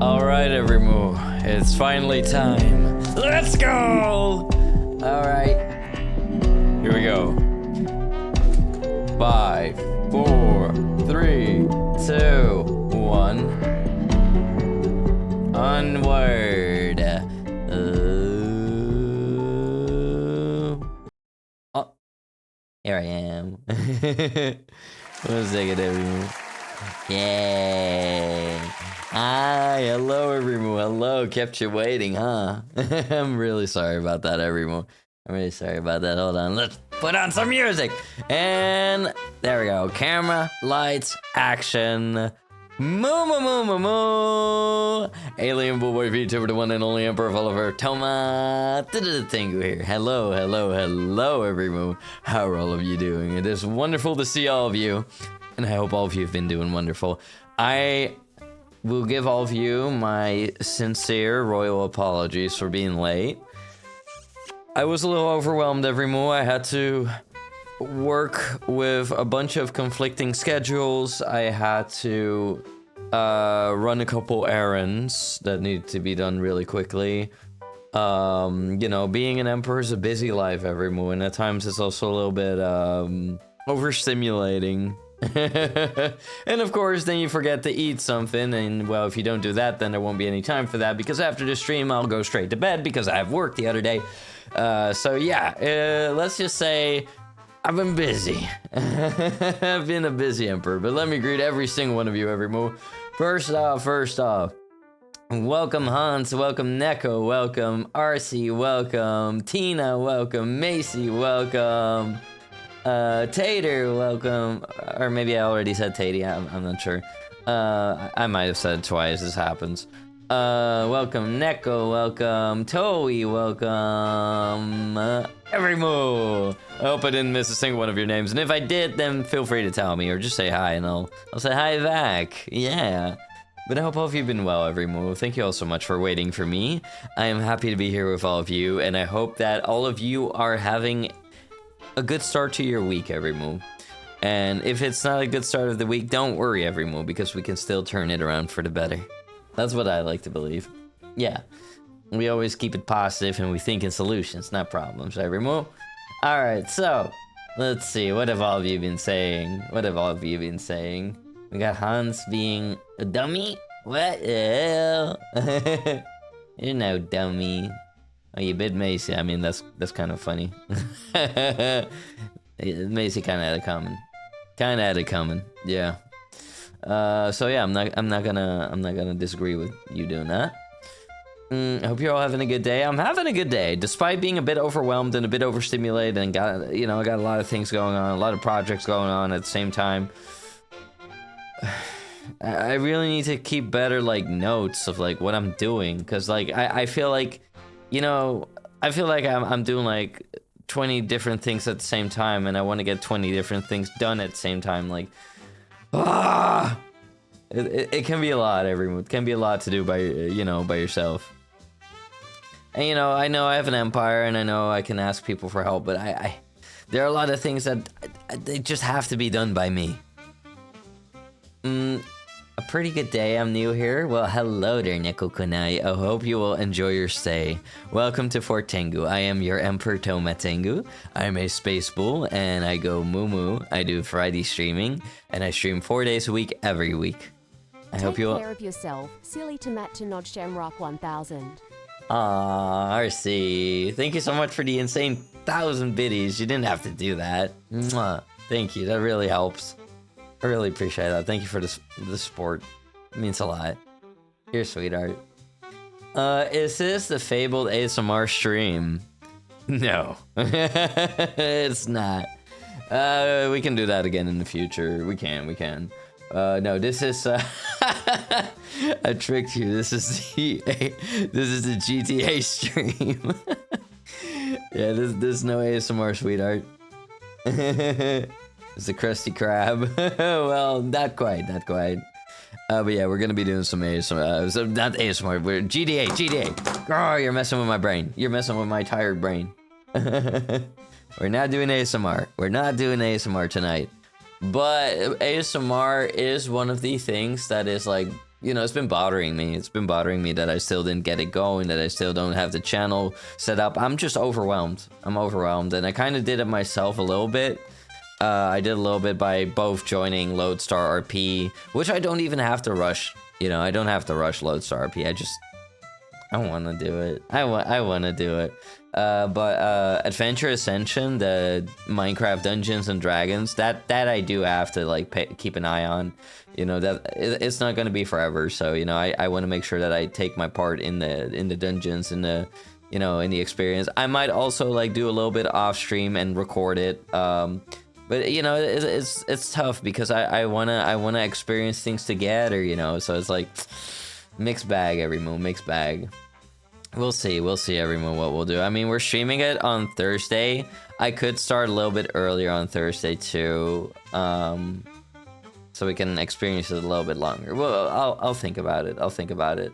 Alright, everyone. It's finally time. Let's go! Alright. Here we go. 5, 4, 3, 2, 1. Onward. Oh. Here I am. 1 second, everyone. Yay. Hi, hello everyone. Hello, kept you waiting, huh? I'm really sorry about that, everyone. I'm really sorry about that. Hold on, let's put on some music. And there we go. Camera, lights, action. Moo moo moo moo moo. Alien Bullboy VTuber, the one and only Emperor of Oliver, Toma Tengu here. Hello, hello, hello everyone. How are all of you doing? It is wonderful to see all of you. And I hope all of you have been doing wonderful. I will give all of you my sincere royal apologies for being late. I was a little overwhelmed every move. I had to work with a bunch of conflicting schedules. I had to run a couple errands that needed to be done really quickly. You know, being an emperor is a busy life every move, and at times it's also a little bit overstimulating. And of course, then you forget to eat something, and well, if you don't do that, then there won't be any time for that, because after the stream, I'll go straight to bed because I have work the other day. So yeah, let's just say I've been busy. I've been a busy emperor, but let me greet every single one of you every move. First off, welcome Hans, welcome Neko, welcome RC, welcome Tina, welcome Macy, welcome Tater, welcome, or maybe I already said Tatey, I'm not sure. I might have said it twice, this happens. Welcome Neko, welcome Toei, welcome Everymo. I hope I didn't miss a single one of your names, and if I did, then feel free to tell me, or just say hi, and I'll say hi back, yeah. But I hope all of you have been well, Everymo. Thank you all so much for waiting for me. I am happy to be here with all of you, and I hope that all of you are having a good start to your week, Everymo. And if it's not a good start of the week, don't worry, Everymo, because we can still turn it around for the better. That's what I like to believe. Yeah, we always keep it positive and we think in solutions, not problems, Everymo. Alright, so, let's see, what have all of you been saying? What have all of you been saying? We got Hans being a dummy? What the hell? You're no dummy. Oh, you bit Macy. I mean, that's kind of funny. Macy kind of had it coming. Yeah. So yeah, I'm not gonna disagree with you doing that. I hope you're all having a good day. I'm having a good day, despite being a bit overwhelmed and a bit overstimulated, and I got a lot of things going on, a lot of projects going on at the same time. I really need to keep better notes of what I'm doing, because I feel like, I feel like I'm doing 20 different things at the same time, and I want to get 20 different things done at the same time. It can be a lot, everyone. It can be a lot to do by yourself. And I know I have an empire, and I know I can ask people for help, but there are a lot of things that they just have to be done by me. A pretty good day. I'm new here. Well, hello there, Neko Kunai. I hope you will enjoy your stay. Welcome to Fort Tengu. I am your Emperor Toma Tengu. I'm a space bull, and I go moo. I do Friday streaming, and I stream 4 days a week, every week. I hope you will. Take care of yourself. Silly to Matt to Nodgem Rock 1000. Aww, RC. Thank you so much for the insane 1,000 biddies. You didn't have to do that. Mwah. Thank you. That really helps. I really appreciate that. Thank you for the support. It means a lot. Here, sweetheart. Is this the fabled ASMR stream? No. It's not. We can do that again in the future. We can. No, this is I tricked you. This is the GTA stream. Yeah, there's no ASMR, sweetheart. It's a Krusty Krab. Well, not quite. But yeah, we're gonna be doing some ASMR. Not ASMR, we're GTA. Oh, you're messing with my brain. You're messing with my tired brain. We're not doing ASMR. We're not doing ASMR tonight. But ASMR is one of the things that is you know, it's been bothering me. It's been bothering me that I still didn't get it going, that I still don't have the channel set up. I'm just overwhelmed. I'm overwhelmed, and I kind of did it myself a little bit. I did a little bit by both joining LodestarRP, which I don't even have to rush. You know, I don't have to rush LodestarRP. I want to do it. I want to do it. But Adventure Ascension, the Minecraft Dungeons and Dragons, that I do have to like keep an eye on. You know, that it's not going to be forever. So, you know, I want to make sure that I take my part in the dungeons, in the, you know, in the experience. I might also like do a little bit off stream and record it. But you know, it's tough because I wanna experience things together, you know. So it's like mixed bag, every moon, mixed bag. We'll see every moon what we'll do. I mean, we're streaming it on Thursday. I could start a little bit earlier on Thursday too, so we can experience it a little bit longer. Well, I'll think about it. I'll think about it.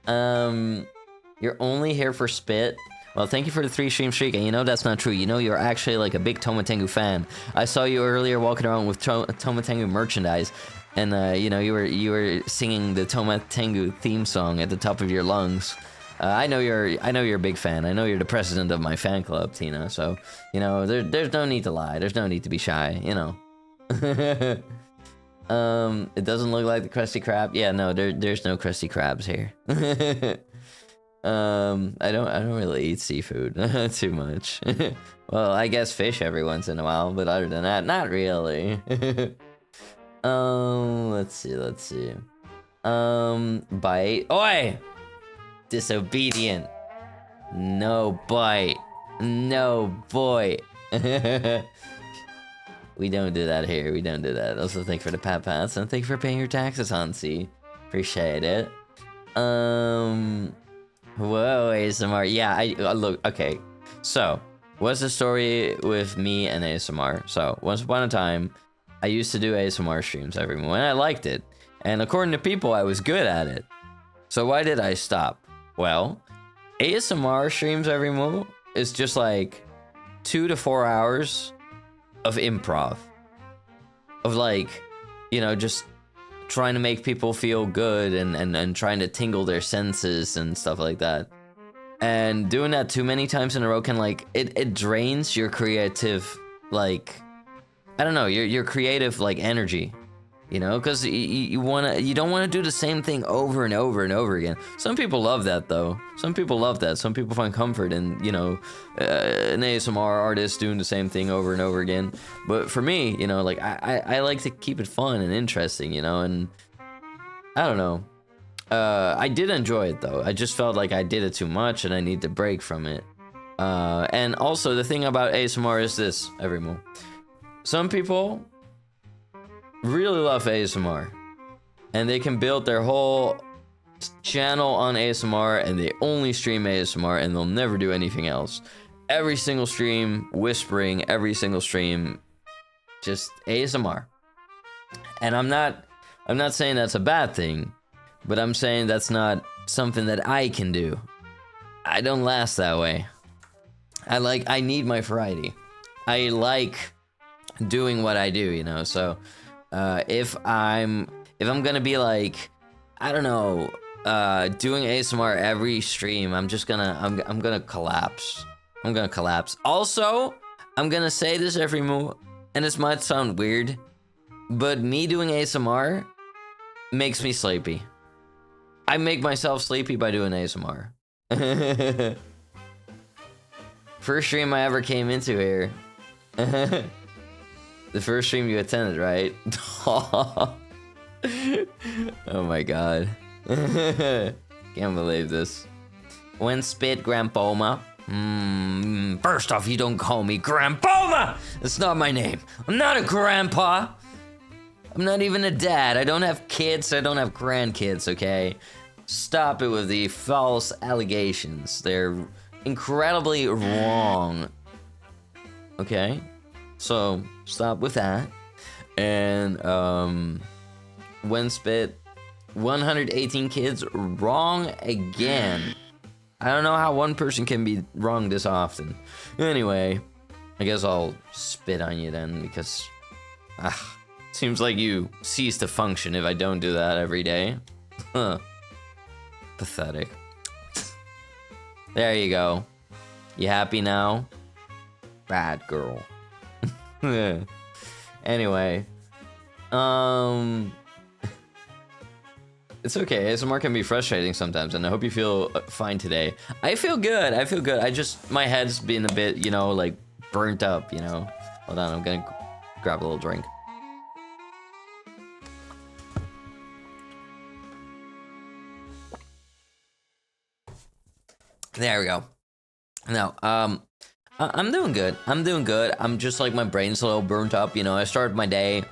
You're only here for Spit. Well, thank you for the 3 stream streak, and you know that's not true. You know you're actually like a big Tomatengu fan. I saw you earlier walking around with Tomatengu merchandise, and you know you were singing the Tomatengu theme song at the top of your lungs. I know you're a big fan. I know you're the president of my fan club, Tina. So you know there's no need to lie. There's no need to be shy. You know. It doesn't look like the Krusty Krab. Yeah, no, there's no Krusty Krabs here. I don't really eat seafood too much. Well, I guess fish every once in a while, but other than that, not really. Let's see. Bite. Oi! Disobedient. No bite. No boy. We don't do that here. We don't do that. Also, thank you for the pat pats, and thank you for paying your taxes, Hansi. Appreciate it. Whoa, ASMR. Yeah, look, okay. So, what's the story with me and ASMR? So, once upon a time, I used to do ASMR streams every month, and I liked it. And according to people, I was good at it. So why did I stop? Well, ASMR streams every month is just like 2 to 4 hours of improv. Of like, you know, just trying to make people feel good and trying to tingle their senses and stuff like that. And doing that too many times in a row can like it drains your creative, like, I don't know, your creative like energy, you know, because you don't want to do the same thing over and over and over again. Some people love that though. Some people love that. Some people find comfort in, you know, an ASMR artist doing the same thing over and over again. But for me, you know, like I like to keep it fun and interesting, you know, and I don't know. I did enjoy it though. I just felt like I did it too much and I need to break from it. And also the thing about ASMR is this, everyone. Some people really love ASMR and they can build their whole channel on ASMR and they only stream ASMR and they'll never do anything else. Every single stream, whispering, every single stream, just ASMR. And I'm not saying that's a bad thing, but I'm saying that's not something that I can do. I don't last that way. I need my variety. I like doing what I do, you know. So if I'm gonna be like, I don't know, doing ASMR every stream, I'm gonna collapse. I'm gonna collapse. Also, I'm gonna say this every move, and this might sound weird, but me doing ASMR makes me sleepy. I make myself sleepy by doing ASMR. First stream I ever came into here. The first stream you attended, right? Oh my god. Can't believe this. When spit, Grandpoma. First off, you don't call me Grandpoma! That's not my name. I'm not a grandpa. I'm not even a dad. I don't have kids. I don't have grandkids, okay? Stop it with the false allegations. They're incredibly wrong. Okay? So, stop with that. And, when spit, 118 kids, wrong again. I don't know how one person can be wrong this often. Anyway, I guess I'll spit on you then, because, seems like you cease to function if I don't do that every day. Huh. Pathetic. There you go. You happy now? Bad girl. Anyway. It's okay. ASMR can be frustrating sometimes, and I hope you feel fine today. I feel good. I feel good. My head's been a bit, you know, like burnt up, you know. Hold on, I'm gonna grab a little drink. There we go. Now, I'm doing good. I'm doing good. I'm just like, my brain's a little burnt up, you know. I started my day.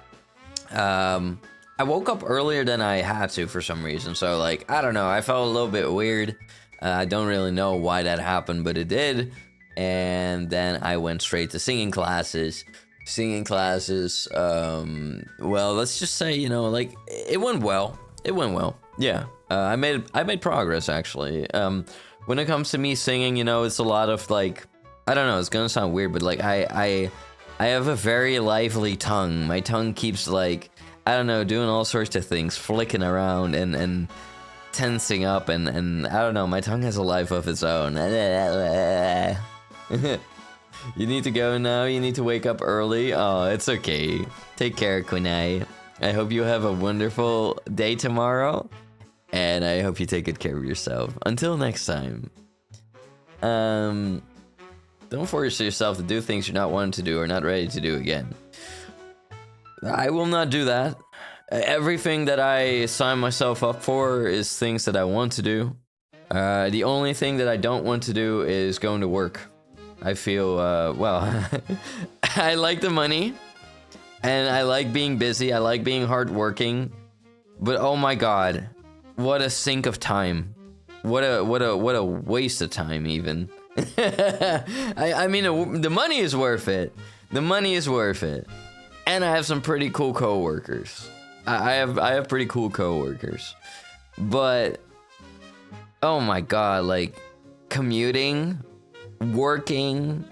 I woke up earlier than I had to for some reason, so like, I don't know, I felt a little bit weird. I don't really know why that happened, but it did. And then I went straight to singing classes. Well, let's just say, you know, like, it went well. Yeah. I made progress, actually. When it comes to me singing, you know, it's a lot of like, I don't know, it's gonna sound weird, but like, I have a very lively tongue. My tongue keeps like, I don't know, doing all sorts of things, flicking around and tensing up, and I don't know, my tongue has a life of its own. You need to go now, you need to wake up early. Oh, it's okay. Take care, Kunai. I hope you have a wonderful day tomorrow, and I hope you take good care of yourself. Until next time. Don't force yourself to do things you're not wanting to do or not ready to do again. I will not do that. Everything that I sign myself up for is things that I want to do. The only thing that I don't want to do is going to work. I feel, well, I like the money, and I like being busy, I like being hardworking, but oh my god, what a sink of time. What a waste of time, even. I mean, the money is worth it. The money is worth it. And I have some pretty cool coworkers. I have pretty cool coworkers. But oh my god, like, commuting, working,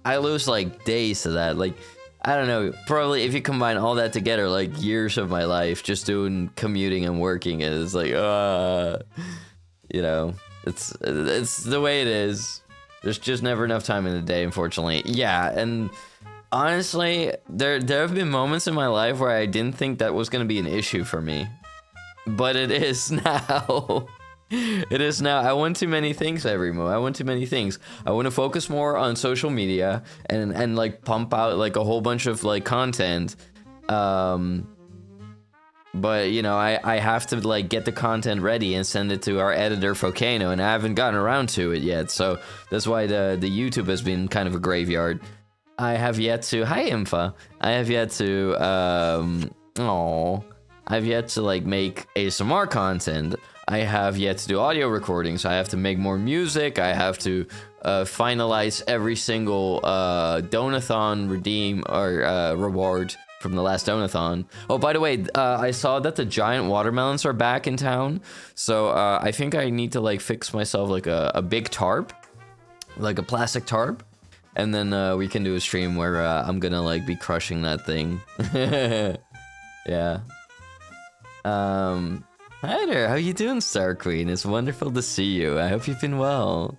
I lose like days to that. Like, I don't know, probably if you combine all that together, like years of my life just doing commuting and working, and it's like, you know, it's the way it is. There's just never enough time in the day, unfortunately. Yeah, and honestly, there have been moments in my life where I didn't think that was gonna be an issue for me, but it is now. It is now. I want too many things, Everymo. I want too many things. I want to focus more on social media and like pump out like a whole bunch of like content. But you know, I have to like get the content ready and send it to our editor Fokano, and I haven't gotten around to it yet. So that's why the YouTube has been kind of a graveyard. I have yet to, hi Infa. I have yet to I've yet to like make ASMR content. I have yet to do audio recordings. I have to make more music. I have to finalize every single donathon redeem or reward from the last donathon. Oh, by the way, I saw that the giant watermelons are back in town. So I think I need to like fix myself like a big tarp, like a plastic tarp. And then we can do a stream where I'm gonna like be crushing that thing. Yeah. Hi there, how you doing, Star Queen? It's wonderful to see you. I hope you've been well.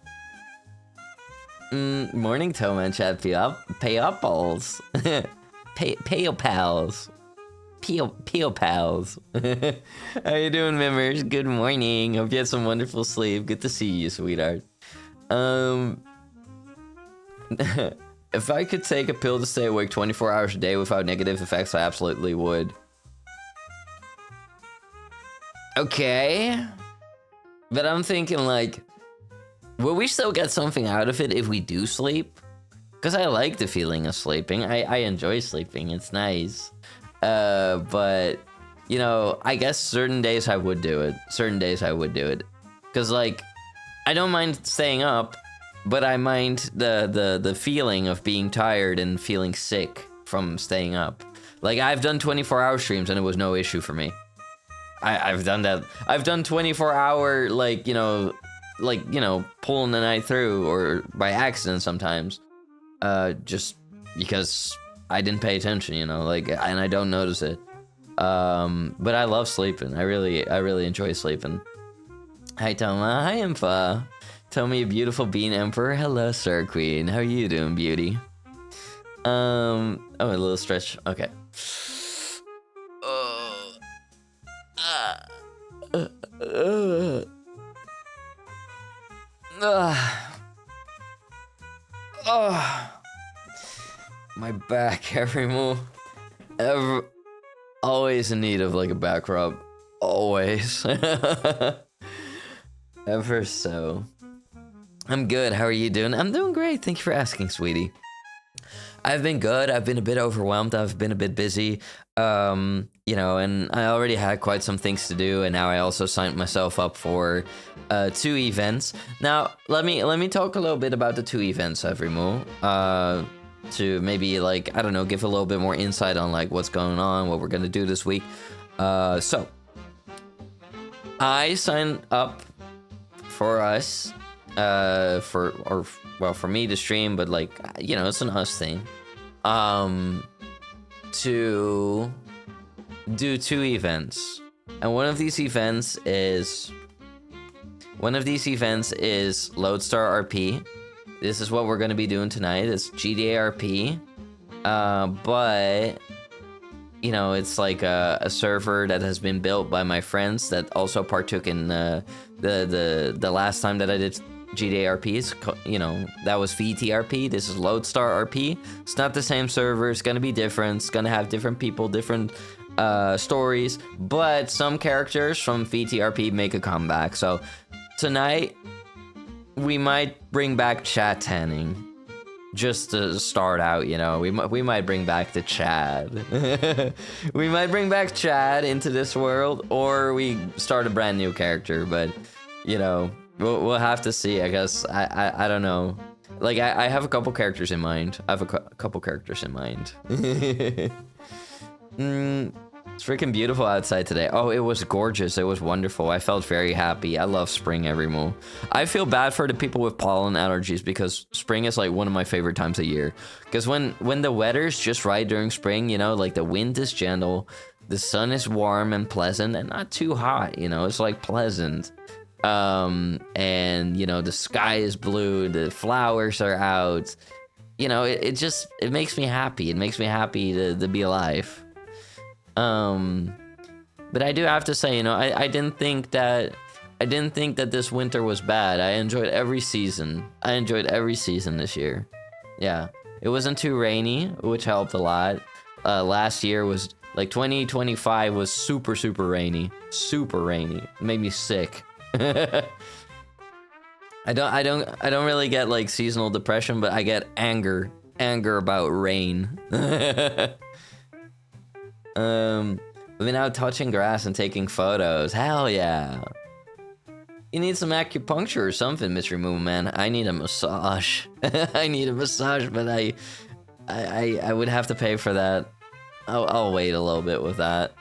Morning, Toman chat. Pay up balls. Pay pals. Peel pals. How you doing, members? Good morning. Hope you had some wonderful sleep. Good to see you, sweetheart. If I could take a pill to stay awake 24 hours a day without negative effects, I absolutely would. Okay, but I'm thinking like, will we still get something out of it if we do sleep? Because I like the feeling of sleeping. I enjoy sleeping. It's nice. But, you know, I guess certain days I would do it. Certain days I would do it. Because, like, I don't mind staying up, but I mind the feeling of being tired and feeling sick from staying up. Like, I've done 24-hour streams and it was no issue for me. I've done that. I've done 24-hour, like, you know, pulling the night through, or by accident sometimes. Just because I didn't pay attention, you know, like, and I don't notice it. But I love sleeping. I really enjoy sleeping. Hi, Toma. Hi, Impa. Tommy, a beautiful bean emperor. Hello, Star Queen. How are you doing, beauty? Oh, a little stretch. Okay. My back, every move. Always in need of like a back rub. Always. Ever so. I'm good. How are you doing? I'm doing great. Thank you for asking, sweetie. I've been good. I've been a bit overwhelmed. I've been a bit busy. You know, and I already had quite some things to do, and now I also signed myself up for 2 events. Now, let me talk a little bit about the 2 events, Everymo. To maybe, like, I don't know, give a little bit more insight on like what's going on, what we're gonna do this week. So I signed up for us, for me to stream, but like, you know, it's an us thing. To do 2 events, and one of these events is LodestarRP. This is what we're gonna be doing tonight. It's GDARP, but you know, it's like a server that has been built by my friends that also partook in the last time that I did GDARPs. You know, that was VTRP. This is LodestarRP. It's not the same server. It's gonna be different. It's gonna have different people, different stories, but some characters from VTRP make a comeback. So tonight we might bring back chat tanning. Just to start out, you know, we might bring back the Chad. We might bring back Chad into this world, or we start a brand new character. But you know, we'll have to see. I guess I don't know. Like I have a couple characters in mind. It's freaking beautiful outside today. Oh, it was gorgeous. It was wonderful. I felt very happy. I love spring every move. I feel bad for the people with pollen allergies because spring is like one of my favorite times of year. Because when the weather's just right during spring, you know, like the wind is gentle, the sun is warm and pleasant and not too hot, you know, it's like pleasant. And you know, the sky is blue, the flowers are out. You know, it makes me happy. It makes me happy to be alive. But I do have to say, you know, I didn't think that this winter was bad. I enjoyed every season. This year. Yeah, it wasn't too rainy, which helped a lot. Last year was like 2025 was super rainy. It made me sick. I don't really get like seasonal depression, but I get anger about rain. We've been out touching grass and taking photos. Hell yeah. You need some acupuncture or something, Mr. Moon Man. I need a massage. I need a massage, but I would have to pay for that. I'll wait a little bit with that.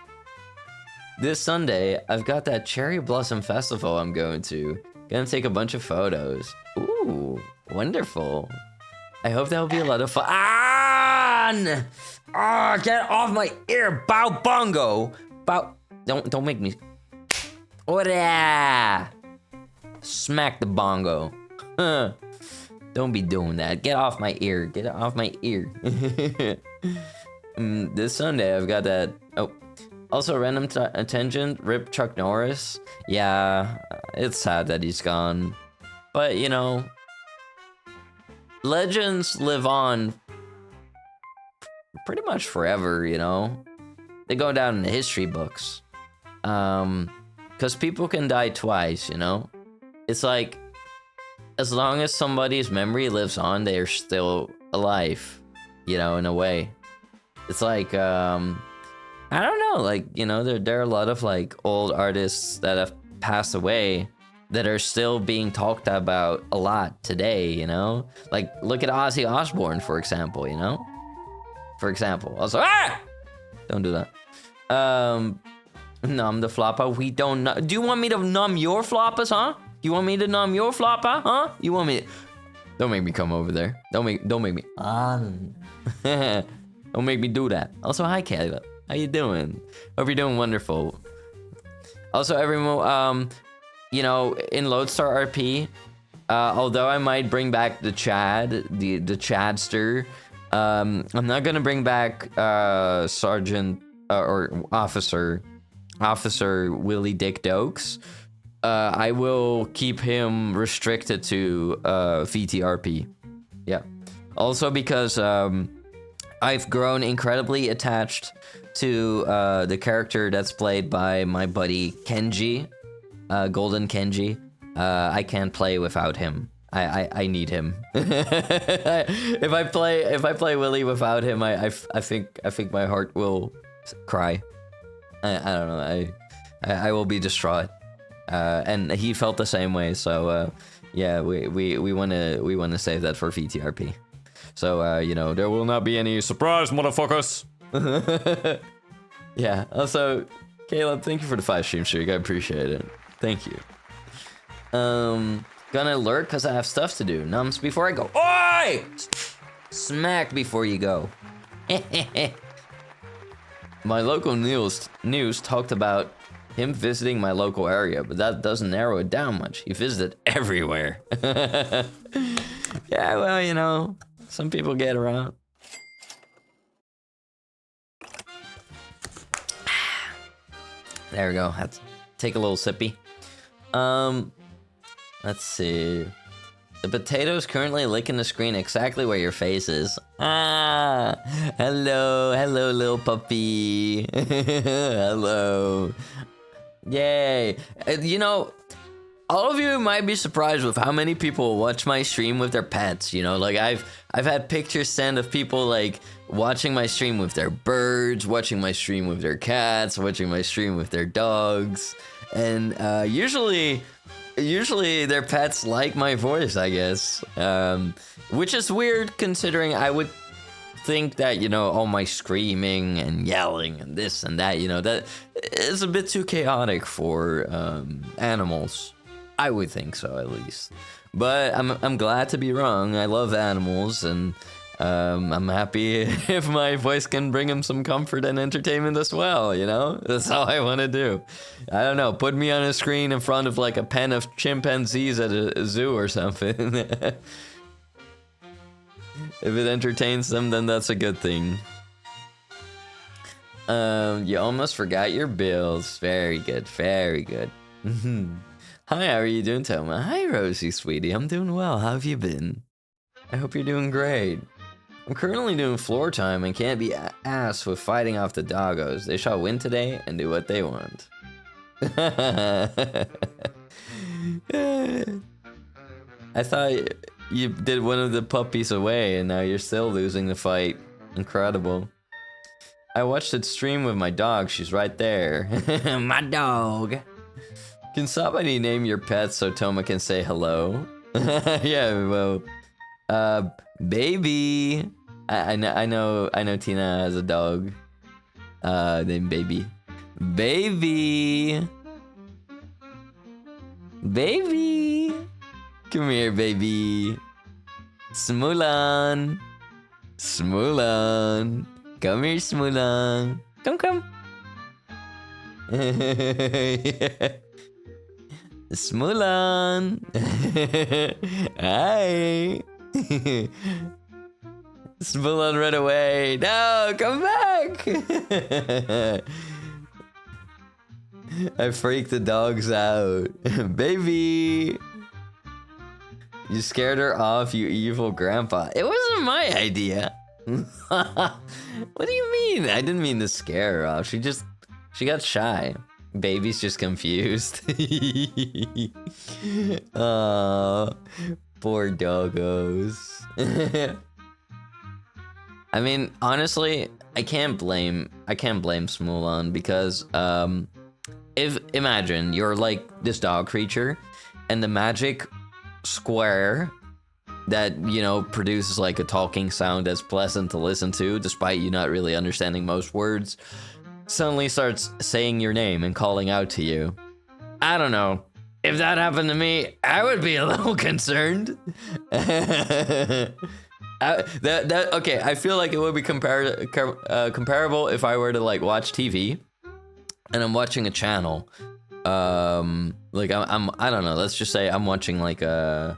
This Sunday, I've got that Cherry Blossom Festival I'm going to. Gonna take a bunch of photos. Ooh, wonderful. I hope that'll be a lot of fun. Ah, get off my ear, Bow Bongo. Don't make me. Ora! Smack the bongo. Don't be doing that. Get off my ear. Get off my ear. This Sunday, I've got that. Oh, also random tangent. Rip Chuck Norris. Yeah, it's sad that he's gone. But you know, legends live on pretty much forever, you know? They go down in the history books. Because people can die twice, you know? It's like, as long as somebody's memory lives on, they are still alive, you know, in a way. It's like, I don't know, like, you know, there are a lot of, like, old artists that have passed away that are still being talked about a lot today, you know? Like, look at Ozzy Osbourne, for example, you know? Also, don't do that. Numb the flopper. We don't know. Do you want me to numb your floppers, huh? You want me to numb your flopper, huh? You want me to... Don't make me come over there. Don't make me... Don't make me do that. Also, hi, Caleb. How you doing? Hope you're doing wonderful. Also, everyone, you know, in LodestarRP, although I might bring back the Chad, the Chadster, I'm not gonna bring back Sergeant or Officer Willie Dick Dokes. I will keep him restricted to VTRP. Yeah. Also because I've grown incredibly attached to the character that's played by my buddy Kenji, Golden Kenji. I can't play without him. I need him. If I play Willie without him, I think my heart will cry. I don't know. I will be distraught. And he felt the same way. So yeah, we wanna save that for VTRP. So you know, there will not be any surprise, motherfuckers. Yeah. Also, Caleb, thank you for the 5 stream streak. I appreciate it. Thank you. Gonna lurk because I have stuff to do. Nums before I go. Oi! Smack before you go. My local news talked about him visiting my local area, but that doesn't narrow it down much. He visited everywhere. Yeah, well, you know, some people get around. There we go. Let's take a little sippy. Let's see. The potato's currently licking the screen exactly where your face is. Ah, hello, little puppy. Hello. Yay. You know, all of you might be surprised with how many people watch my stream with their pets. You know, like I've had pictures sent of people like watching my stream with their birds, watching my stream with their cats, watching my stream with their dogs, and usually their pets like my voice, I guess, which is weird considering I would think that, you know, all my screaming and yelling and this and that, you know, that is a bit too chaotic for animals. I would think so, at least. But I'm glad to be wrong. I love animals, and I'm happy if my voice can bring them some comfort and entertainment as well, you know? That's all I want to do. I don't know, put me on a screen in front of like a pen of chimpanzees at a zoo or something. If it entertains them, then that's a good thing. You almost forgot your bills. Very good, very good. Hi, how are you doing, Toma? Hi, Rosie, sweetie. I'm doing well. How have you been? I hope you're doing great. I'm currently doing floor time and can't be asked with fighting off the doggos. They shall win today and do what they want. I thought you did one of the puppies away and now you're still losing the fight. Incredible. I watched it stream with my dog. She's right there. My dog. Can somebody name your pet so Toma can say hello? Yeah, well, Baby. I know Tina has a dog named Baby. Baby. Come here, baby. Smulan. Come here, Smulan. Come. Yeah. Smulan. Hi. Smulan ran away. No, come back. I freaked the dogs out. Baby. You scared her off, you evil grandpa. It wasn't my idea. What do you mean? I didn't mean to scare her off. She got shy. Baby's just confused. Aw, poor doggos. I mean, honestly, I can't blame Smulan because imagine you're like this dog creature and the magic square that, you know, produces like a talking sound that's pleasant to listen to despite you not really understanding most words suddenly starts saying your name and calling out to you. I don't know. If that happened to me, I would be a little concerned. Okay, I feel like it would be comparable if I were to like watch TV and I'm watching a channel. Like I don't know, let's just say I'm watching like I'm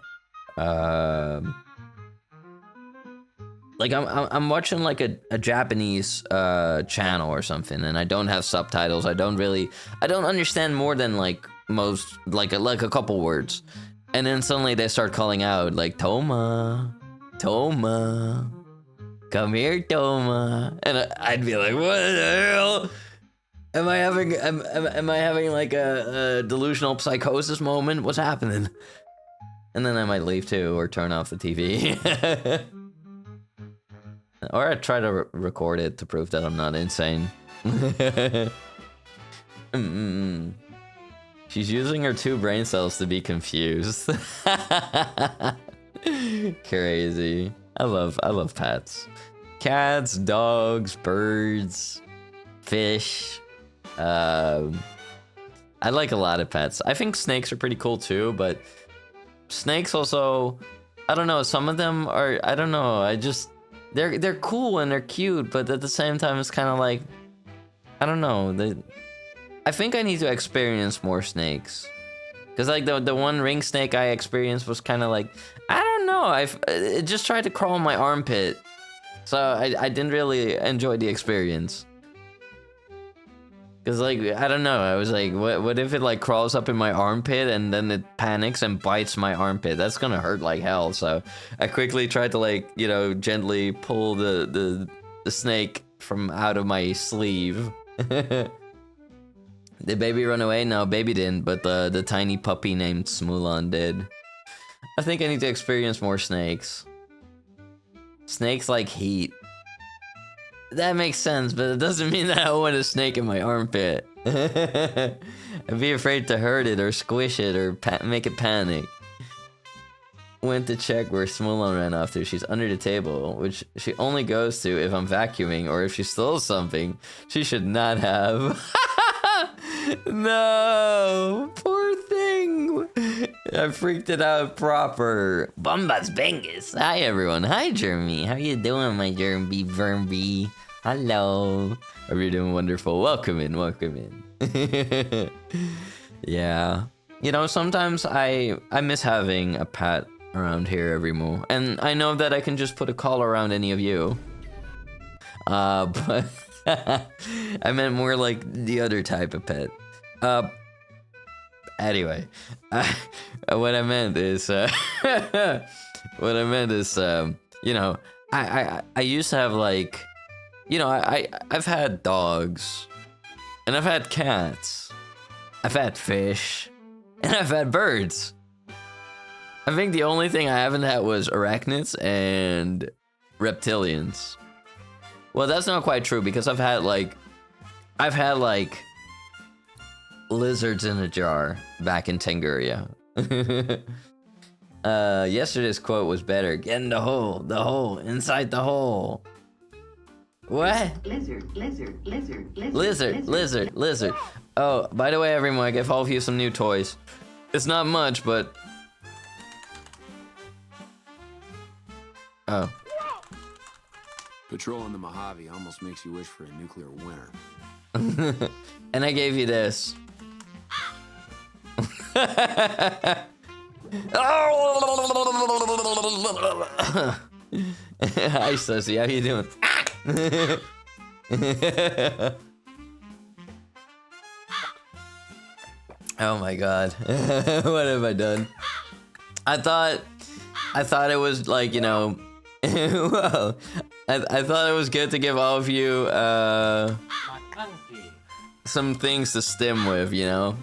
watching like a Japanese channel or something, and I don't have subtitles. I don't understand more than like most like a couple words, and then suddenly they start calling out like Toma, Toma, come here, Toma, and I'd be like, what the hell? Am I having like a delusional psychosis moment? What's happening? And then I might leave too, or turn off the TV. Or I try to record it to prove that I'm not insane. She's using her 2 brain cells to be confused. Crazy. I love pets. Cats, dogs, birds, fish. I like a lot of pets. I think snakes are pretty cool too, but snakes also, I don't know, some of them are, I don't know, they're cool and they're cute, but at the same time it's kind of like, I don't know, I think I need to experience more snakes. Cause like the one ring snake I experienced was kind of like, I don't know, it just tried to crawl in my armpit. So I didn't really enjoy the experience. Cause like, I don't know, I was like, what if it like crawls up in my armpit and then it panics and bites my armpit? That's gonna hurt like hell. So I quickly tried to like, you know, gently pull the snake from out of my sleeve. Did baby run away? No, baby didn't, but the tiny puppy named Smulon did. I think I need to experience more snakes. Snakes like heat. That makes sense, but it doesn't mean that I want a snake in my armpit. I'd be afraid to hurt it or squish it or make it panic. Went to check where Smulon ran off to. She's under the table, which she only goes to if I'm vacuuming or if she stole something she should not have. No, poor thing. I freaked it out proper. Bombas Bengus. Hi everyone. Hi Jeremy. How you doing, my Jeremy Vermby? Hello. Hope you're doing wonderful. Welcome in. Welcome in. Yeah. You know, sometimes I miss having a pet around here every moo, and I know that I can just put a collar around any of you. But I meant more like the other type of pet. Anyway, what I meant is, you know, I used to have like, you know, I've had dogs, and I've had cats, I've had fish, and I've had birds. I think the only thing I haven't had was arachnids and reptilians. Well, that's not quite true because I've had like lizards in a jar back in Tenguria. Yesterday's quote was better. Get in the hole, inside the hole. What? Lizard. Oh, by the way, everyone, I gave all of you some new toys. It's not much, but... Oh. Patrolling the Mojave almost makes you wish for a nuclear winter. And I gave you this. Hi, Sussy, how you doing? Oh my god. What have I done? I thought it was like, you know, well, I thought it was good to give all of you some things to stim with, you know.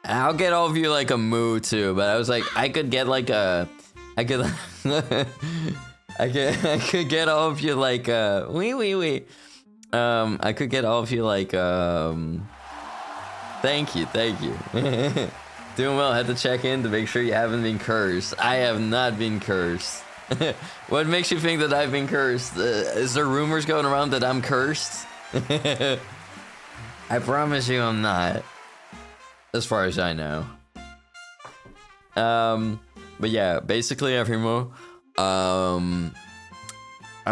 I'll get all of you like a moo too, but I was like, I could get like a, I could get all of you like I could get all of you like thank you. Doing well. Had to check in to make sure you haven't been cursed. I have not been cursed. What makes you think that I've been cursed? Is there rumors going around that I'm cursed? I promise you I'm not. as far as I know. But yeah, basically everyone, I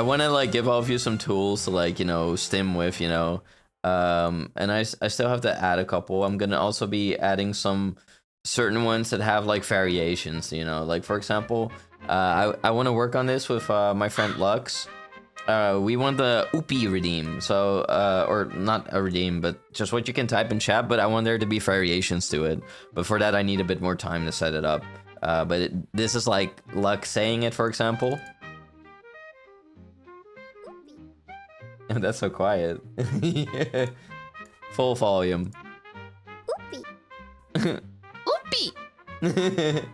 want to like give all of you some tools to like, you know, stim with, you know, and I still have to add a couple. I'm gonna also be adding some certain ones that have like variations, you know, like for example, I want to work on this with my friend Lux. We want the Oopie redeem, so or not a redeem, but just what you can type in chat. But I want there to be variations to it. But for that, I need a bit more time to set it up. But this is like Lux saying it, for example. That's so quiet. Full volume. Oopie. Oopie.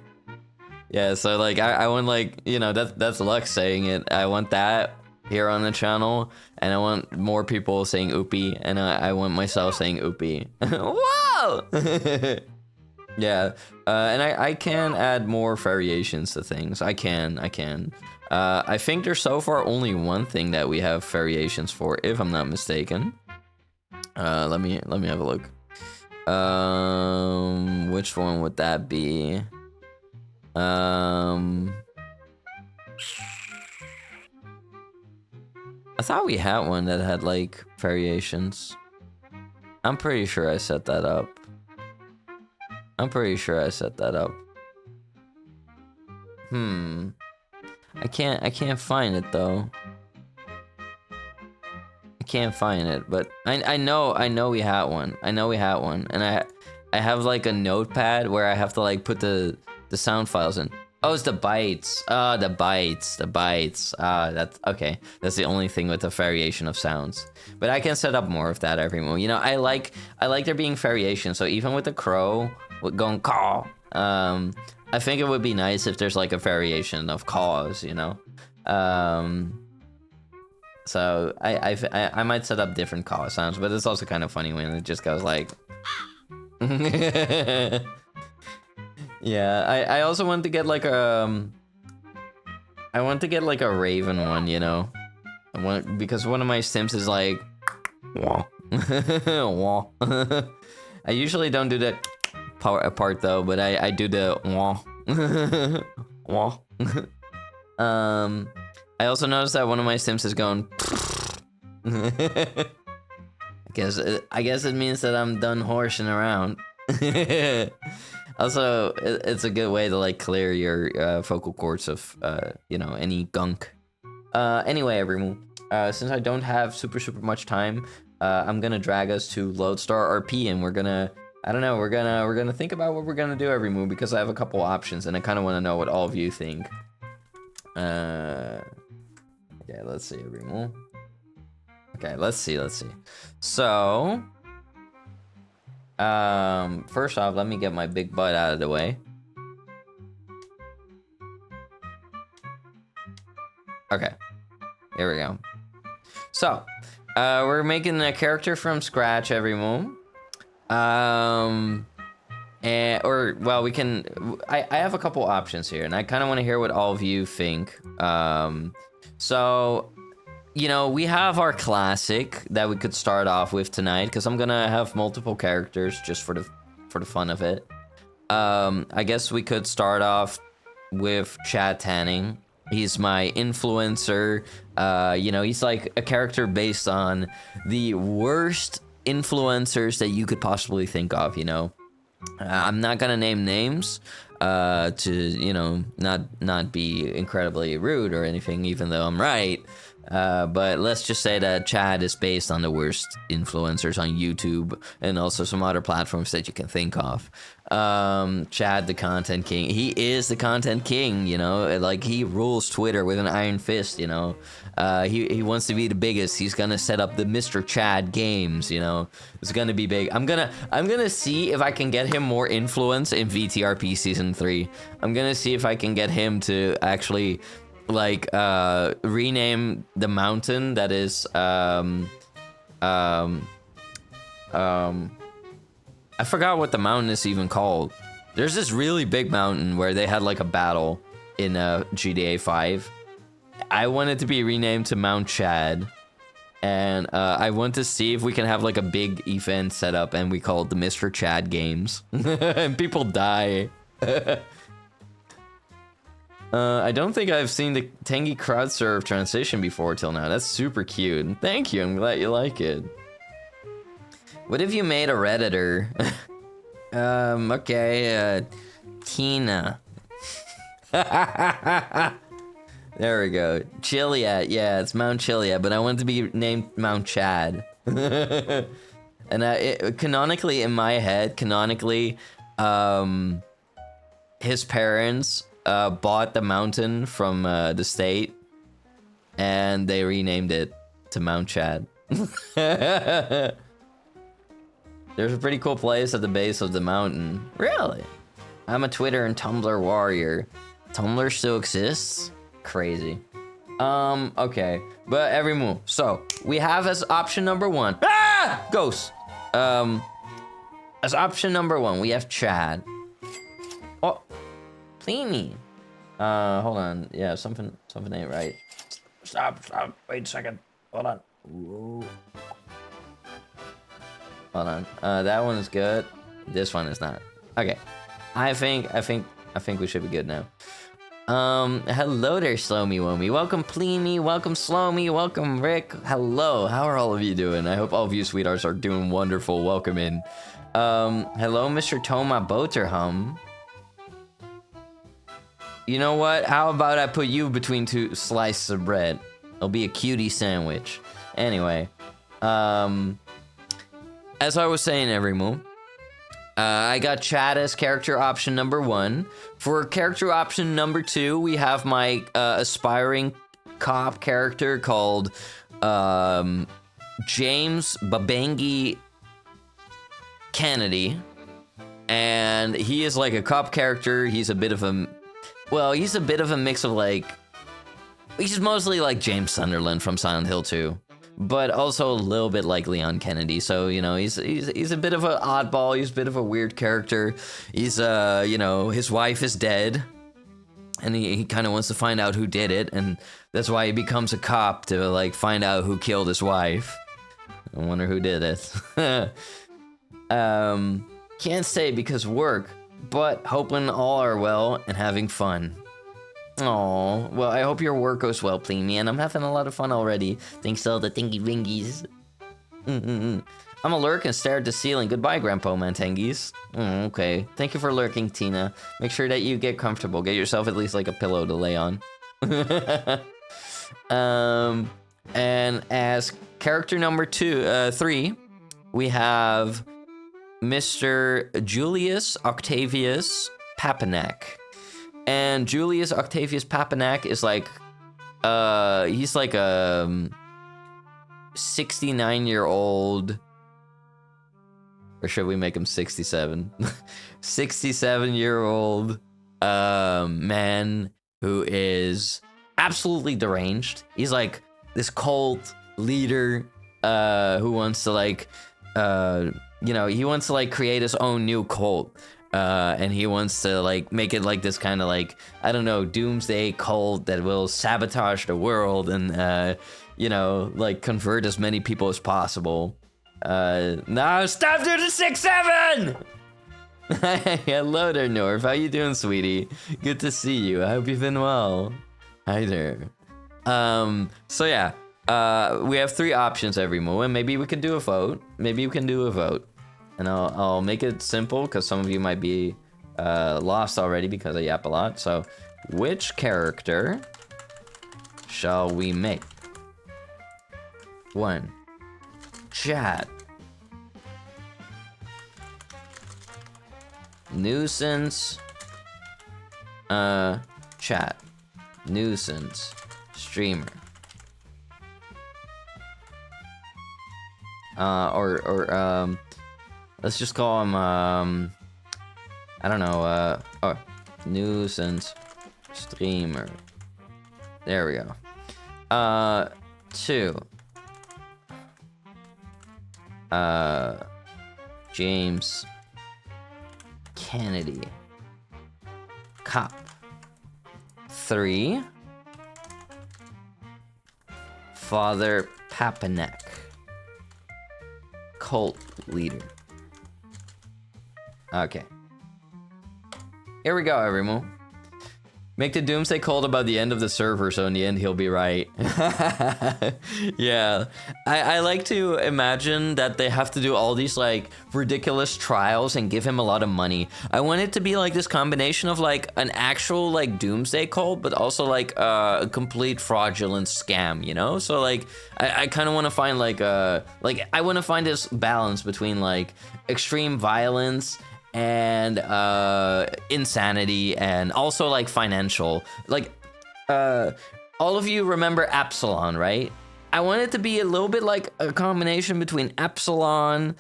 Yeah, so like I want like, you know, that's Lux saying it. I want that here on the channel, and I want more people saying oopie, and I want myself saying oopie. Whoa! Yeah, and I can add more variations to things. I can. I think there's so far only one thing that we have variations for, if I'm not mistaken. Let me have a look. Which one would that be? I thought we had one that had like variations. I'm pretty sure I set that up. I can't find it though. I can't find it, but I know we had one. And I have like a notepad where I have to like put the sound files in. Oh, it's the bytes. The bytes. That's okay. That's the only thing with the variation of sounds. But I can set up more of that every moment. You know, I like there being variation. So even with the crow, with going caw, I think it would be nice if there's like a variation of caws, you know. So I might set up different caw sounds, but it's also kind of funny when it just goes like. Yeah, I also want to get like a raven one, you know. Because one of my stims is like wah. Wah. I usually don't do that part though, but I do the wah. Wah. I also noticed that one of my stims is going I guess it means that I'm done horsing around. Also, it's a good way to like clear your vocal cords of you know, any gunk. Anyway, everyone, since I don't have super much time, I'm gonna drag us to LodestarRP, and we're gonna think about what we're gonna do every move, because I have a couple options and I kind of want to know what all of you think. Okay, let's see, every move. Okay, let's see. So. First off, let me get my big butt out of the way. Okay, here we go. So, we're making a character from scratch every move. Well, we can. I have a couple options here, and I kind of want to hear what all of you think. So. You know, we have our classic that we could start off with tonight, because I'm gonna have multiple characters just for the fun of it. I guess we could start off with Chad Tanning. He's my influencer. You know, he's like a character based on the worst influencers that you could possibly think of, you know. I'm not gonna name names to, you know, not be incredibly rude or anything, even though I'm right. But let's just say that Chad is based on the worst influencers on YouTube and also some other platforms that you can think of. Chad, the content king. He is the content king, you know, like he rules Twitter with an iron fist, you know. He wants to be the biggest. He's gonna set up the Mr. Chad games, you know. It's gonna be big. I'm gonna see if I can get him more influence in VTRP season 3. I'm gonna see if I can get him to actually like rename the mountain that is I forgot what the mountain is even called. There's this really big mountain where they had like a battle in GTA 5. I want it to be renamed to Mount Chad, And I want to see if we can have like a big event set up, and we call it the Mr. Chad Games. And people die. I don't think I've seen the Tangy crowd surf transition before till now. That's super cute. Thank you, I'm glad you like it. What if you made a Redditor? Okay, Tina. There we go. Chiliad, yeah, it's Mount Chiliad, but I want it to be named Mount Chad. And canonically, in my head, his parents bought the mountain from the state, and they renamed it to Mount Chad. There's a pretty cool place at the base of the mountain. Really? I'm a Twitter and Tumblr warrior. Tumblr still exists? Crazy. Okay. But every move. So, we have as option number 1. Ah! Ghost! As option number 1, we have Chad. Oh. Pliny. Hold on. Yeah, something ain't right. Stop. Wait a second. Hold on. Whoa. Hold on. That one is good. This one is not. Okay. I think we should be good now. Hello there, Slowmy Womy. Welcome, Pliny. Welcome, Slowmy. Welcome, Rick. Hello. How are all of you doing? I hope all of you sweethearts are doing wonderful. Welcome in. Hello, Mr. Toma Boterhum. You know what? How about I put you between 2 slices of bread? It'll be a cutie sandwich. Anyway, as I was saying, Everymoo, I got Chad as character option number 1. For character option number 2, we have my aspiring cop character called James Babangi Kennedy. And he is like a cop character. He's a bit of a... Well, he's a bit of a mix of like... He's mostly like James Sunderland from Silent Hill 2. But also a little bit like Leon Kennedy. So, you know, he's a bit of an oddball. He's a bit of a weird character. He's, you know, his wife is dead. And he kind of wants to find out who did it. And that's why he becomes a cop, to, like, find out who killed his wife. I wonder who did it. Can't say because work, but hoping all are well and having fun. Oh, well, I hope your work goes well, Pliny, and I'm having a lot of fun already. Thanks to all the thingy wingies. I'm a lurk and stare at the ceiling. Goodbye, Grandpa Mantangies. Okay. Thank you for lurking, Tina. Make sure that you get comfortable. Get yourself at least like a pillow to lay on. And as character number 3, we have Mr. Julius Octavius Papanak. And Julius Octavius Papanak is like, he's like a 69-year-old, or should we make him 67? 67-year-old man who is absolutely deranged. He's like this cult leader who wants to like, you know, he wants to like create his own new cult. And he wants to like make it like this kind of like, I don't know, doomsday cult that will sabotage the world and you know, like convert as many people as possible. No, stop doing the 6-7! Hello there, Norv. How you doing, sweetie? Good to see you. I hope you've been well. Hi there. So yeah, we have 3 options every moment. Maybe we can do a vote. And I'll make it simple because some of you might be lost already because I yap a lot. So, which character shall we make? 1. Chad. Nuisance. Chat. Nuisance. Streamer. Let's just call him, I don't know, nuisance streamer. There we go. 2. James Kennedy. Cop. 3. Father Papanak. Cult leader. Okay. Here we go, everyone. Make the Doomsday cult about the end of the server, so in the end he'll be right. Yeah. I like to imagine that they have to do all these like ridiculous trials and give him a lot of money. I want it to be like this combination of like an actual like Doomsday cult, but also like a complete fraudulent scam, you know? So like I kind of want to find like I want to find this balance between like extreme violence and insanity, and also like financial. Like all of you remember Absalon, right? I want it to be a little bit like a combination between Absalon,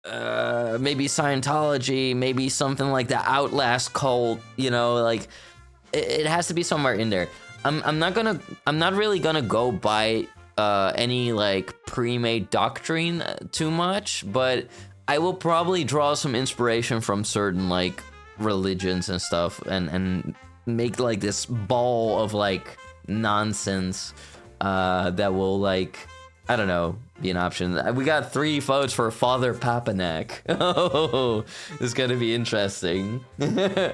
maybe Scientology, maybe something like the Outlast cult, you know, like it has to be somewhere in there. I'm not really gonna go by any like pre-made doctrine too much, but I will probably draw some inspiration from certain like religions and stuff, and make like this ball of like nonsense that will like, I don't know, be an option. We got 3 votes for Father Papanak. Oh, it's gonna be interesting. The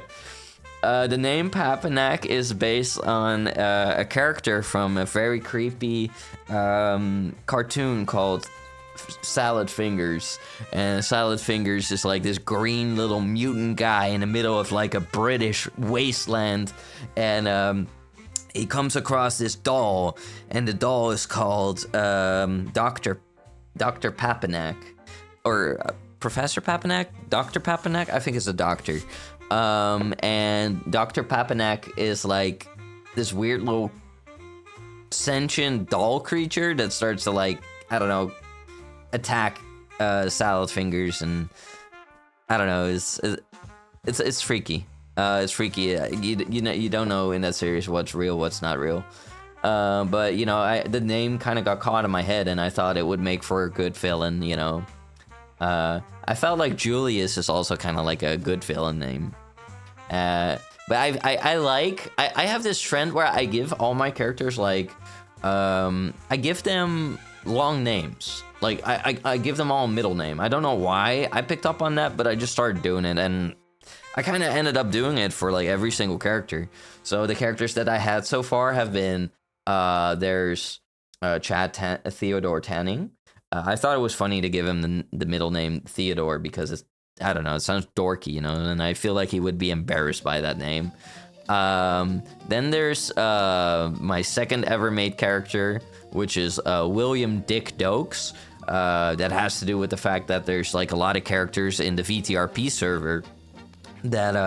name Papanak is based on a character from a very creepy cartoon called Salad Fingers, and Salad Fingers is like this green little mutant guy in the middle of like a British wasteland, and he comes across this doll, and the doll is called Dr. Papanak, or Professor Papanak, Dr. Papanak, I think it's a doctor, and Dr. Papanak is like this weird little sentient doll creature that starts to like, I don't know, attack Salad Fingers, and I don't know, it's freaky. It's freaky. You don't know in that series what's real, what's not real. But you know, the name kind of got caught in my head, and I thought it would make for a good villain. You know, I felt like Julius is also kind of like a good villain name. But I have this trend where I give all my characters like I give them long names. Like, I give them all a middle name. I don't know why I picked up on that, but I just started doing it, and I kind of ended up doing it for, like, every single character. So the characters that I had so far have been, there's Chad Theodore Tanning. I thought it was funny to give him the middle name Theodore because it's, I don't know, it sounds dorky, you know, and I feel like he would be embarrassed by that name. Then there's my second ever made character, which is William Dick Dokes. That has to do with the fact that there's like a lot of characters in the VTRP server that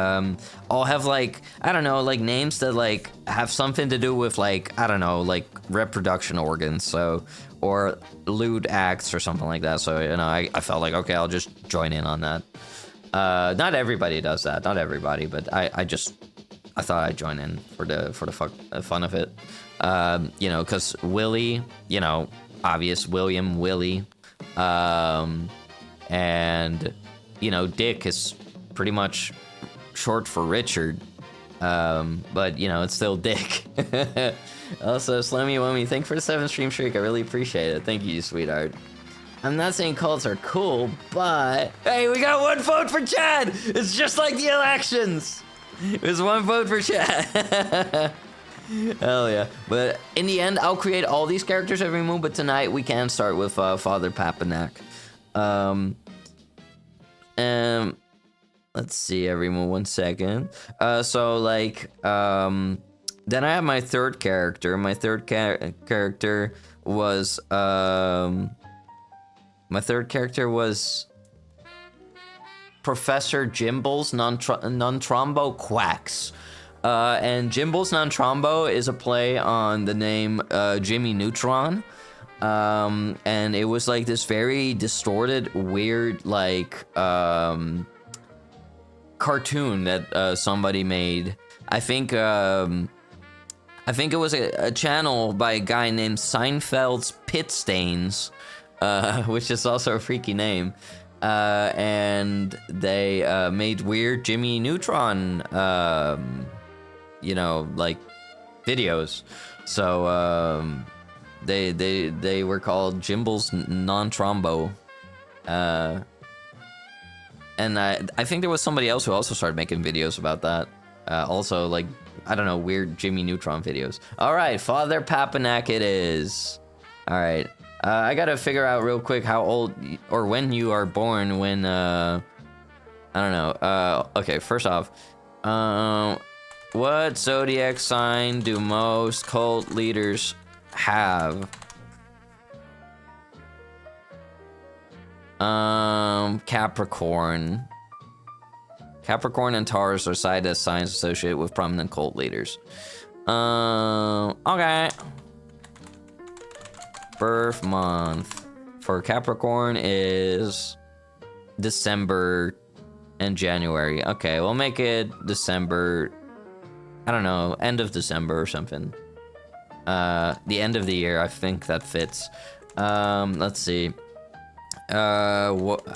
all have like, I don't know, like names that like have something to do with like, I don't know, like reproduction organs, so, or lewd acts or something like that. So, you know, I felt like, okay, I'll just join in on that. Not everybody does that, not everybody, but I thought I'd join in for the fun of it. You know, because Willie, you know, obvious William, Willie, and, you know, Dick is pretty much short for Richard, but, you know, it's still Dick. Also, Slammy Wummy, thank you for the 7 stream streak, I really appreciate it. Thank you, sweetheart. I'm not saying cults are cool, but, hey, we got 1 vote for Chad! It's just like the elections! It was 1 vote for Chad. Hell yeah. But in the end, I'll create all these characters every move, but tonight we can start with Father Papanak. Let's see, everyone, 1 second. So, like, then I have my third character. My third character was, Professor Jimbles Non-Trombo Quacks. And Jimbles Non-Trombo is a play on the name Jimmy Neutron. And it was like this very distorted, weird, like, cartoon that somebody made. I think it was a channel by a guy named Seinfeld's Pit Stains, which is also a freaky name. And they made weird Jimmy Neutron, you know, like, videos. So, They were called Gimbals Non-Trombo. And I think there was somebody else who also started making videos about that. Also, like, I don't know, weird Jimmy Neutron videos. All right, Father Papanak it is. All right. I gotta figure out real quick how old or when you are born when, I don't know. Okay, first off, what zodiac sign do most cult leaders have? Capricorn. Capricorn and Taurus are cited as signs associated with prominent cult leaders. Okay. Birth month for Capricorn is December and January. Okay, we'll make it December. I don't know, end of December or something. The end of the year, I think that fits. Let's see. What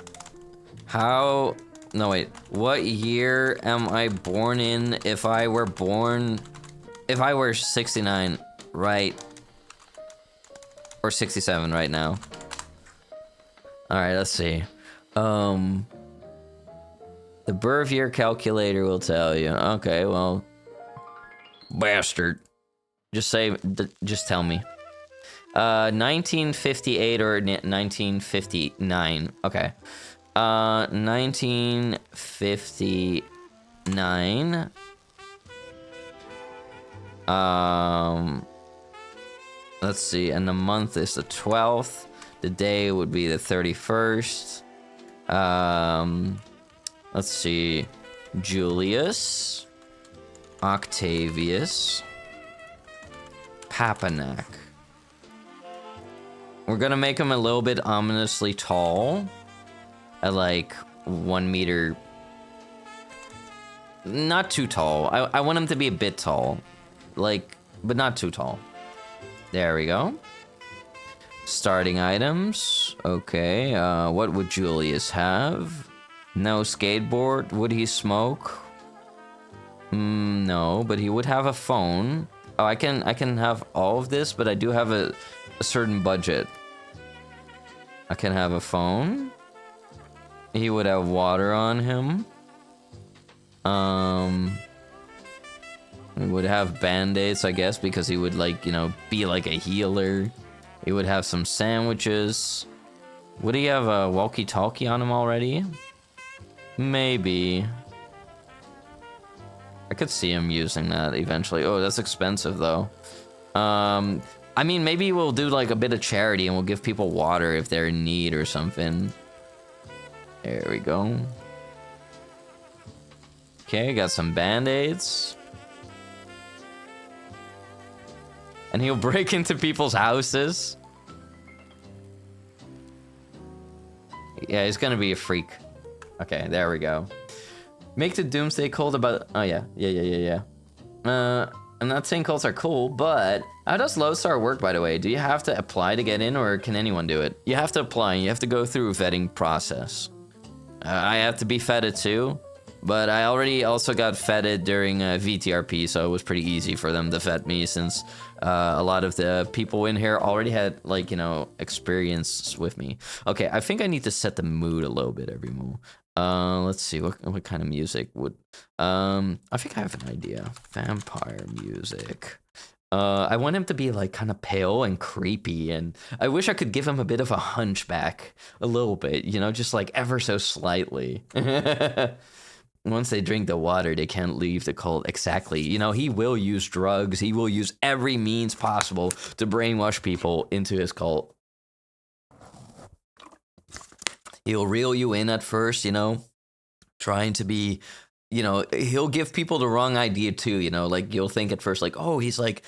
year am I born in? If I were 69, right? Or 67 right now. Alright, let's see. The birth year calculator will tell you. Okay, well. Bastard. Just tell me. 1958 or 1959. Okay. 1959. Let's see, and the month is the 12th. The day would be the 31st. Let's see. Julius. Octavius. Papanak. We're gonna make him a little bit ominously tall. At like 1 meter. Not too tall. I want him to be a bit tall. Like, but not too tall. There we go. Starting items. Okay, what would Julius have? No skateboard. Would he smoke? No, but he would have a phone. Oh, I can have all of this, but I do have a certain budget. I can have a phone. He would have water on him. He would have band-aids, I guess, because he would, like, you know, be like a healer. He would have some sandwiches. Would he have a walkie-talkie on him already? Maybe. I could see him using that eventually. Oh, that's expensive, though. I mean, maybe we'll do, like, a bit of charity and we'll give people water if they're in need or something. There we go. Okay, got some band-aids. And he'll break into people's houses. Yeah, he's gonna be a freak. Okay, there we go. Make the Doomsday Cult about... Oh, yeah. Yeah. I'm not saying cults are cool, but... How does Lodestar work, by the way? Do you have to apply to get in, or can anyone do it? You have to apply, and you have to go through a vetting process. I have to be feted too, but I already also got feted during VTRP, so it was pretty easy for them to vet me since a lot of the people in here already had, like, you know, experience with me. Okay, I think I need to set the mood a little bit every move. Let's see, what kind of music would... I think I have an idea. Vampire music. I want him to be, like, kind of pale and creepy, and I wish I could give him a bit of a hunchback. A little bit, you know, just, like, ever so slightly. Once they drink the water, they can't leave the cult. Exactly. You know, he will use drugs. He will use every means possible to brainwash people into his cult. He'll reel you in at first, you know, trying to be... You know, he'll give people the wrong idea too, you know, like you'll think at first like, oh, he's like,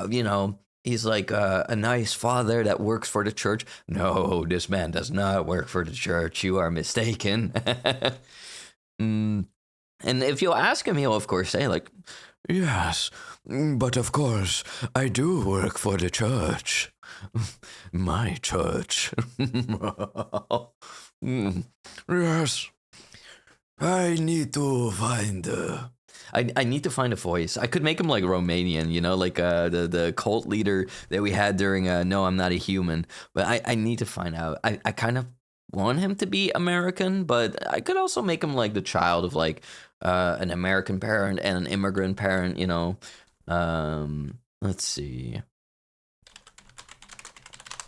you know, he's like a nice father that works for the church. No, this man does not work for the church. You are mistaken. And if you'll ask him, he'll of course say like, yes, but of course I do work for the church. My church. Yes. I need to find I need to find a voice. I could make him like Romanian, you know, like the cult leader that we had during No, I'm Not a Human. But I need to find out. I kind of want him to be American, but I could also make him like the child of like an American parent and an immigrant parent, you know. Let's see.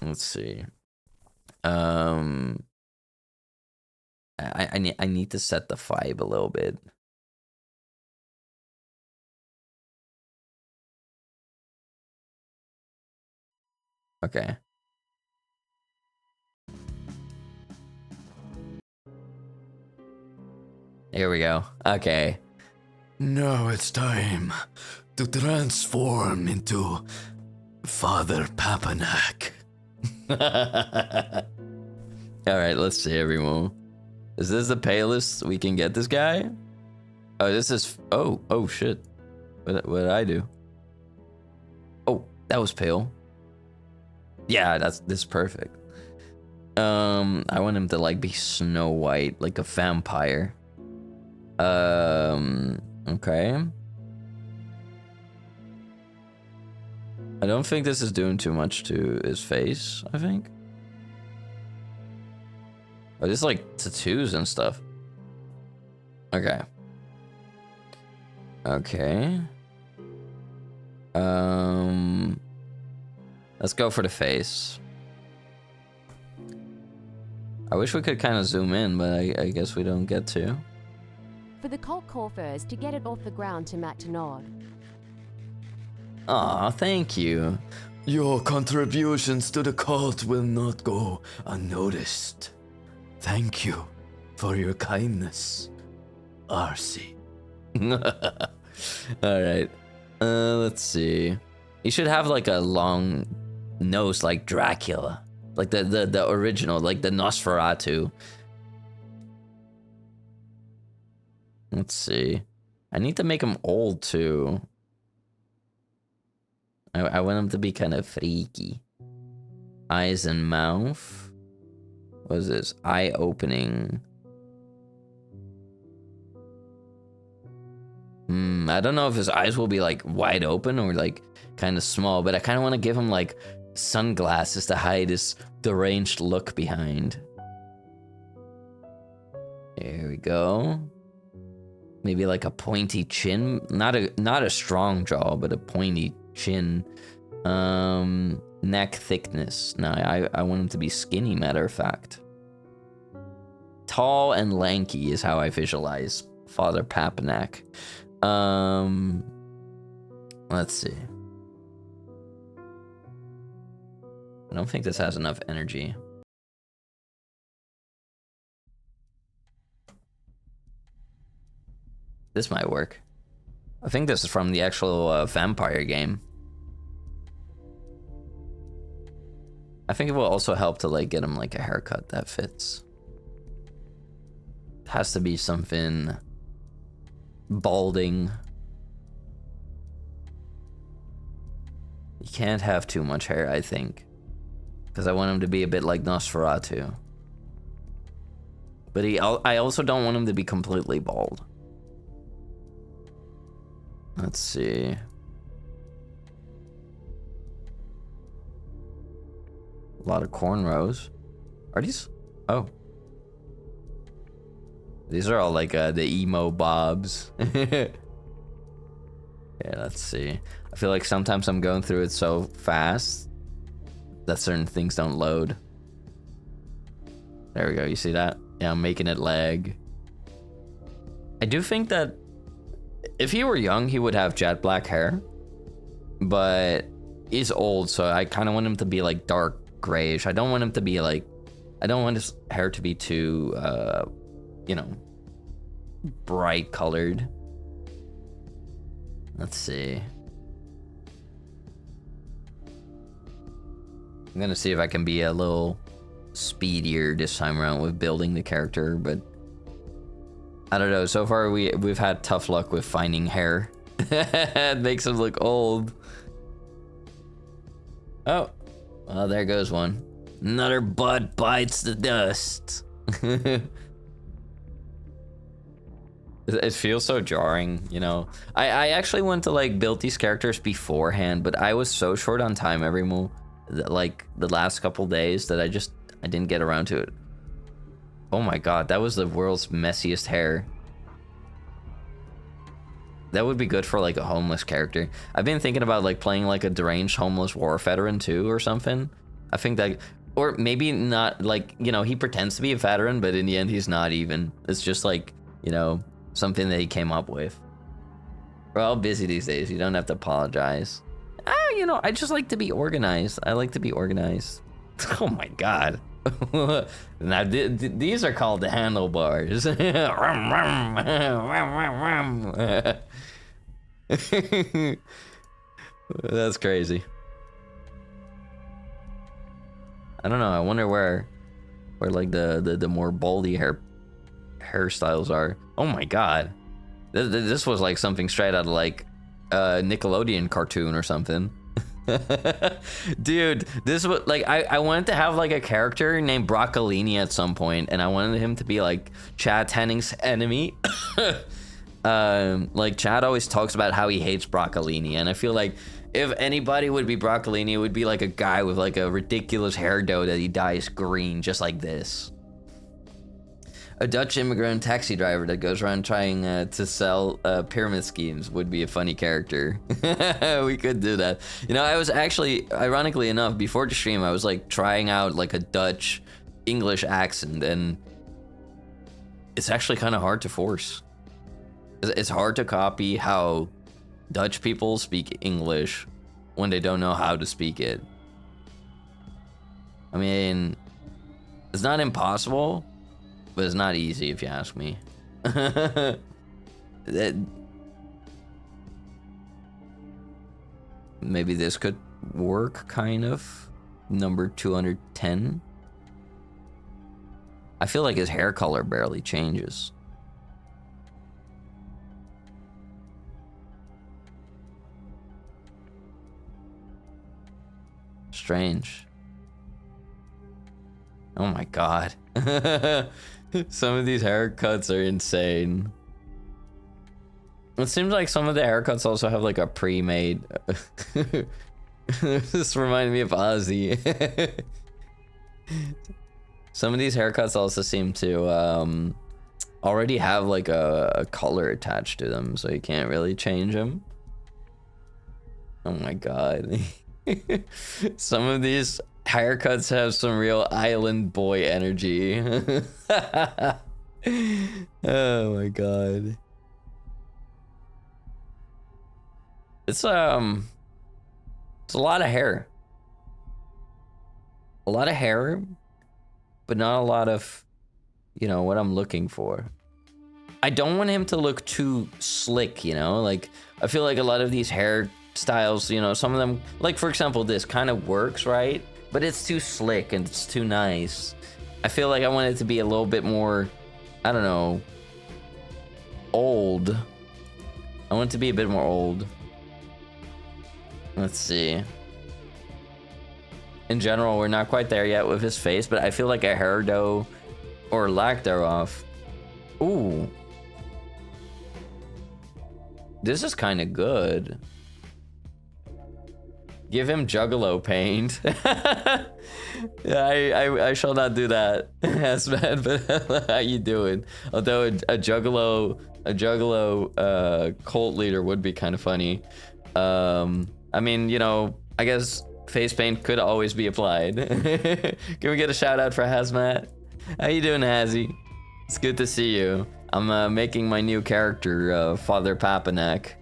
I need to set the vibe a little bit. Okay. Here we go. Okay. Now it's time to transform into Father Papanak. Alright, let's see, everyone. Is this the palest we can get this guy? Oh, this is... Oh shit. What did I do? Oh, that was pale. Yeah, this is perfect. I want him to, like, be Snow White, like a vampire. Okay. I don't think this is doing too much to his face, I think. Oh, there's like tattoos and stuff. Okay. Okay. Let's go for the face. I wish we could kind of zoom in, but I guess we don't get to. For the cult coffers to get it off the ground to Matt to nod. Aw, thank you. Your contributions to the cult will not go unnoticed. Thank you for your kindness, RC. Alright. Let's see. You should have like a long nose like Dracula. Like the original, like the Nosferatu. Let's see. I need to make him old too. I want him to be kind of freaky. Eyes and mouth. What is this? Eye opening. I don't know if his eyes will be like wide open or like kind of small, but I kind of want to give him like sunglasses to hide his deranged look behind. There we go. Maybe like a pointy chin. Not a strong jaw, but a pointy chin. Neck thickness. No, I want him to be skinny, matter of fact. Tall and lanky is how I visualize Father Papanak. Let's see. I don't think this has enough energy. This might work. I think this is from the actual vampire game. I think it will also help to like get him like a haircut that fits. It has to be something balding. You can't have too much hair, I think, because I want him to be a bit like Nosferatu. But I also don't want him to be completely bald. Let's see. A lot of cornrows. Are these? Oh. These are all like the emo bobs. Yeah, let's see. I feel like sometimes I'm going through it so fast that certain things don't load. There we go, you see that? Yeah, I'm making it lag. I do think that if he were young, he would have jet black hair. But he's old, so I kind of want him to be like dark grayish. I don't want him to be like... I don't want his hair to be too, you know, bright colored. Let's see. I'm gonna see if I can be a little speedier this time around with building the character, but I don't know. So far, we've had tough luck with finding hair. It makes him look old. Oh, well, there goes one. Another bud bites the dust. It feels so jarring, you know. I actually went to like build these characters beforehand, but I was so short on time every move, like the last couple days, that I didn't get around to it. Oh my god, that was the world's messiest hair. That would be good for like a homeless character. I've been thinking about like playing like a deranged homeless war veteran too or something. I think that, or maybe not, like, you know, he pretends to be a veteran, but in the end he's not even. It's just like, you know, something that he came up with. We're all busy these days. You don't have to apologize. You know, I just like to be organized. I like to be organized. Oh my god. Now these are called the handlebars. That's crazy. I don't know. I wonder where like the more baldy hairstyles are. Oh my god, this was like something straight out of like a Nickelodeon cartoon or something. Dude, this was like, I wanted to have like a character named Broccolini at some point, and I wanted him to be like Chad Henning's enemy. Like Chad always talks about how he hates Broccolini, and I feel like if anybody would be Broccolini, it would be like a guy with like a ridiculous hairdo that he dyes green, just like this. A Dutch immigrant taxi driver that goes around trying to sell pyramid schemes would be a funny character. We could do that. You know, I was actually, ironically enough, before the stream, I was like trying out like a Dutch English accent, and it's actually kind of hard to force. It's hard to copy how Dutch people speak English when they don't know how to speak it. I mean, it's not impossible, but it's not easy if you ask me. Maybe this could work, kind of. Number 210. I feel like his hair color barely changes. Strange. Oh my god. Some of these haircuts are insane. It seems like some of the haircuts also have like a pre-made. This reminded me of Ozzy. Some of these haircuts also seem to already have like a color attached to them, so you can't really change them. Oh my god. Some of these haircuts have some real island boy energy. Oh my god. It's a lot of hair. A lot of hair, but not a lot of, you know, what I'm looking for. I don't want him to look too slick, you know? Like, I feel like a lot of these hair styles, you know, some of them, like for example, this kind of works, right? But it's too slick and it's too nice. I feel like I want it to be a little bit more, I don't know, old. I want it to be a bit more old. Let's see. In general, we're not quite there yet with his face, but I feel like a hairdo or lack thereof. Ooh. This is kind of good. Give him Juggalo paint. Yeah, I shall not do that, Hazmat, but how you doing? Although a Juggalo cult leader would be kind of funny. I mean, you know, I guess face paint could always be applied. Can we get a shout out for Hazmat? How you doing, Hazzy? It's good to see you. I'm making my new character, Father Papanak.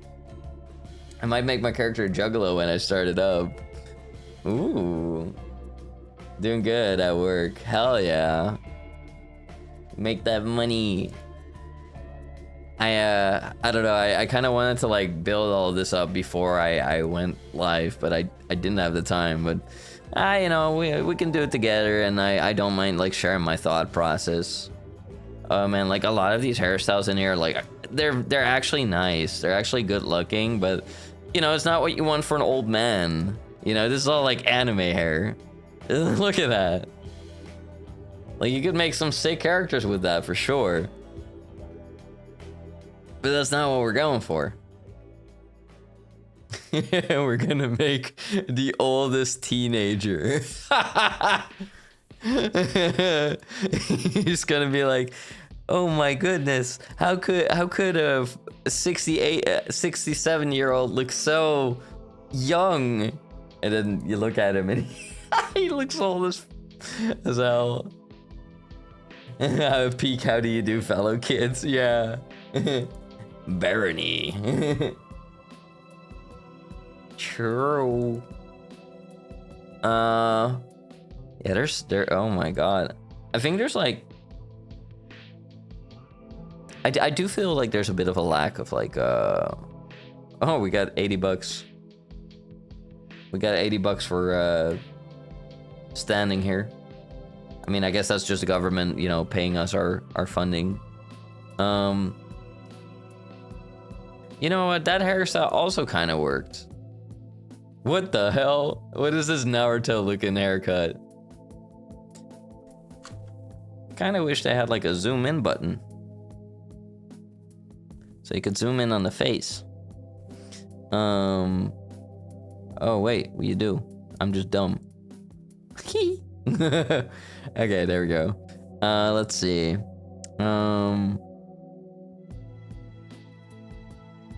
I might make my character Juggalo when I start it up. Ooh. Doing good at work. Hell yeah. Make that money. I don't know, I kind of wanted to like build all this up before I went live, but I didn't have the time, but you know, we can do it together, and I don't mind like sharing my thought process. Man, like a lot of these hairstyles in here, like they're actually nice, they're actually good looking, but you know, it's not what you want for an old man. You know, this is all like anime hair. Look at that. Like you could make some sick characters with that for sure. But that's not what we're going for. We're gonna make the oldest teenager. He's gonna be like, oh my goodness, how could a 67-year-old look so young? And then you look at him and he looks old as hell. Peek, how do you do, fellow kids? Yeah. Barony. True. Yeah, there. Oh my god. I think there's like. I do feel like there's a bit of a lack of like. Oh, we got $80. We got $80 for standing here. I mean, I guess that's just the government, you know, paying us our funding. You know what? That hairstyle also kind of worked. What the hell? What is this Naruto looking haircut? Kind of wish they had like a zoom in button. So you could zoom in on the face. Oh wait, what you do? I'm just dumb. Okay, there we go. Let's see.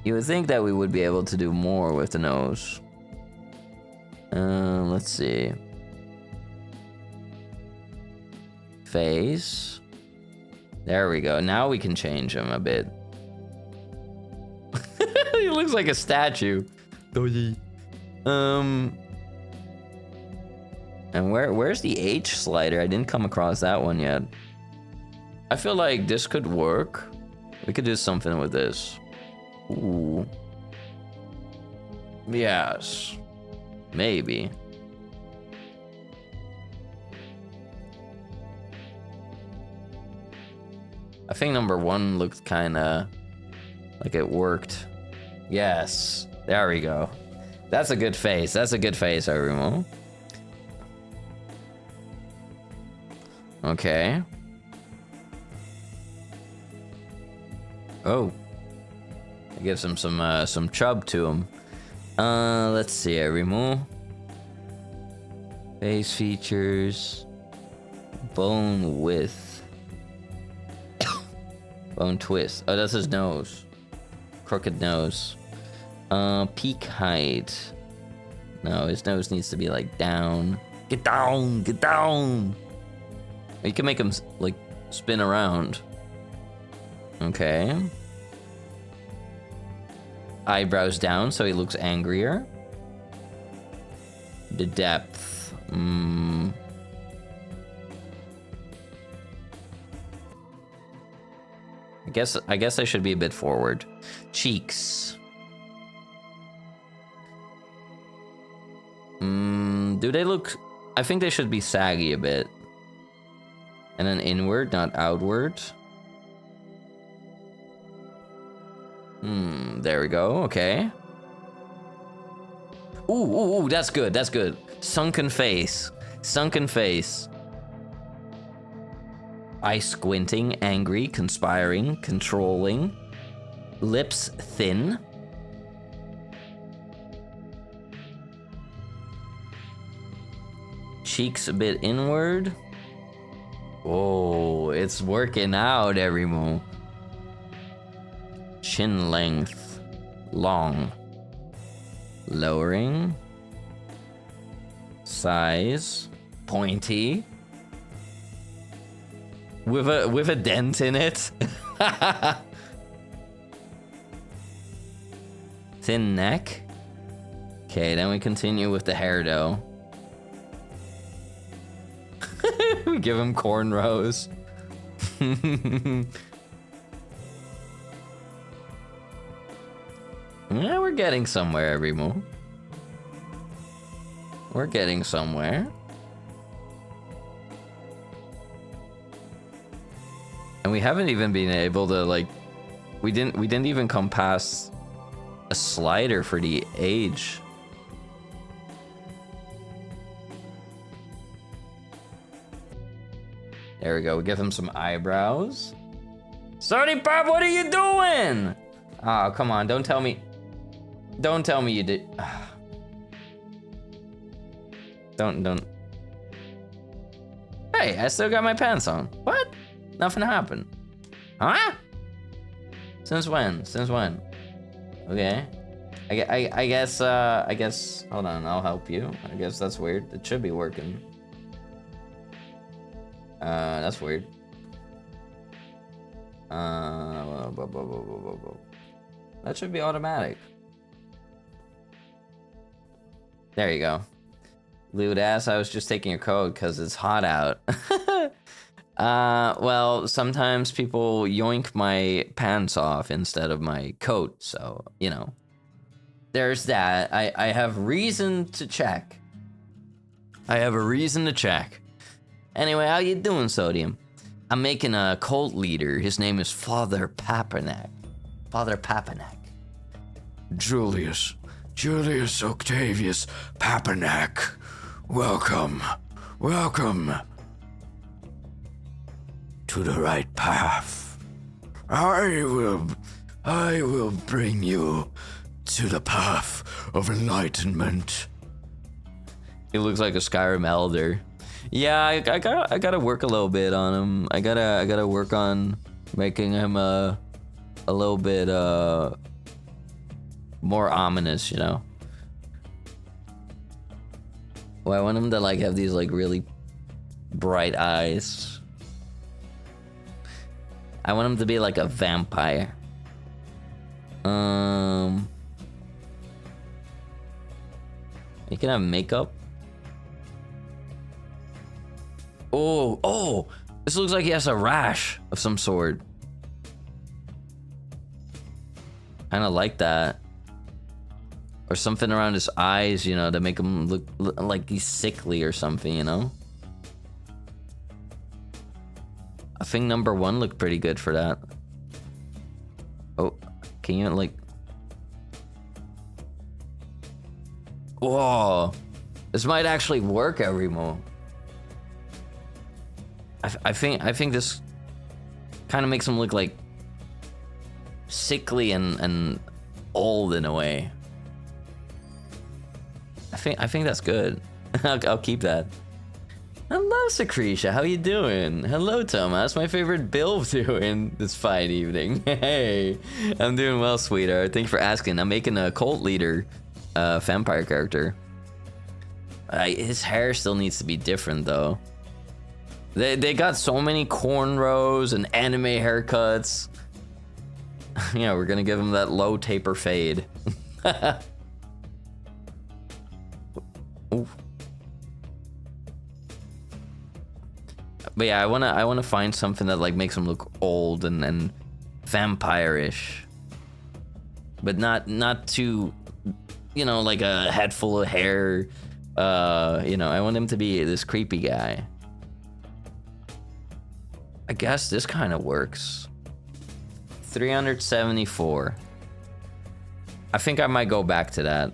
You would think that we would be able to do more with the nose. Let's see. Face. There we go. Now we can change him a bit. He looks like a statue. And where's the H slider? I didn't come across that one yet. I feel like this could work. We could do something with this. Ooh. Yes. Maybe. I think number 1 looked kinda like it worked. Yes. There we go. That's a good face. That's a good face, everyone. Okay. Oh. It gives him some chub to him. Let's see. I remove face features, bone width, bone twist. Oh, that's his nose. Crooked nose. Peak height. No, his nose needs to be like down. Get down, get down. You can make him like spin around. Okay. Eyebrows down so he looks angrier. The depth. I guess I should be a bit forward. Cheeks. Do they look... I think they should be saggy a bit. And then inward, not outward. There we go. Okay. Ooh, that's good. That's good. Sunken face. Sunken face. Eye squinting, angry, conspiring, controlling. Lips thin. Cheeks a bit inward. Whoa, it's working out, everyone. Chin length, long. Lowering. Size, pointy. With a dent in it. Thin neck. Okay, then we continue with the hairdo. We give him cornrows. Yeah, we're getting somewhere, everyone. We're getting somewhere. And we haven't even been able to like we didn't even come past a slider for the age. There we go. We give him some eyebrows. Sorry, Pop, what are you doing? Oh, come on. Don't tell me. Don't tell me you did. Don't. Hey, I still got my pants on. What? Nothing happened. Huh? Since when? Since when? Okay. I guess, hold on, I'll help you. I guess that's weird. It should be working. That's weird. That should be automatic. There you go. Lewd ass, I was just taking your code because it's hot out. Well, sometimes people yoink my pants off instead of my coat, so, you know. There's that. I have reason to check. I have a reason to check. Anyway, how you doing, Sodium? I'm making a cult leader. His name is Father Papanak. Father Papanak. Julius Octavius Papanak. Welcome to the right path. I will bring you to the path of enlightenment. He looks like a Skyrim elder. Yeah, I gotta work a little bit on him. I gotta work on making him a little bit more ominous, you know. Well, I want him to like have these like really bright eyes. I want him to be like a vampire. He can have makeup. Oh, this looks like he has a rash of some sort. Kind of like that. Or something around his eyes, you know, to make him look like he's sickly or something, you know? I think number 1 looked pretty good for that. Oh, can you like... Whoa! This might actually work, Everimo. I think this kind of makes him look like sickly and old in a way. I think that's good. I'll keep that. Hello, Secretia. How you doing? Hello, Thomas. My favorite Bill doing this fine evening. Hey, I'm doing well, sweetheart. Thank you for asking. I'm making a cult leader, vampire character. His hair still needs to be different though. They got so many cornrows and anime haircuts. Yeah, we're gonna give him that low taper fade. Ooh. But yeah, I wanna find something that like makes him look old and vampire-ish, but not too, you know, like a head full of hair. You know, I want him to be this creepy guy. I guess this kind of works. 374. I think I might go back to that.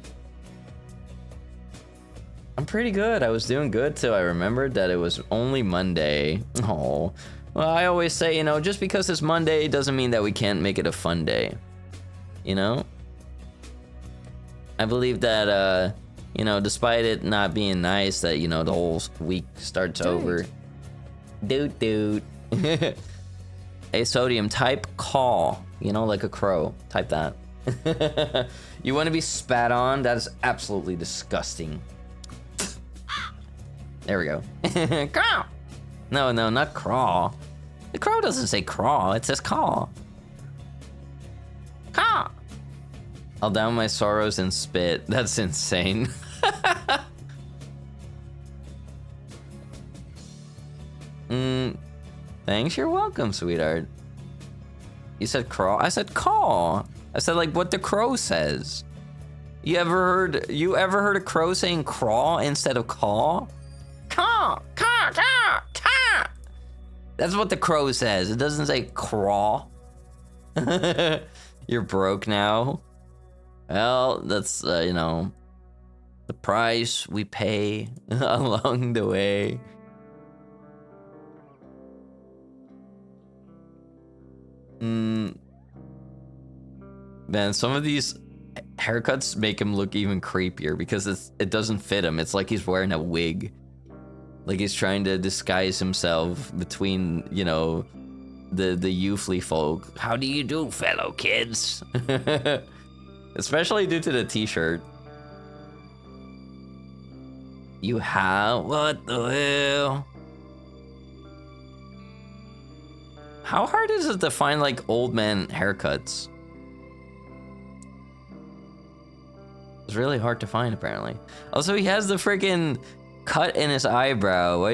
I'm pretty good. I was doing good till I remembered that it was only Monday. Oh, well, I always say, you know, just because it's Monday doesn't mean that we can't make it a fun day. You know? I believe that, you know, despite it not being nice that, you know, the whole week starts over. Dude. Hey, Sodium, type call. You know, like a crow. Type that. You want to be spat on? That is absolutely disgusting. There we go. Crawl. No, not crawl. The crow doesn't say crawl. It says call. Caw. I'll down my sorrows and spit. That's insane. Thanks, you're welcome, sweetheart. You said crawl? I said call. I said like what the crow says. You ever heard a crow saying crawl instead of call? Caw, caw, caw, caw. That's what the crow says. It doesn't say crawl. You're broke now. Well, that's, you know, the price we pay along the way. Man, some of these haircuts make him look even creepier because it doesn't fit him. It's like he's wearing a wig. Like he's trying to disguise himself between, you know, the youthly folk. How do you do, fellow kids? Especially due to the t-shirt. You have? What the hell? How hard is it to find like old man haircuts? It's really hard to find apparently. Also, he has the freaking cut in his eyebrow.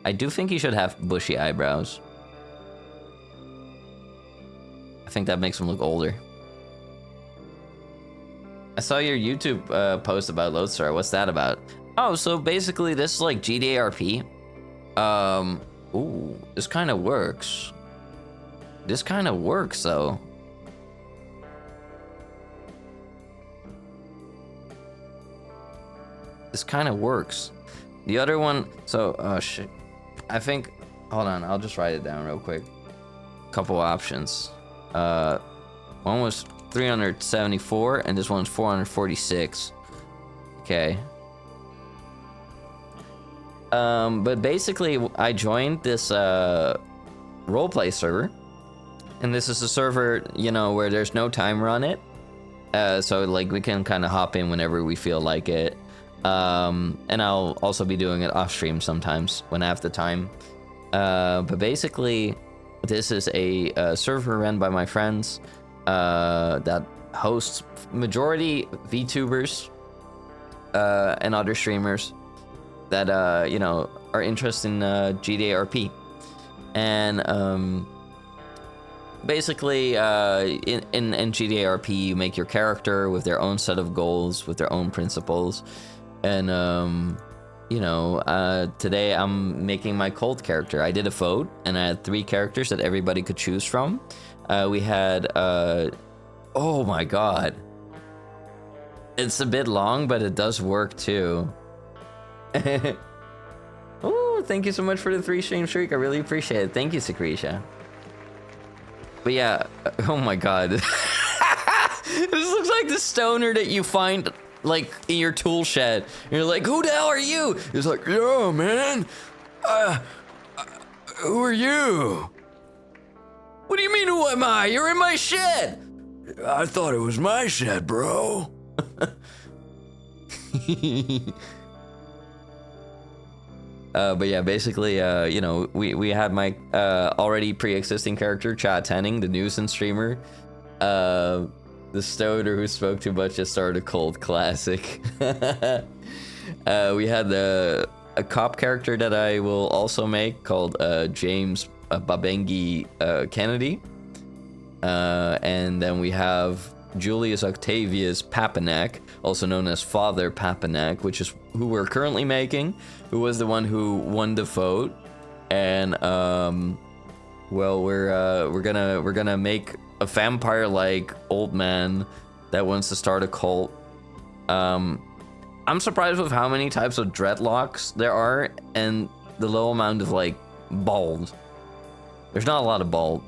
I do think he should have bushy eyebrows. I think that makes him look older. I saw your YouTube post about Lodestar. What's that about? Oh, so basically this is like GDARP. Ooh, this kind of works. This kind of works though. This kind of works. The other one, so, oh shit. I think, hold on, I'll just write it down real quick. Couple options. One was 374 and this one's 446. Okay. But basically I joined this roleplay server, and this is a server, you know, where there's no timer on it. So like we can kind of hop in whenever we feel like it. And I'll also be doing it off stream sometimes when I have the time. But basically this is a server run by my friends that hosts majority VTubers and other streamers that you know, are interested in GDARP. And basically in GDARP you make your character with their own set of goals, with their own principles. And you know, today I'm making my cult character. I did a vote and I had 3 characters that everybody could choose from. We had oh my god, it's a bit long, but it does work too. Oh, thank you so much for the 3 stream streak. I really appreciate it. Thank you, Secretia. But yeah, oh my god. This looks like the stoner that you find like in your tool shed. You're like, who the hell are you? He's like, yo, man. Who are you? What do you mean, who am I? You're in my shed. I thought it was my shed, bro. But yeah, basically, you know, we had my already pre-existing character, Chad Tenning, the nuisance streamer. The stoner who spoke too much just started a cult classic. We had a cop character that I will also make called James Babengi Kennedy. And then we have Julius Octavius Papanak, also known as Father Papanak, which is who we're currently making, who was the one who won the vote. And well, we're gonna make a vampire-like old man that wants to start a cult. I'm surprised with how many types of dreadlocks there are and the low amount of like bald. There's not a lot of bald.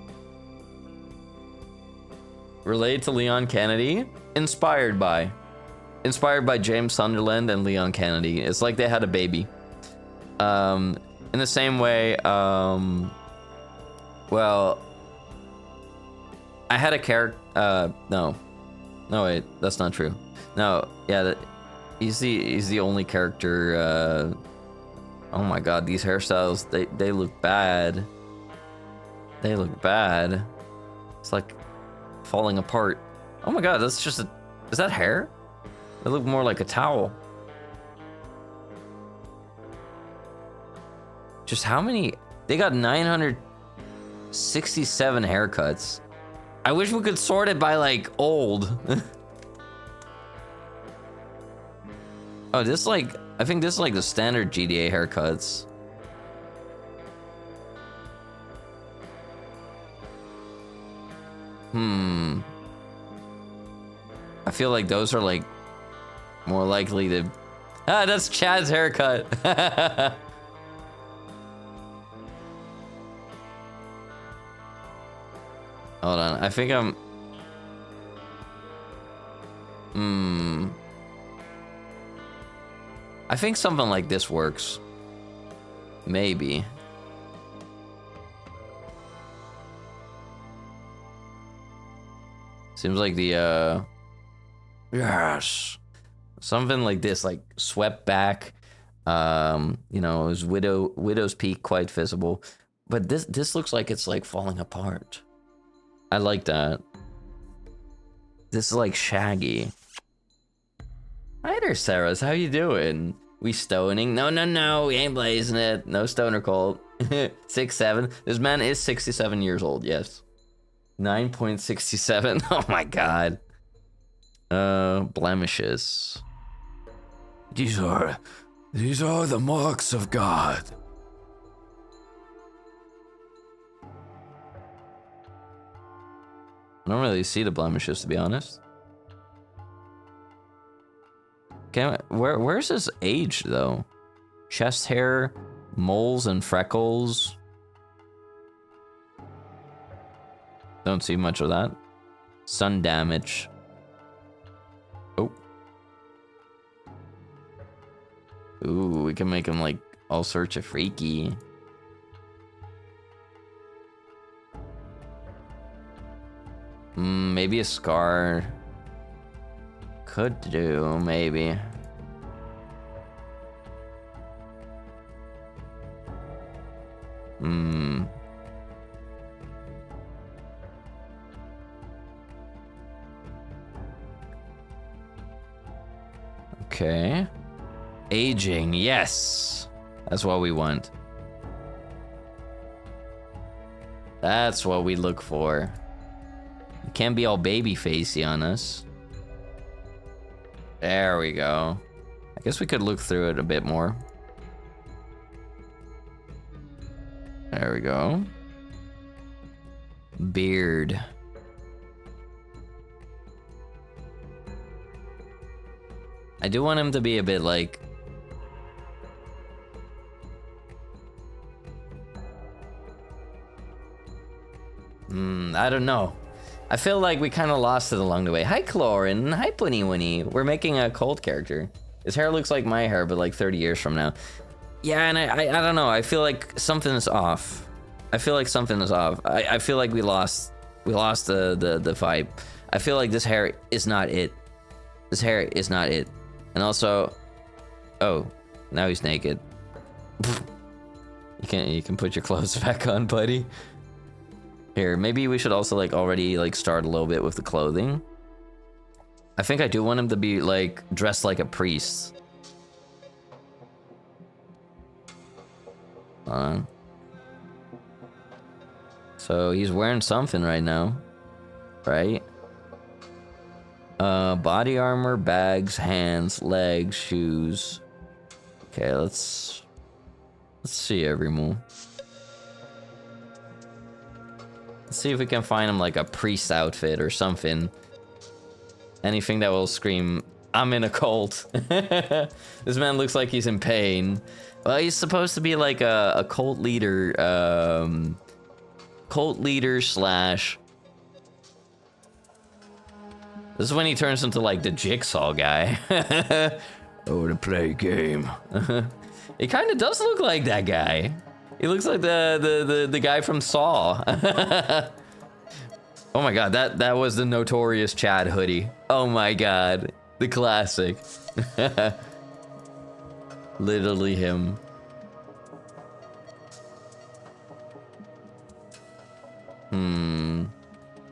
Related to Leon Kennedy, inspired by James Sunderland and Leon Kennedy. It's like they had a baby. In the same way, well, I had a character. No, wait, that's not true. No, yeah, he's the only character. Oh my god, these hairstyles, they look bad. They look bad. It's like falling apart. Oh my god, that's just is that hair? They look more like a towel. Just how many? They got 967 haircuts. I wish we could sort it by like old. Oh, this like, I think this is like the standard GDA haircuts. I feel like those are like more likely to... Ah, that's Chad's haircut. Hold on, I think I'm... I think something like this works. Maybe. Seems like the, yes. Something like this, like swept back. You know, his widow's peak quite visible. But this looks like it's like falling apart. I like that. This is like shaggy. Hi there, Sarahs. How you doing? We stoning? No. We ain't blazing it. No stoner cult. 6'7". This man is 67 years old. Yes. 9.67. Oh my god. Blemishes. These are the marks of God. I don't really see the blemishes, to be honest. Okay, where's his age though? Chest hair, moles and freckles. Don't see much of that. Sun damage. Oh. Ooh, we can make him like all sorts of freaky. Maybe a scar. Could do, maybe. Okay. Aging, yes. That's what we want. That's what we look for. You can't be all baby facey on us. There we go. I guess we could look through it a bit more. There we go. Beard. I do want him to be a bit like... I don't know. I feel like we kind of lost it along the way. Hi, Clorin. Hi, Punny Winnie. We're making a cold character. His hair looks like my hair, but like 30 years from now. Yeah, and I don't know. I feel like something is off. I feel like something is off. I feel like we lost the vibe. I feel like this hair is not it. This hair is not it. And also, oh, now he's naked. You can put your clothes back on, buddy. Here, maybe we should also like already like start a little bit with the clothing. I think I do want him to be like dressed like a priest. So he's wearing something right now, right? Body armor, bags, hands, legs, shoes. Okay, let's see every move. Let's see if we can find him like a priest outfit or something. Anything that will scream, I'm in a cult. This man looks like he's in pain. Well, he's supposed to be like a cult leader, slash... This is when he turns into like the jigsaw guy. Oh, to play a game. He kind of does look like that guy. He looks like the guy from Saw. Oh my god, that was the notorious Chad hoodie. Oh my god, the classic. Literally him.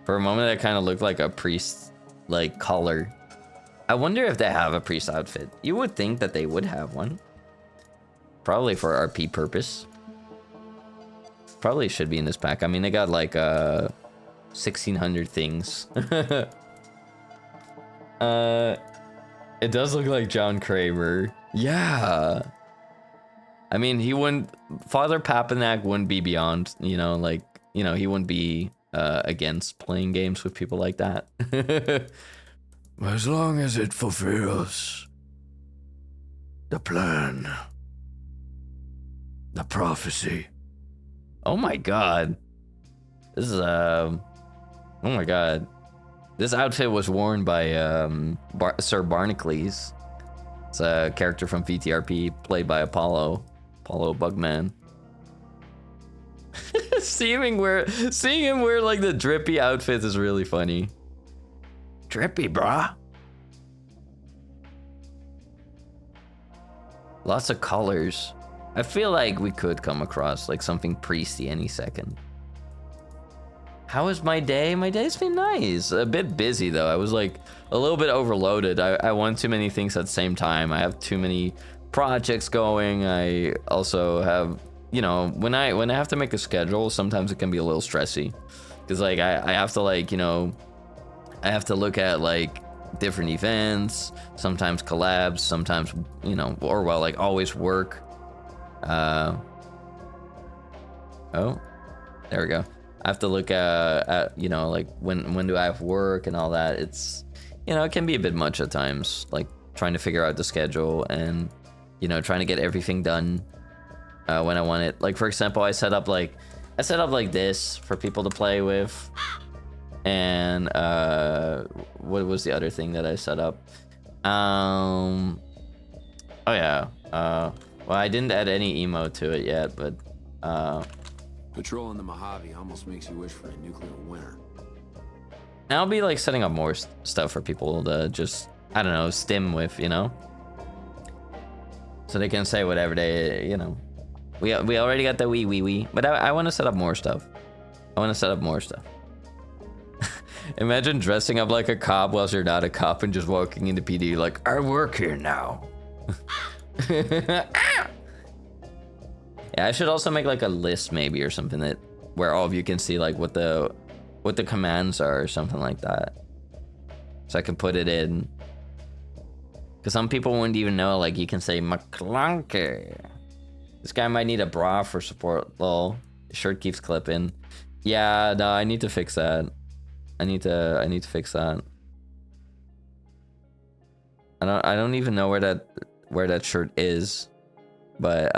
For a moment, that kind of looked like a priest, like collar. I wonder if they have a priest outfit. You would think that they would have one. Probably for RP purpose. Probably should be in this pack. I mean, they got like 1,600 things. It does look like John Kramer. Yeah. I mean, he wouldn't... Father Papanak wouldn't be beyond, you know, like, you know, he wouldn't be against playing games with people like that. As long as it fulfills the plan, the prophecy. Oh my god. This is Oh my god. This outfit was worn by Sir Barnacles. It's a character from VTRP played by Apollo Bugman. seeing him wear like the drippy outfit is really funny. Drippy, brah. Lots of colors. I feel like we could come across like something priesty any second. How was my day? My day's been nice. A bit busy though. I was like a little bit overloaded. I want too many things at the same time. I have too many projects going. I also have, you know, when I have to make a schedule, sometimes it can be a little stressy. Cause like I have to like, you know, I have to look at like different events, sometimes collabs, sometimes, you know, or well, like always work. Oh, there we go. I have to look at, you know, like when do I have work and all that. It's, you know, it can be a bit much at times, like trying to figure out the schedule and, you know, trying to get everything done when I want it. Like, for example, I set up like this for people to play with. And what was the other thing that I set up? Oh yeah. Well, I didn't add any emote to it yet, but Patrolling the Mojave almost makes you wish for a nuclear winter. I'll be like setting up more stuff for people to just, I don't know, stim with, you know, so they can say whatever they, you know. We already got the wee, but I want to set up more stuff. Imagine dressing up like a cop whilst you're not a cop and just walking into PD like, I work here now. Yeah, I should also make like a list maybe or something that where all of you can see like what the commands are or something like that. So I can put it in. Cause some people wouldn't even know, like you can say McClunky. This guy might need a bra for support. Lol. His shirt keeps clipping. Yeah, no, I need to fix that. I need to fix that. I don't even know where that shirt is. But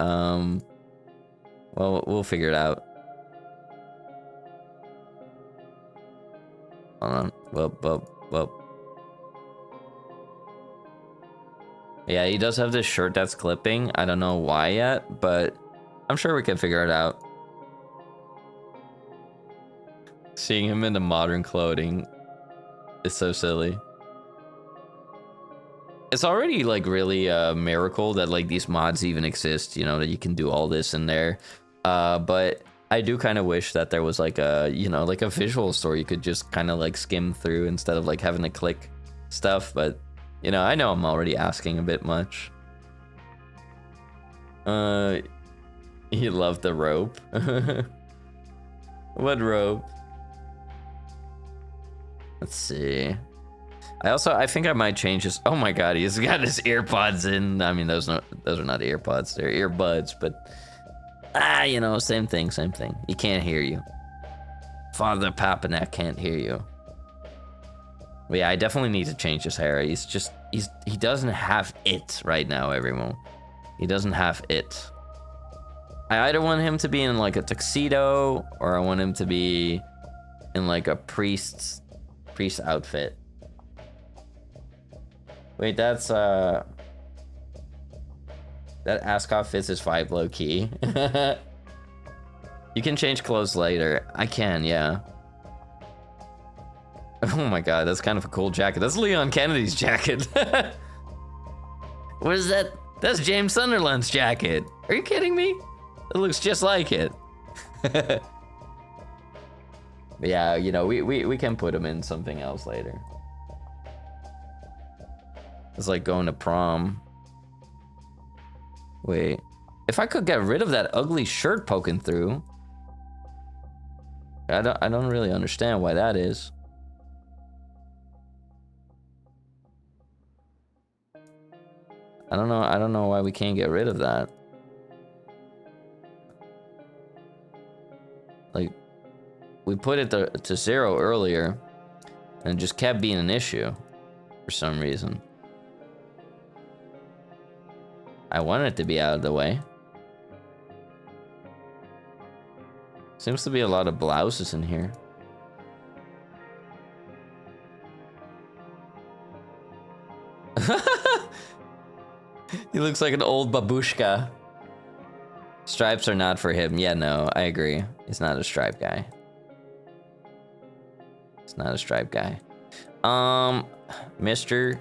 well, we'll figure it out. Hold on. Well. Yeah, he does have this shirt that's clipping. I don't know why yet, but I'm sure we can figure it out. Seeing him in the modern clothing is so silly. It's already like really a miracle that like these mods even exist, you know, that you can do all this in there. But I do kind of wish that there was like a, you know, like a visual store you could just kind of like skim through instead of like having to click stuff. But, you know I'm already asking a bit much. He loved the rope. What rope? Let's see. I think I might change his. Oh my god, he's got his earpods in. I mean, those are not earpods, they're earbuds, but you know, same thing. He can't hear you. Father Papanak can't hear you. But yeah, I definitely need to change his hair. He doesn't have it right now, everyone. He doesn't have it. I either want him to be in like a tuxedo, or I want him to be in like a priest outfit. Wait, that's that ascot fits his vibe low key. You can change clothes later. I can, yeah. Oh my god, that's kind of a cool jacket. That's Leon Kennedy's jacket. What is that? That's James Sunderland's jacket. Are you kidding me? It looks just like it. But yeah, you know, we can put him in something else later. It's like going to prom. Wait, if I could get rid of that ugly shirt poking through. I don't really understand why that is. I don't know why we can't get rid of that. Like, we put it to 0 earlier, and it just kept being an issue for some reason. I want it to be out of the way. Seems to be a lot of blouses in here. He looks like an old babushka. Stripes are not for him. Yeah, no, I agree. He's not a stripe guy. He's not a stripe guy. Mister.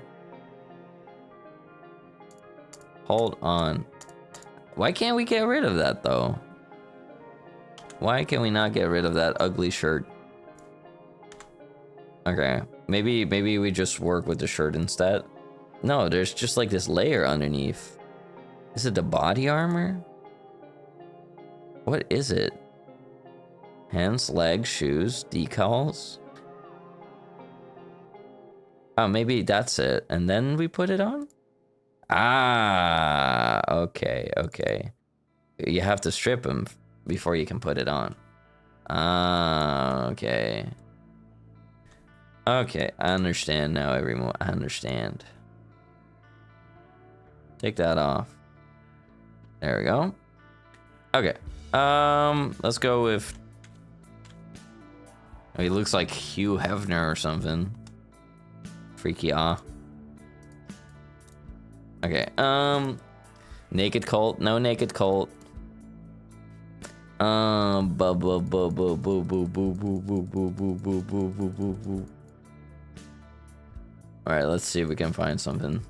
Hold on. Why can't we get rid of that though? Why can we not get rid of that ugly shirt? Okay, maybe we just work with the shirt instead. No, there's just like this layer underneath. Is it the body armor? What is it? Hands, legs, shoes, decals. Oh, maybe that's it. And then we put it on? Ah, okay, okay. You have to strip him before you can put it on. Ah, okay. Okay, I understand now, everyone. I understand. Take that off. There we go. Okay. Let's go with... Oh, he looks like Hugh Hefner or something. Freaky ah. Okay, naked Colt, no naked Colt. Boo boo boo boo boo boo boo boo boo boo boo boo boo boo boo. Alright, let's see if we can find something.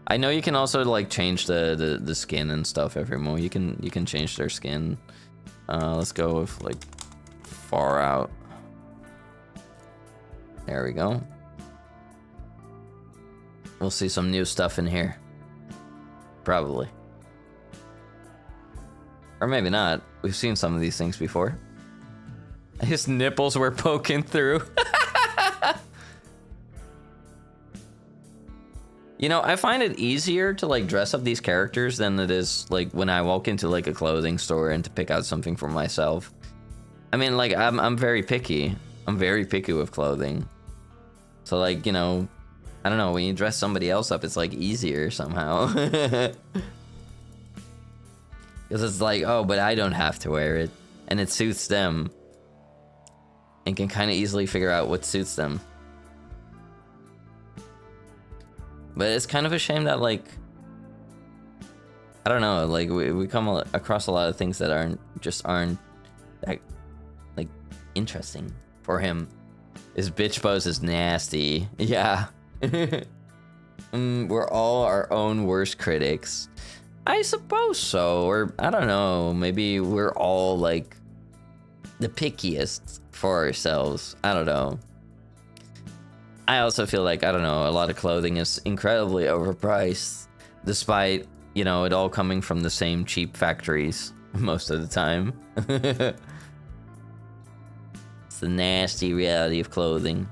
I know you can also like change the skin and stuff evermore. You can change their skin. Let's go with like far out. There we go. We'll see some new stuff in here. Probably. Or maybe not. We've seen some of these things before. His nipples were poking through. You know, I find it easier to like dress up these characters than it is like when I walk into like a clothing store and to pick out something for myself. I mean, like I'm very picky. I'm very picky with clothing. So like, you know, I don't know, when you dress somebody else up, it's like easier somehow. Because it's like, oh, but I don't have to wear it. And it suits them. And can kind of easily figure out what suits them. But it's kind of a shame that, like, I don't know, like, we come across a lot of things that aren't that, like, interesting for him. His bitch pose is nasty. Yeah. We're all our own worst critics. I suppose so, or I don't know, maybe we're all, like, the pickiest for ourselves. I don't know. I also feel like, I don't know, a lot of clothing is incredibly overpriced, despite, you know, it all coming from the same cheap factories most of the time. It's the nasty reality of clothing.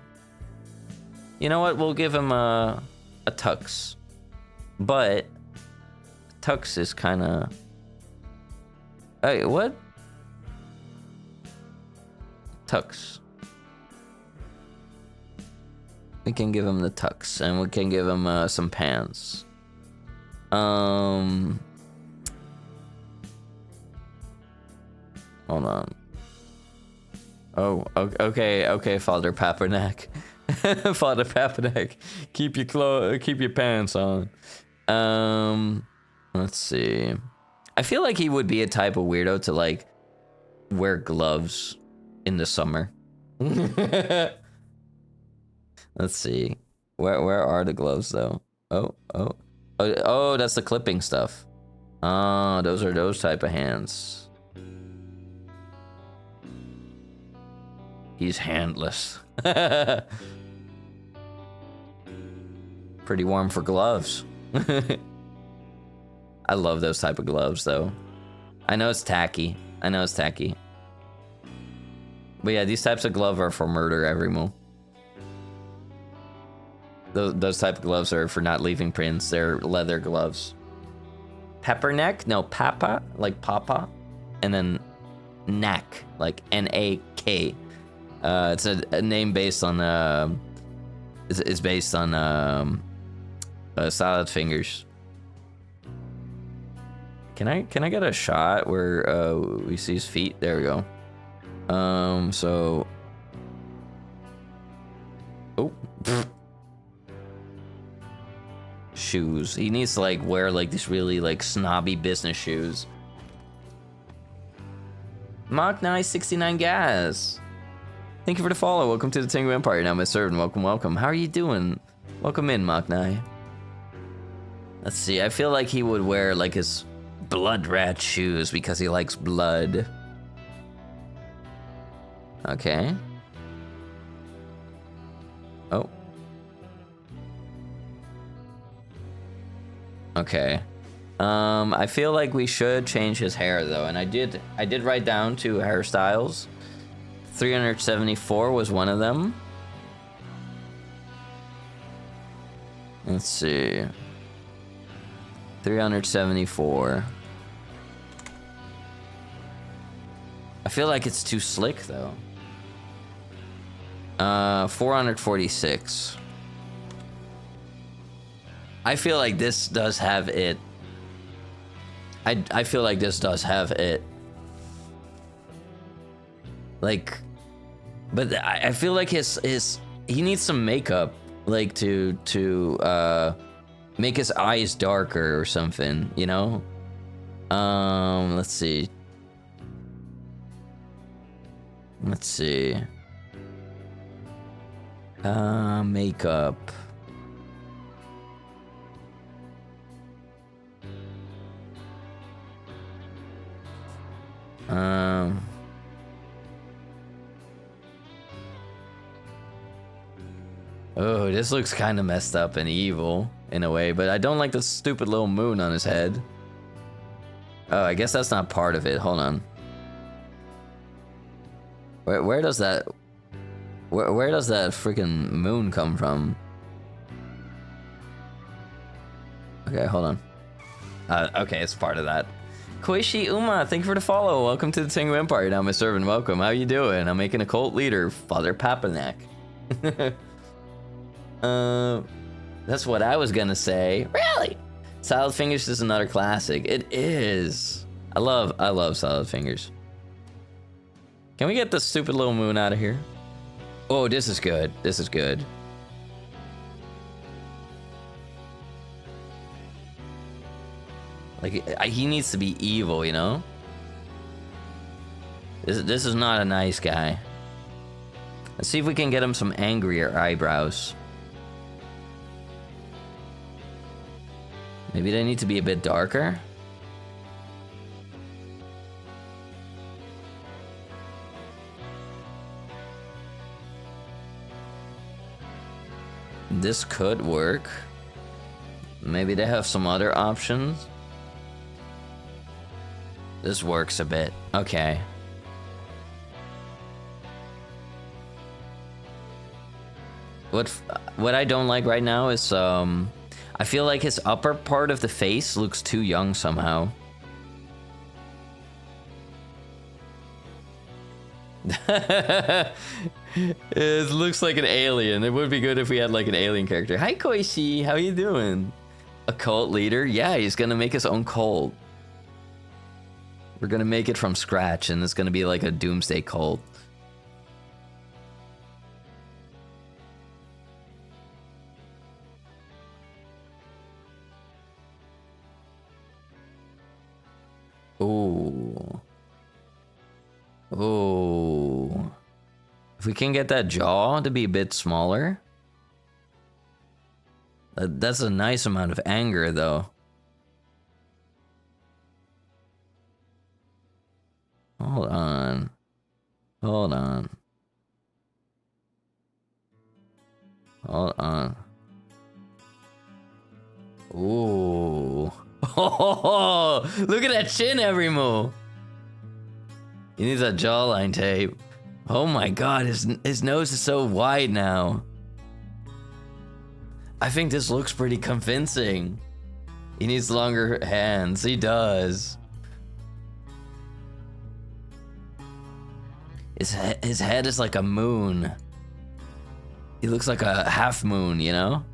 You know what? We'll give him a tux. But tux is kind of... Hey, what? Tux. We can give him the tux, and we can give him some pants. Hold on. Oh, okay, Father Papanak. Father Papanak, keep your pants on. Let's see. I feel like he would be a type of weirdo to like wear gloves in the summer. Let's see. Where are the gloves though? Oh, that's the clipping stuff. Oh, those are those type of hands. He's handless. Pretty warm for gloves. I love those type of gloves though. I know it's tacky. But yeah, these types of gloves are for murder, everyone. Those type of gloves are for not leaving prints. They're leather gloves. Pepperneck? No, Papa, like Papa. And then Knack, like N-A-K. It's a name based on, it's based on, salad fingers. Can I get a shot where, we see his feet? There we go. So... Oh. shoes. He needs to like wear like these really like snobby business shoes. Mach 969 gas. Thank you for the follow. Welcome to the Tengu Empire. Now my servant. Welcome, welcome. How are you doing? Welcome in, Mach 9. Let's see. I feel like he would wear like his blood rat shoes because he likes blood. Okay. Oh. Okay. I feel like we should change his hair though, and I did write down 2 hairstyles. 374 was one of them. Let's see. 374. I feel like it's too slick though. 446. I feel like this does have it. I feel like this does have it. Like, but I feel like his he needs some makeup, like to make his eyes darker or something, you know? Let's see. Let's see. Makeup. Oh, this looks kind of messed up and evil in a way, but I don't like the stupid little moon on his head. Oh, I guess that's not part of it. Hold on. Where does that where does that freaking moon come from? Okay, hold on. Okay, it's part of that. Koishi Uma, thank you for the follow. Welcome to the Tengu Empire. Now, my servant, welcome. How you doing? I'm making a cult leader, Father Papanak. That's what I was gonna say. Really? Salad Fingers is another classic. It is. I love Salad Fingers. Can we get the stupid little moon out of here? Oh, this is good. This is good. Like, he needs to be evil, you know? This is not a nice guy. Let's see if we can get him some angrier eyebrows. Maybe they need to be a bit darker. This could work. Maybe they have some other options. This works a bit. Okay. What I don't like right now is I feel like his upper part of the face looks too young somehow. It looks like an alien. It would be good if we had like an alien character. Hi Koishi, how you doing? A cult leader? Yeah, he's gonna make his own cult. We're gonna make it from scratch and it's gonna be like a doomsday cult. Ooh. Ooh. If we can get that jaw to be a bit smaller. That's a nice amount of anger, though. Hold on. Hold on. Hold on. Ooh. Oh, look at that chin, Everimo. He needs that jawline tape. Oh my god, his nose is so wide now. I think this looks pretty convincing. He needs longer hands. He does. His head is like a moon. He looks like a half moon, you know?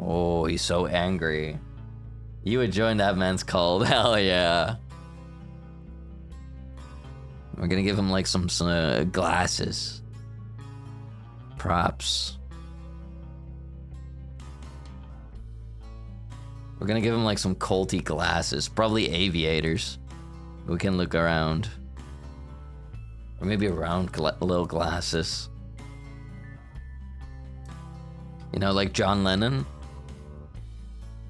Oh, he's so angry. You would join that man's cult. Hell yeah. We're gonna give him like some glasses. Props. We're gonna give him like some culty glasses, probably aviators. We can look around. Or maybe round little glasses. You know, like John Lennon?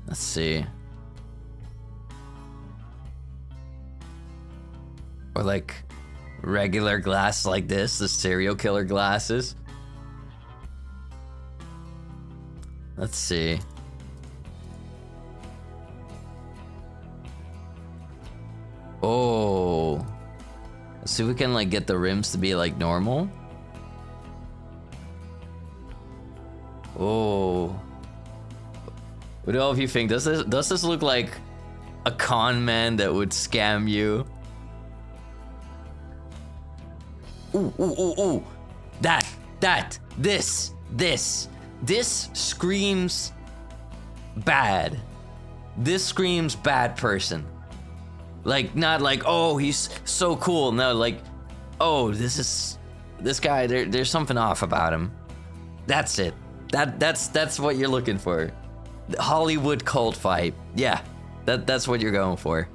Let's see. Or like regular glasses like this, the serial killer glasses. Let's see. Oh. Let's see if we can like get the rims to be like normal. Oh. What do all of you think? Does this look like a con man that would scam you? Ooh, ooh, ooh, ooh. This screams bad. This screams bad person. Like, not like, oh, he's so cool. No, like, oh, this guy, there's something off about him. That's it. That's what you're looking for. The Hollywood cult fight. Yeah, that's what you're going for.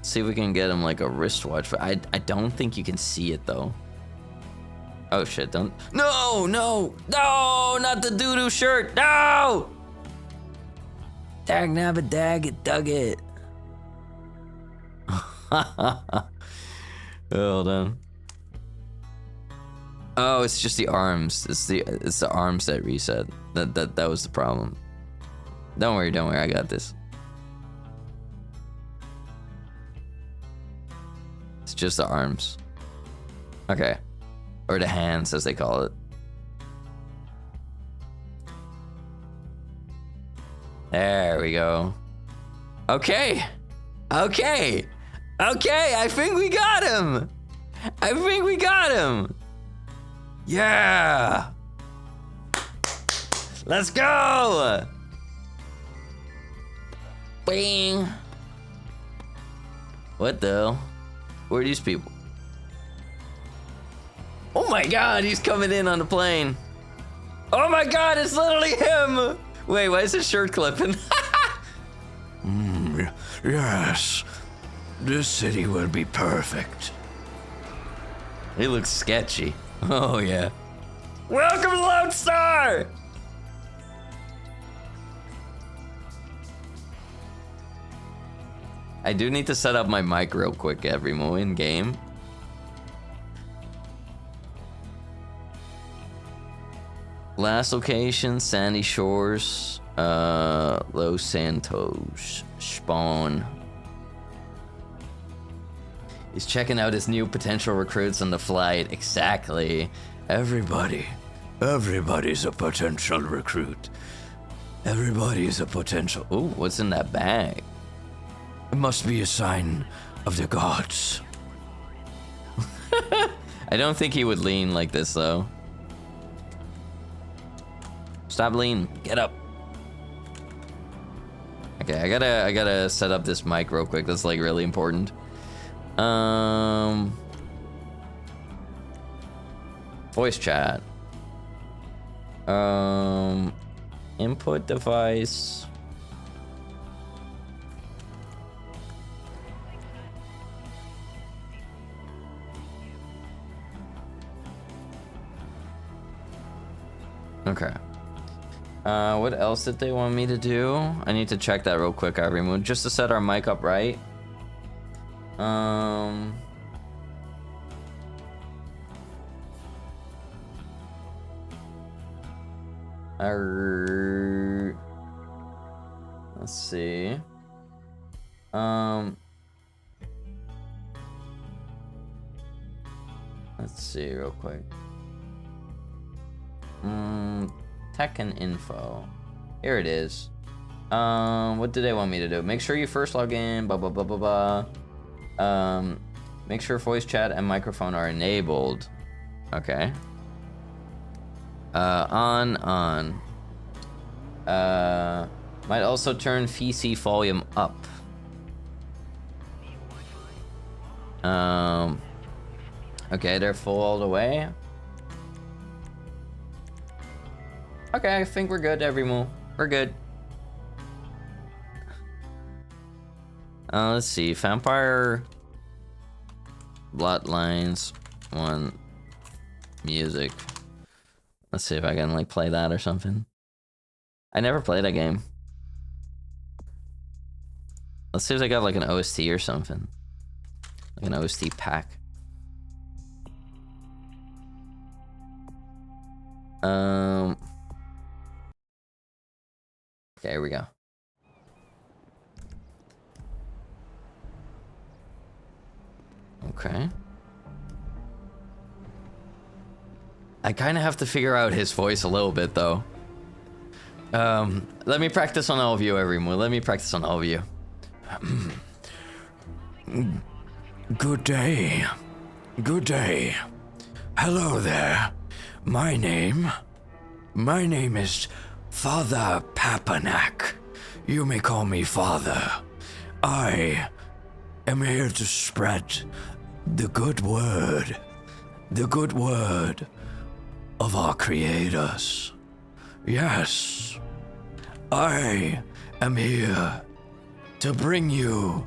See if we can get him like a wristwatch. I don't think you can see it though. Oh shit, don't. No, not the doo-doo shirt. No! Dag nabbit dag it, dug it. Hold on. Oh, it's just the arms. It's the arms that reset. That was the problem. Don't worry, I got this. It's just the arms. Okay. Or the hands, as they call it. There we go. Okay. I think we got him. Yeah. Let's go. Bing. What the hell? Who are these people? Oh my god, he's coming in on the plane. Oh my god, it's literally him. Wait, why is his shirt clipping? Yes. This city will be perfect. He looks sketchy. Oh yeah. Welcome to Lodestar! I do need to set up my mic real quick, Everymo, in game. Last location, Sandy Shores, Los Santos, Spawn. He's checking out his new potential recruits on the flight. Exactly. Everybody's a potential recruit. Everybody's a potential. Ooh, what's in that bag? It must be a sign of the gods. I don't think he would lean like this though. Stop lean. Get up. Okay, I gotta set up this mic real quick. That's like really important. Voice chat. Input device. Okay. What else did they want me to do? I need to check that real quick, Ivory, just to set our mic up right. Let's see. Let's see real quick. Tech and info. Here it is. What do they want me to do? Make sure you first log in, blah, blah, blah, blah, blah. Make sure voice chat and microphone are enabled. Okay. On. Might also turn VC volume up. Okay, they're full all the way. Okay, I think we're good, everyone. We're good. Let's see. Vampire Bloodlines 1 music. Let's see if I can like play that or something. I never played that game. Let's see if they got like an OST or something. Like an OST pack. Okay, here we go. Okay. I kind of have to figure out his voice a little bit, though. Let me practice on all of you, everyone. Let me practice on all of you. Good day. Good day. Hello there. My name is Father Papanak. You may call me Father. I am here to spread the good word of our creators. Yes, I am here to bring you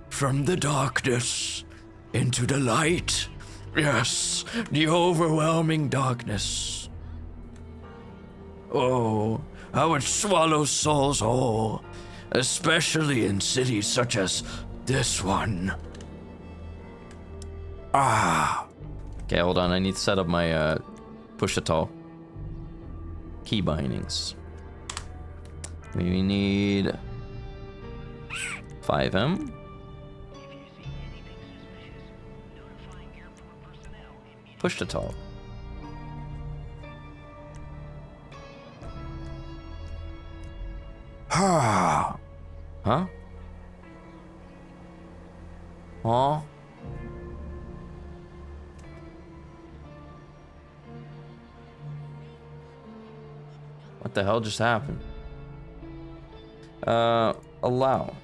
from the darkness into the light. Yes, the overwhelming darkness. Oh, how it swallows souls whole, especially in cities such as this one. Okay, hold on. I need to set up my push-to-talk key bindings. We need 5M. Push-to-talk. Huh? Huh? What the hell just happened? Allow.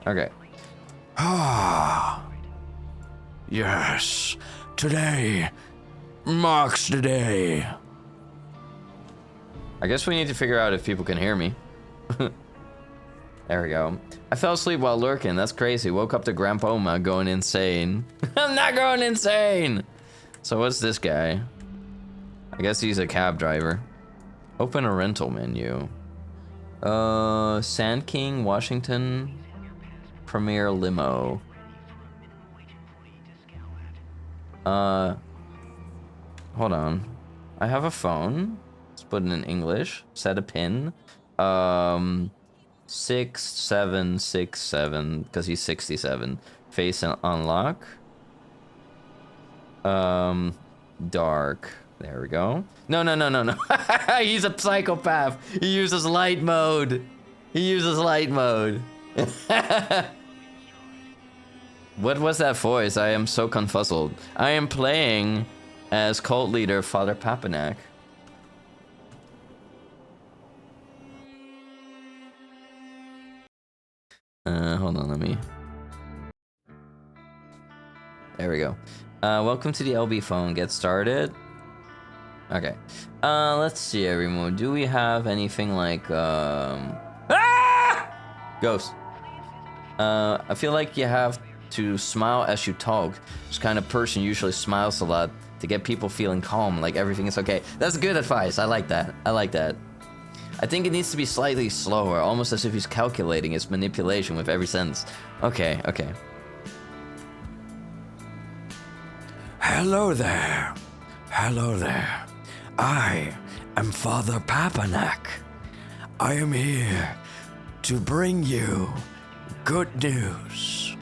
Okay. Yes, today marks the day. I guess we need to figure out if people can hear me. There we go. I fell asleep while lurking. That's crazy. Woke up to Grandpoma going insane. I'm not going insane! So what's this guy? I guess he's a cab driver. Open a rental menu. Sand King, Washington, Premier Limo. Hold on. I have a phone. Let's put it in English. Set a pin. 6767, because he's 67. Face and unlock. Dark. There we go. No. He's a psychopath. He uses light mode. What was that voice? I am so confuzzled. I am playing as cult leader Father Papanak. Hold on, let me... There we go. Welcome to the LB phone. Get started. Okay. Let's see, everyone. Do we have anything like, Ghost. I feel like you have to smile as you talk. This kind of person usually smiles a lot to get people feeling calm, like everything is okay. That's good advice. I like that. I think it needs to be slightly slower, almost as if he's calculating his manipulation with every sentence. Okay. Hello there. I am Father Papanak. I am here to bring you good news.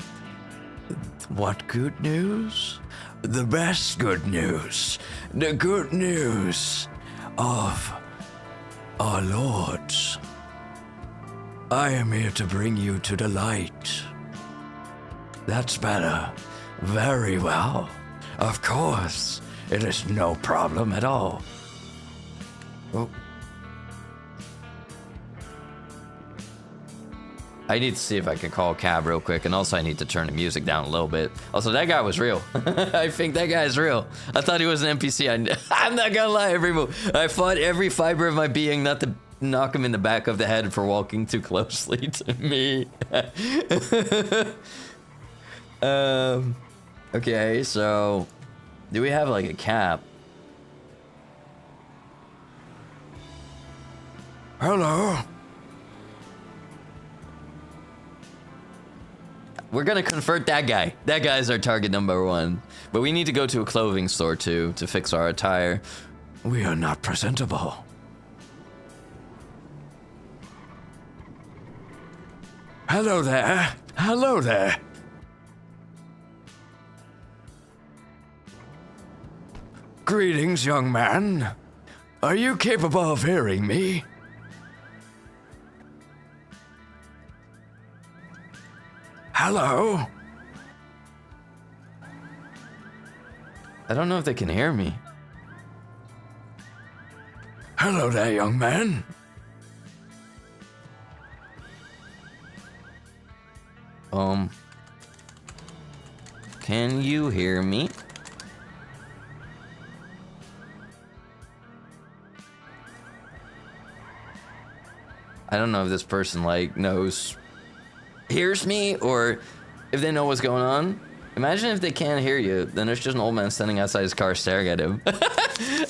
What good news? The best good news. The good news of our lords. I am here to bring you to the light. That's better. Very well. Of course. It is no problem at all. Oh. I need to see if I can call a cab real quick, and also I need to turn the music down a little bit. Also, that guy was real. I think that guy's real. I thought he was an NPC. I'm not gonna lie, I fought every fiber of my being not to knock him in the back of the head for walking too closely to me. Okay, so do we have like a cap? Hello? We're gonna convert that guy. That guy's our target number 1. But we need to go to a clothing store too to fix our attire. We are not presentable. Hello there. Hello there. Greetings, young man. Are you capable of hearing me? Hello? I don't know if they can hear me. Hello there, young man. Can you hear me? I don't know if this person hears me or if they know what's going on. Imagine if they can't hear you, then there's just an old man standing outside his car staring at him.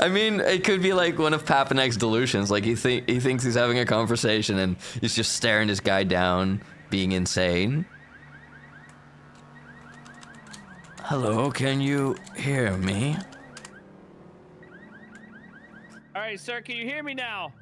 I mean, it could be like one of Papanak's delusions. Like he thinks he's having a conversation and he's just staring this guy down, being insane. Hello, can you hear me? All right, sir, can you hear me now?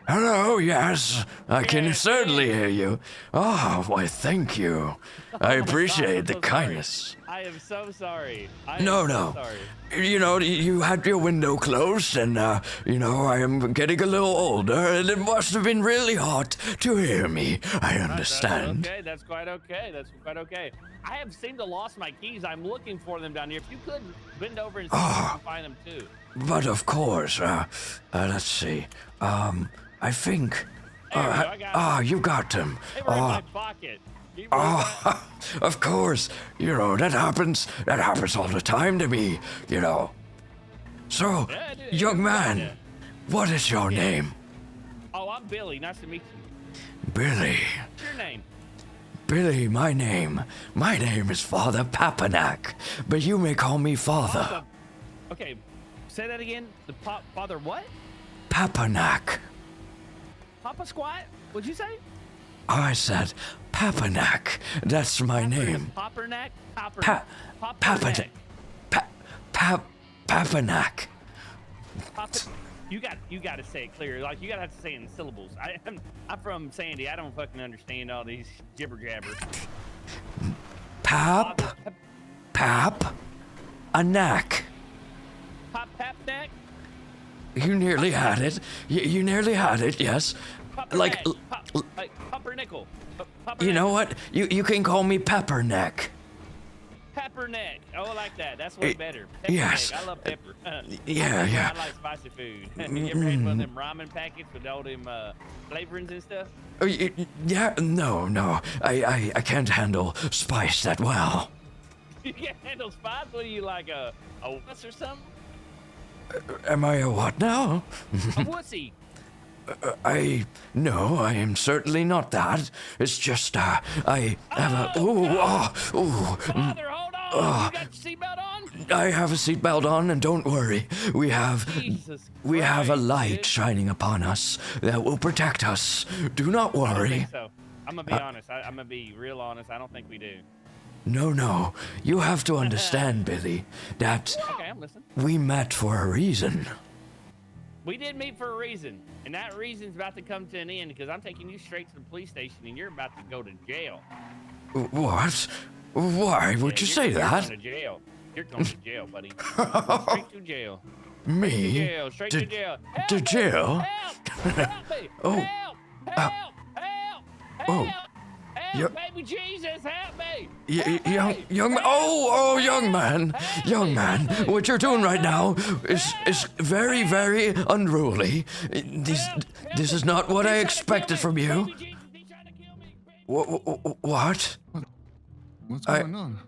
Hello, yes, I can Yes, certainly yes. hear you. Oh, why, thank you. I appreciate the I'm so sorry. kindness. I am so sorry. No, am so no. sorry. You know, you had your window closed, and, you know, I am getting a little older, and it must have been really hot to hear me. I understand. Okay, that's quite okay. That's quite okay. I have seemed to lost my keys. I'm looking for them down here. If you could bend over and see if you can find them too. But of course, let's see. I think. There we go, I got 'em. You got them. They were in my pocket. You really Of course. You know, that happens all the time to me, you know. So, Yeah, it is. young Yeah. man, what is your name? Oh, I'm Billy. Nice to meet you. Billy. What's your name? Billy, my name is Father Papanak, but you may call me Father. Okay, say that again. The father what? Papanak. Papa Squat? What'd you say? I said Papanak. That's my name. Papanak? Papanak. Papanak. You got to say it clear. Like you got to have to say it in syllables. I'm from Sandy. I don't fucking understand all these jibber jabber. Anak. Papnak? You nearly had it. You nearly had it. Yes. Like Pumpernickel. You know what? You can call me Pepperneck. Pepperneck. Oh, I like that. That's way better. Yes. I love pepper. Yeah. I like spicy food. You ever had one of them ramen packets with all them flavorings and stuff? Yeah. No. I can't handle spice that well. You can't handle spice? What are you, like a wuss or something? Am I a what now? A wussy. No, I am certainly not that. It's just, I have a, Father, hold on. You got your seatbelt on? I have a seatbelt on, and don't worry. We have a light dude. shining upon us that will protect us. Do not I don't worry. think so. I'm gonna be honest. I'm gonna be real honest. I don't think we do. No. You have to understand, Billy, that Okay, I'm listening. we met for a reason. We did meet for a reason, and that reason's about to come to an end because I'm taking you straight to the police station, and you're about to go to jail. What? Why would you say You're that? going to jail. You're going to jail, buddy. Straight to jail. Me? Jail. Straight to jail. Help To me! jail? Help! Help me! Oh. Help! Help! Help! Oh. Help! Yo- Baby Jesus, help me! Young man, what you're doing right now is very, very unruly. This is not what I expected from you. Baby Jesus, he's trying to kill me. What? What's going on?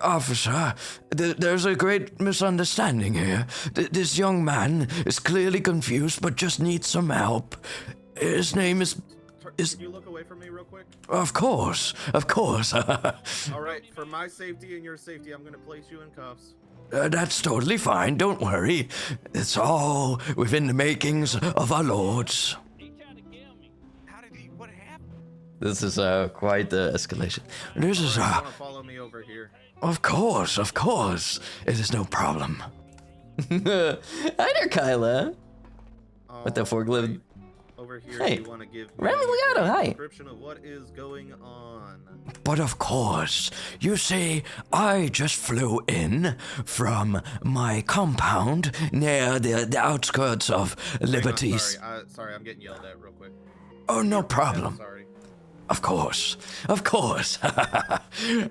Officer, there's a great misunderstanding here. This young man is clearly confused but just needs some help. His name is... Can you look away from me real quick? Of course. All right, for my safety and your safety, I'm gonna place you in cuffs. That's totally fine, don't worry. It's all within the makings of our lords. He tried to kill me. How did he? What happened? This is quite the escalation. This is, You wanna follow me over here? of course. It is no problem. Hi there, Kyla. What the All forklift? right, over here, Hey, you wanna give me Remy Liotto, a hi. description of what is going on? But of course, you see, I just flew in from my compound near the outskirts of Liberty. Sorry, I'm getting yelled at real quick. Oh, no Yeah, problem. sorry. Of course.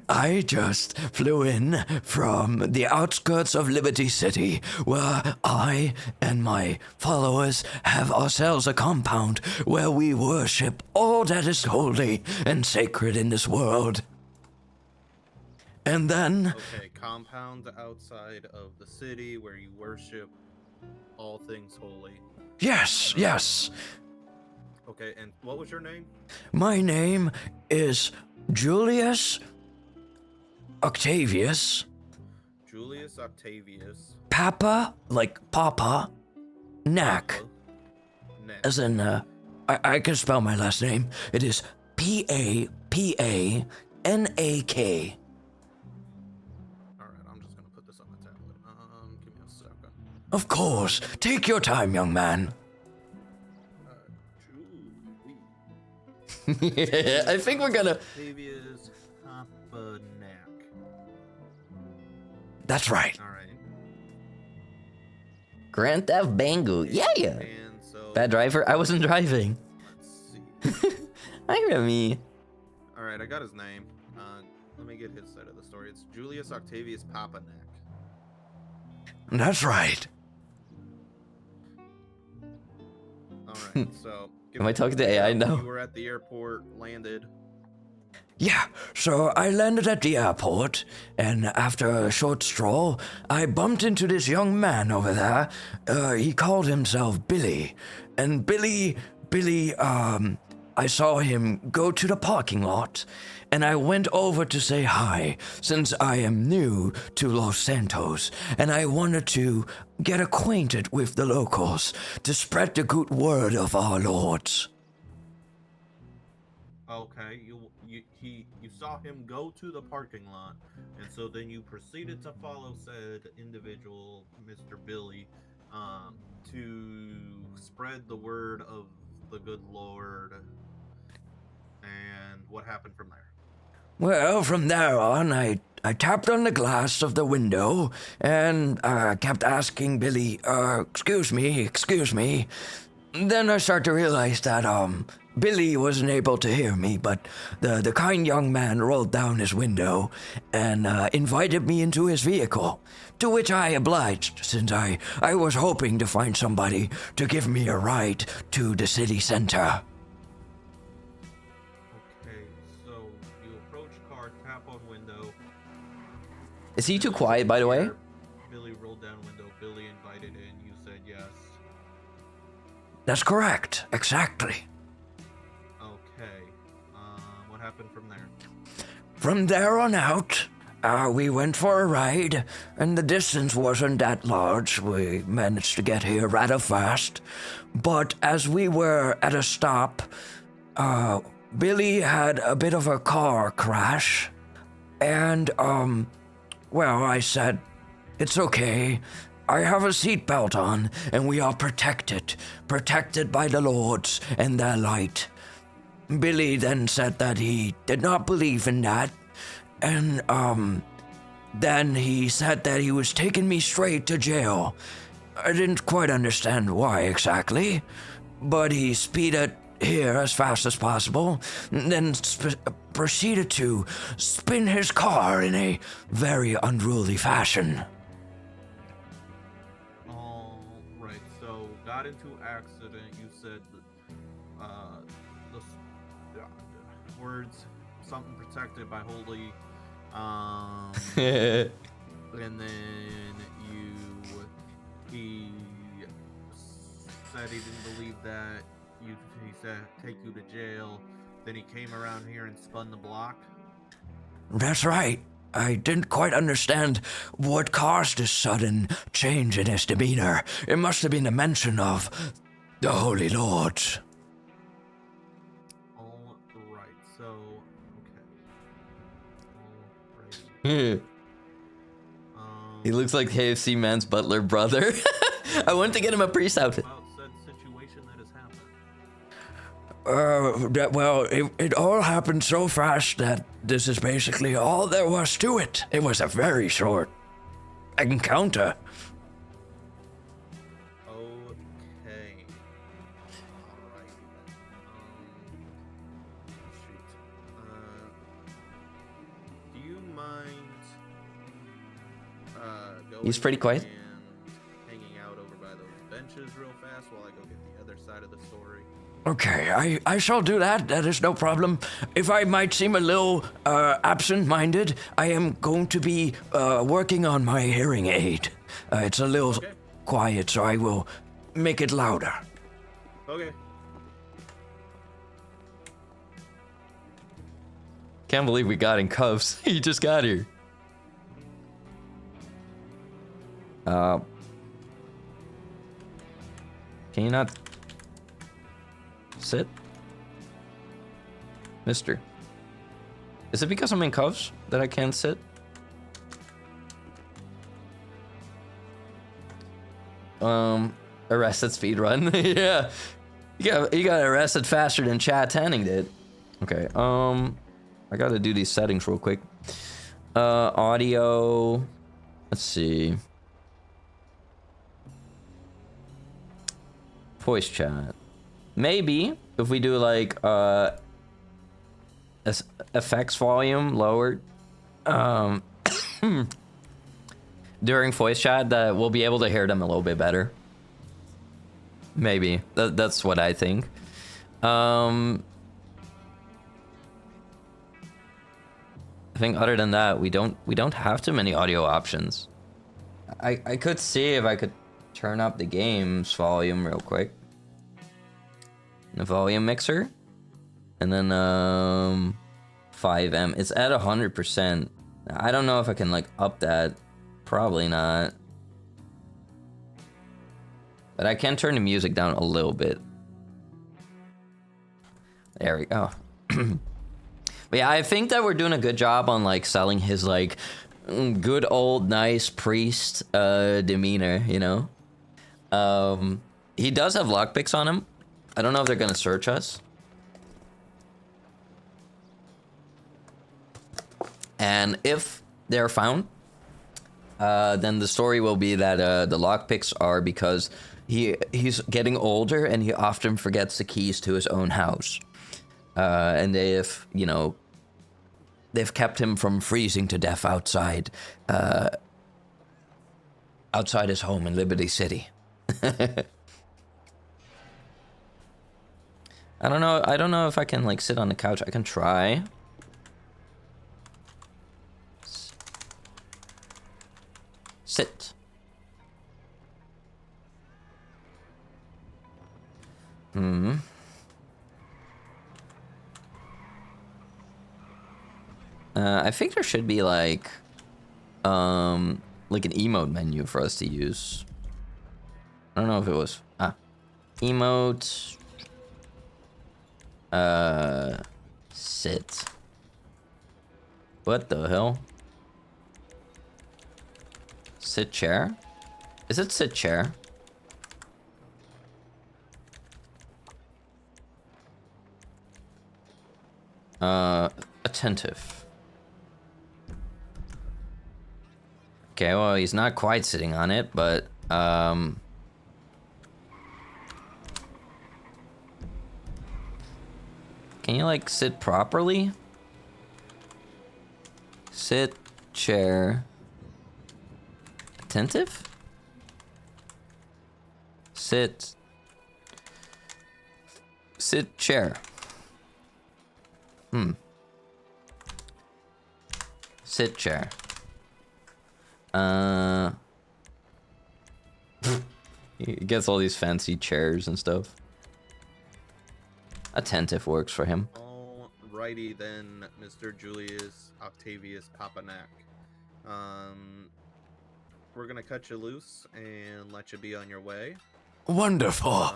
I just flew in from the outskirts of Liberty City, where I and my followers have ourselves a compound where we worship all that is holy and sacred in this world. And then, Okay, compound outside of the city where you worship all things holy. yes, Okay, and what was your name? my name is Julius Octavius Julius Octavius. Papa, like Papa, Nak. Neck. As in, I can spell my last name. It is Papanak. Alright, I'm just gonna put this on the tablet. Give me a second. Of course, take your time, young man. Julie. I think we're gonna. Octavius Papanak. That's right. Alright. Grand Theft Bangu. Yeah. And so Bad driver? I wasn't driving. let's see. Hi, Remy. Alright, I got his name. Let me get his side of the story. It's Julius Octavius Papanak. That's right. Alright, so Am I talking to AI now? You were at the airport, landed. Yeah, so I landed at the airport, and after a short stroll, I bumped into this young man over there. He called himself Billy. And Billy, I saw him go to the parking lot, and I went over to say hi, since I am new to Los Santos, and I wanted to get acquainted with the locals to spread the good word of our lords. Okay, you saw him go to the parking lot, and so then you proceeded to follow said individual, Mr. Billy, to spread the word of the good Lord. And what happened from there? Well, from there on, I tapped on the glass of the window and kept asking Billy, excuse me. Then I started to realize that, Billy wasn't able to hear me, but the kind young man rolled down his window and invited me into his vehicle, to which I obliged, since I was hoping to find somebody to give me a ride to the city center. Okay, so you approach car, tap on window. Is he too quiet, by the way? Billy rolled down window, Billy invited in, you said yes. That's correct, exactly. Okay, what happened from there? From there on out, we went for a ride, and the distance wasn't that large. We managed to get here rather fast. But as we were at a stop, Billy had a bit of a car crash. And, well, I said, it's okay. I have a seatbelt on, and we are protected by the lords and their light. Billy then said that he did not believe in that, and, then he said that he was taking me straight to jail. I didn't quite understand why exactly, but he speeded here as fast as possible, then proceeded to spin his car in a very unruly fashion. Alright, so got into accident, you said, passwords, something protected by holy, and then he said he didn't believe that he said take you to jail. Then he came around here and spun the block. That's right. I didn't quite understand what caused this sudden change in his demeanor. It must have been a mention of the Holy Lord. All right, so okay. He looks like KFC Man's butler brother. I wanted to get him a priest outfit. About said situation that has happened. It all happened so fast that this is basically all there was to it. It was a very short encounter. Okay. Alright. Shoot. Do you mind going He's pretty quiet. and hanging out over by those benches real fast while I go get the other side of the story? Okay, I shall do that. That is no problem. If I might seem a little absent-minded, I am going to be working on my hearing aid. It's a little quiet, so I will make it louder. Okay. Can't believe we got in cuffs. He just got here. Can you not sit? Mister. Is it because I'm in cuffs that I can't sit? Arrested speedrun. Yeah. You got arrested faster than Chad Tanning did. Okay, I gotta do these settings real quick. Audio. Let's see. Voice chat. Maybe if we do like effects volume lowered during voice chat, that we'll be able to hear them a little bit better. Maybe that's what I think. I think other than that, we don't have too many audio options. I could see if I could turn up the game's volume real quick. The volume mixer, and then 5M. It's at 100%. I don't know if I can like up that. Probably not. But I can turn the music down a little bit. There we go. But yeah, I think that we're doing a good job on like selling his like good old nice priest demeanor, you know? He does have lockpicks on him. I don't know if they're gonna search us. And if they're found, then the story will be that the lockpicks are because he's getting older and he often forgets the keys to his own house. And they've kept him from freezing to death outside his home in Liberty City. I don't know if I can like sit on the couch. I can try. Sit. I think there should be like an emote menu for us to use. I don't know if it was emote. Sit. What the hell? Sit chair? Is it sit chair? Attentive. Okay, well, he's not quite sitting on it, but can you like sit properly? Sit chair. Attentive? Sit chair. Sit chair. He gets all these fancy chairs and stuff. Attentive works for him. Alrighty then, Mr. Julius Octavius Papanak. We're gonna cut you loose and let you be on your way. Wonderful.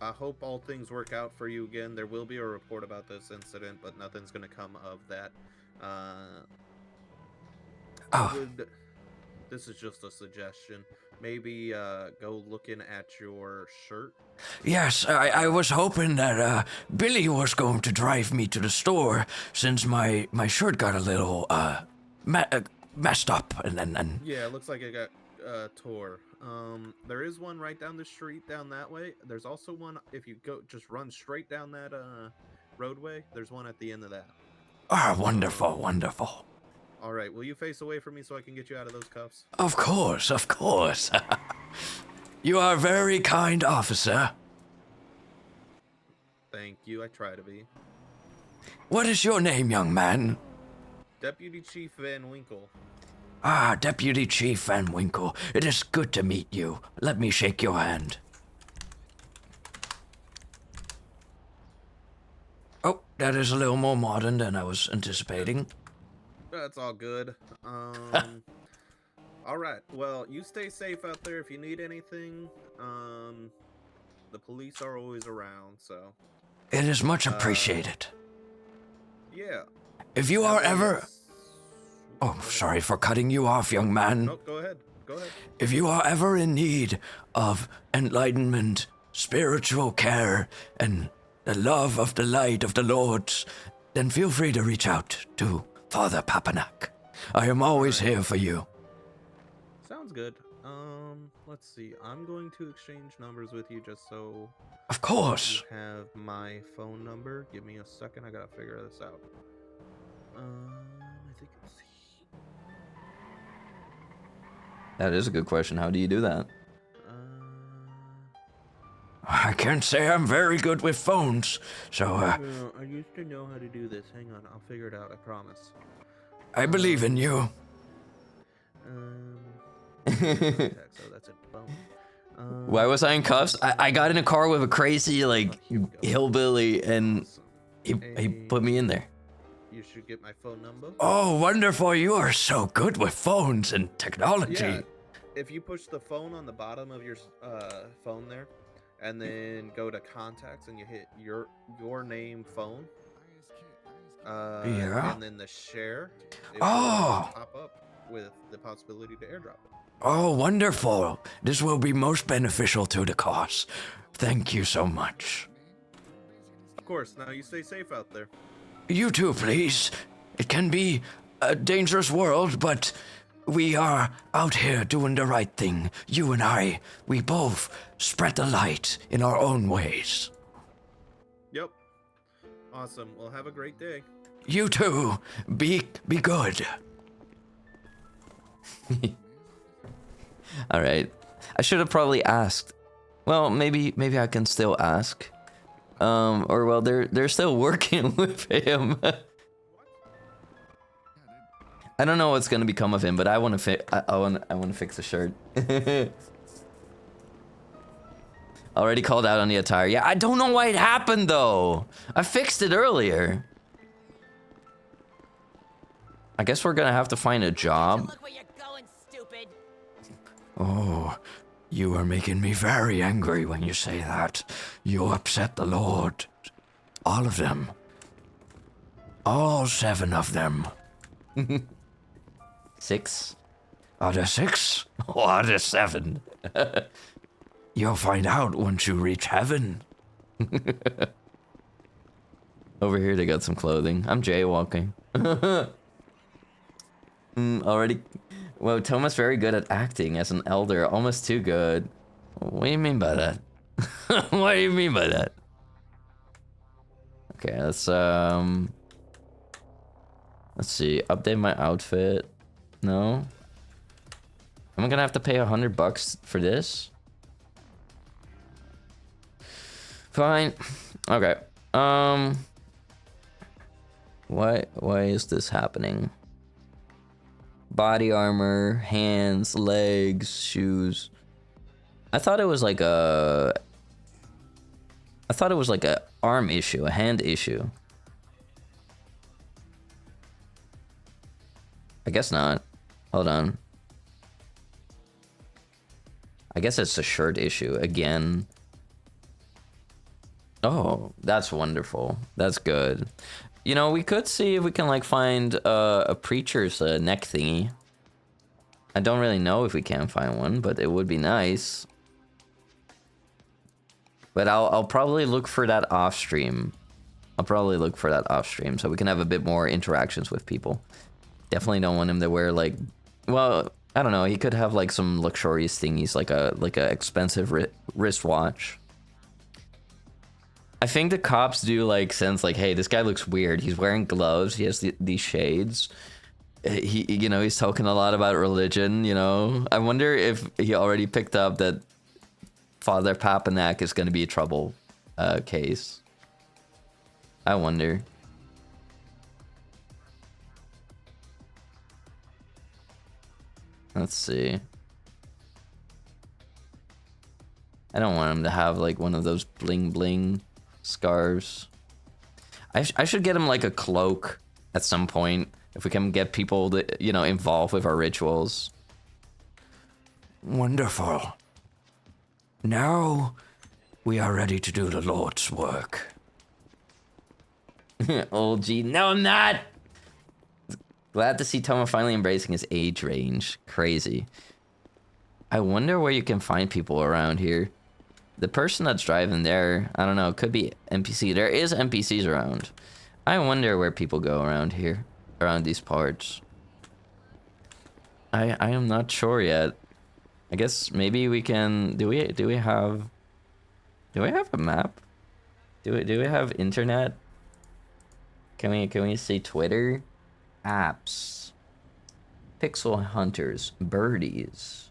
I hope all things work out for you again. There will be a report about this incident, but nothing's gonna come of that. This is just a suggestion. Maybe go looking at your shirt. Yes, I was hoping that Billy was going to drive me to the store since my shirt got a little messed up and Yeah, it looks like it got tore. There is one right down the street down that way. There's also one if you just run straight down that roadway. There's one at the end of that. Wonderful, wonderful. All right, will you face away from me so I can get you out of those cuffs? Of course, of course. You are a very kind officer. Thank you, I try to be. What is your name, young man? Deputy Chief Van Winkle. Deputy Chief Van Winkle. It is good to meet you. Let me shake your hand. Oh, that is a little more modern than I was anticipating. That's all good. All right. Well, you stay safe out there. If you need anything, the police are always around. So. It is much appreciated. Yeah. If you are ever... Oh, sorry for cutting you off, young man. No, go ahead. Go ahead. If you are ever in need of enlightenment, spiritual care, and the love of the light of the Lord, then feel free to reach out to Father Papanak. I am always here for you. Sounds good. Let's see. I'm going to exchange numbers with you just so... Of course. You have my phone number. Give me a second. I gotta figure this out. I think it's... That is a good question. How do you do that? I can't say I'm very good with phones, so, No, I used to know how to do this. Hang on, I'll figure it out, I promise. I believe in you. So that's a phone. Why was I in cuffs? I got in a car with a crazy, like, hillbilly, and he put me in there. You should get my phone number. Oh, wonderful. You are so good with phones and technology. Yeah, if you push the phone on the bottom of your phone there, and then go to contacts and you hit your name phone. Yeah. And then the share. It Oh. will pop up with the possibility to airdrop it. Oh, wonderful. This will be most beneficial to the cause. Thank you so much. Of course. Now you stay safe out there. You too, please. It can be a dangerous world, but we are out here doing the right thing. You and I, we both spread the light in our own ways. Yep. Awesome. Well, have a great day. You too. Be good. All right. I should have probably asked. Well, maybe I can still ask. Or well, they're still working with him. I don't know what's gonna become of him, but I want to I want to fix the shirt. Already called out on the attire. Yeah, I don't know why it happened though. I fixed it earlier. I guess we're gonna have to find a job. Look where you're going, stupid. Oh, you are making me very angry when you say that. You upset the Lord. All of them. All 7 of them. 6? Are there 6? Or are there 7? You'll find out once you reach heaven. Over here they got some clothing. I'm jaywalking. Already. Well, Toma's very good at acting as an elder. Almost too good. What do you mean by that? What do you mean by that? Okay, let's see. Update my outfit. No. Am I gonna have to pay $100 for this? Fine. Okay. Why is this happening? Body armor, hands, legs, shoes. I thought it was like a arm issue, a hand issue. I guess not. Hold on. I guess it's a shirt issue again. Oh, that's wonderful. That's good. You know, we could see if we can like find a preacher's neck thingy. I don't really know if we can find one, but it would be nice. But I'll probably look for that off stream. I'll probably look for that off stream so we can have a bit more interactions with people. Definitely don't want him to wear like, well, I don't know. He could have like some luxurious thingies, like a expensive wristwatch. I think the cops do like sense like, hey, this guy looks weird. He's wearing gloves. He has these shades. You know, he's talking a lot about religion. You know, I wonder if he already picked up that Father Papanak is going to be a trouble case. I wonder. Let's see. I don't want him to have like one of those bling bling scarves. I should get him like a cloak at some point if we can get people to, you know, involved with our rituals. Wonderful. Now we are ready to do the Lord's work. Old G. No, I'm not! Glad to see Toma finally embracing his age range. Crazy. I wonder where you can find people around here. The person that's driving there, I don't know, could be NPC. There is NPCs around. I wonder where people go around here, around these parts. I am not sure yet. I guess maybe we can. Do we have a map? Do we have internet? Can we see Twitter? Apps. Pixel hunters. Birdies.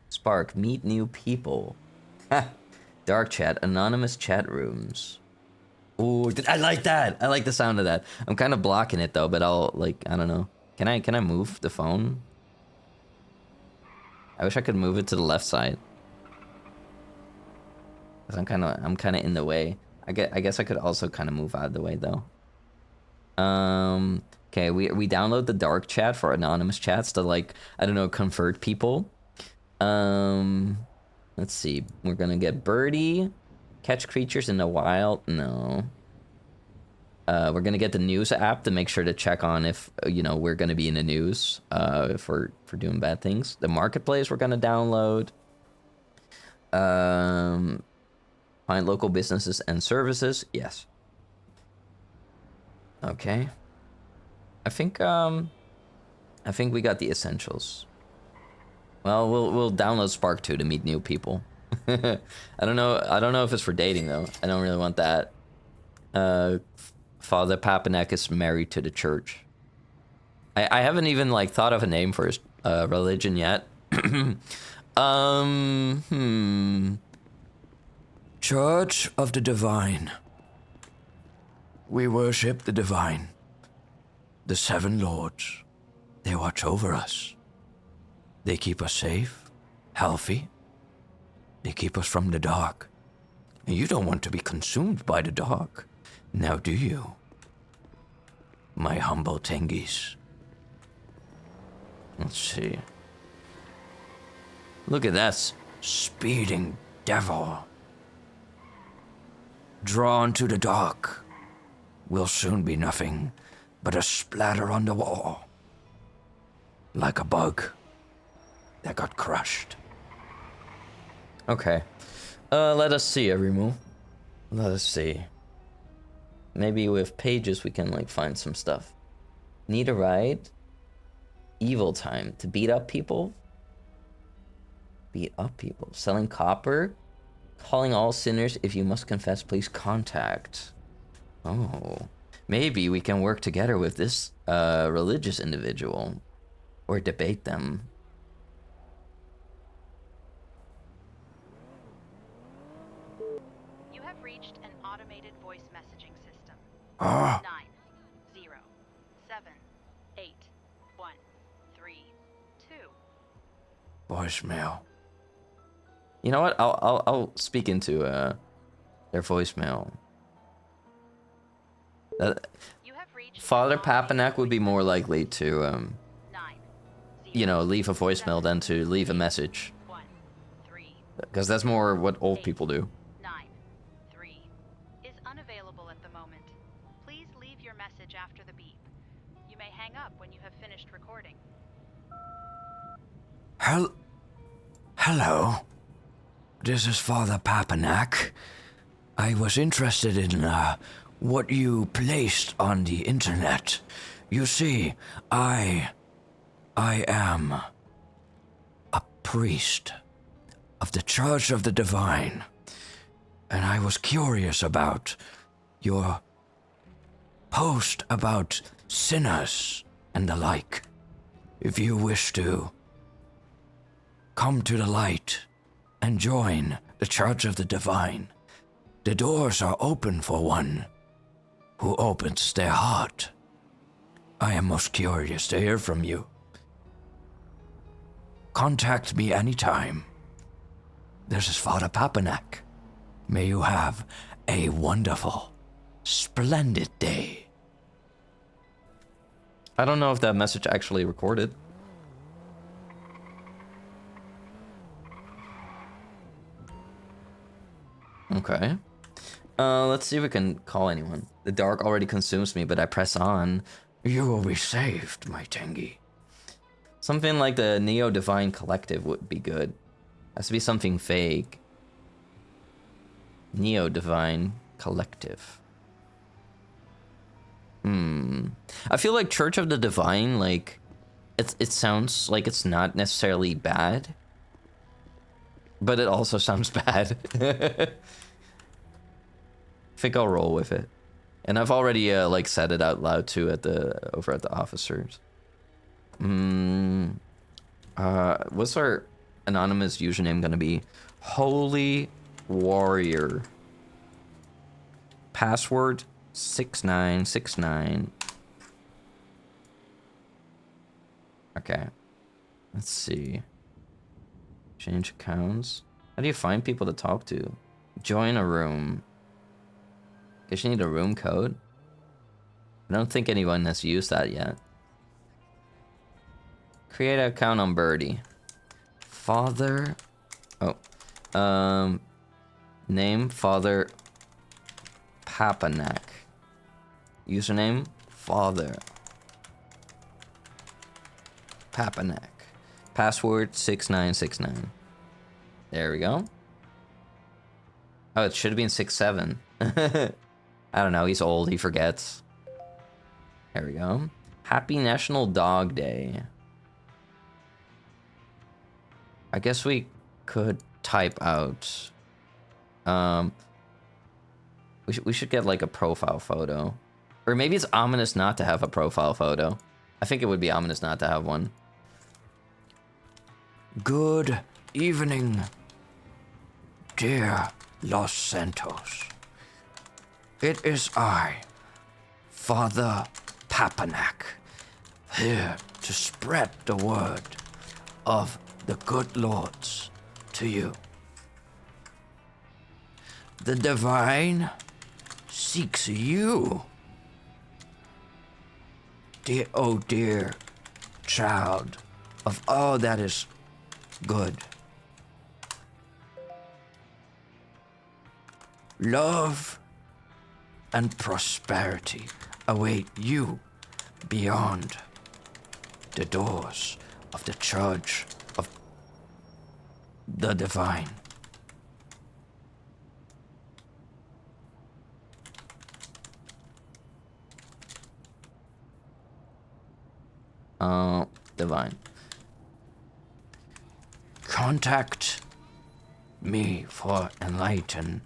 Spark. Meet new people. Dark chat. Anonymous chat rooms. Ooh, I like that. I like the sound of that. I'm kind of blocking it though, but I'll like, I don't know. Can I move the phone? I wish I could move it to the left side. Cause I'm kind of in the way. I guess I could also kind of move out of the way though. Okay, we download the dark chat for anonymous chats to like, I don't know, convert people. Let's see. We're gonna get birdie. Catch creatures in the wild. No. We're gonna get the news app to make sure to check on if, you know, we're gonna be in the news if we're doing bad things. The marketplace we're gonna download. Find local businesses and services. Yes. Okay. I think we got the essentials. Well, we'll download Spark 2 to meet new people. I don't know if it's for dating though. I don't really want that. Father Papanak is married to the church. I haven't even like thought of a name for his religion yet. Church of the Divine. We worship the Divine. The Seven Lords. They watch over us. They keep us safe, healthy. They keep us from the dark. And you don't want to be consumed by the dark. Now do you? My humble Tengies. Let's see. Look at that speeding devil. Drawn to the dark. Will soon be nothing but a splatter on the wall. Like a bug that got crushed. Okay. Let us see, Arimu. Let us see. Maybe with pages we can like find some stuff. Need a ride? Evil time. To beat up people? Beat up people. Selling copper? Calling all sinners. If you must confess, please contact. Oh. Maybe we can work together with this religious individual. Or debate them. You have reached an automated voice messaging system. Oh, 9078132. voicemail. You know what? I'll speak into their voicemail. You have reached Father Papanak would be more likely to you know, leave a voicemail than to leave a message, 90113 because that's more what old people do. 93 is unavailable at the moment. Please leave your message after the beep. You may hang up when you have finished recording. Hello. This is Father Papanak. I was interested in what you placed on the internet. You see, I am a priest of the Church of the Divine, and I was curious about your post about sinners and the like. If you wish to come to the light and join the Church of the Divine, the doors are open for one who opens their heart. I am most curious to hear from you. Contact me anytime. This is Father Papanak. May you have a wonderful, splendid day. I don't know if that message actually recorded. Okay. Let's see if we can call anyone. The dark already consumes me, but I press on. You will be saved, my Tengi. Something like the Neo Divine Collective would be good. Has to be something vague. Neo Divine Collective. I feel like Church of the Divine, like, it sounds like it's not necessarily bad, but it also sounds bad. I think I'll roll with it. And I've already like said it out loud too at the over at the officers. What's our anonymous username gonna be? Holy Warrior. Password 6969. Okay. Let's see. Change accounts. How do you find people to talk to? Join a room. Guess you need a room code. I don't think anyone has used that yet. Create an account on Birdie. Father. Oh. Name Father Papanak. Username Father Papanak. Password 6969. There we go. Oh, it should have been 67. I don't know, he's old, he forgets. There we go. Happy National Dog Day. I guess we could type out. We should get like a profile photo. Or maybe it's ominous not to have a profile photo. I think it would be ominous not to have one. Good evening, dear Los Santos. It is I, Father Papanak, here to spread the word of the good lords to you. The divine seeks you, dear, oh dear child of all that is good. Love and prosperity await you beyond the doors of the Church of the Divine. Divine. Contact me for enlightenment.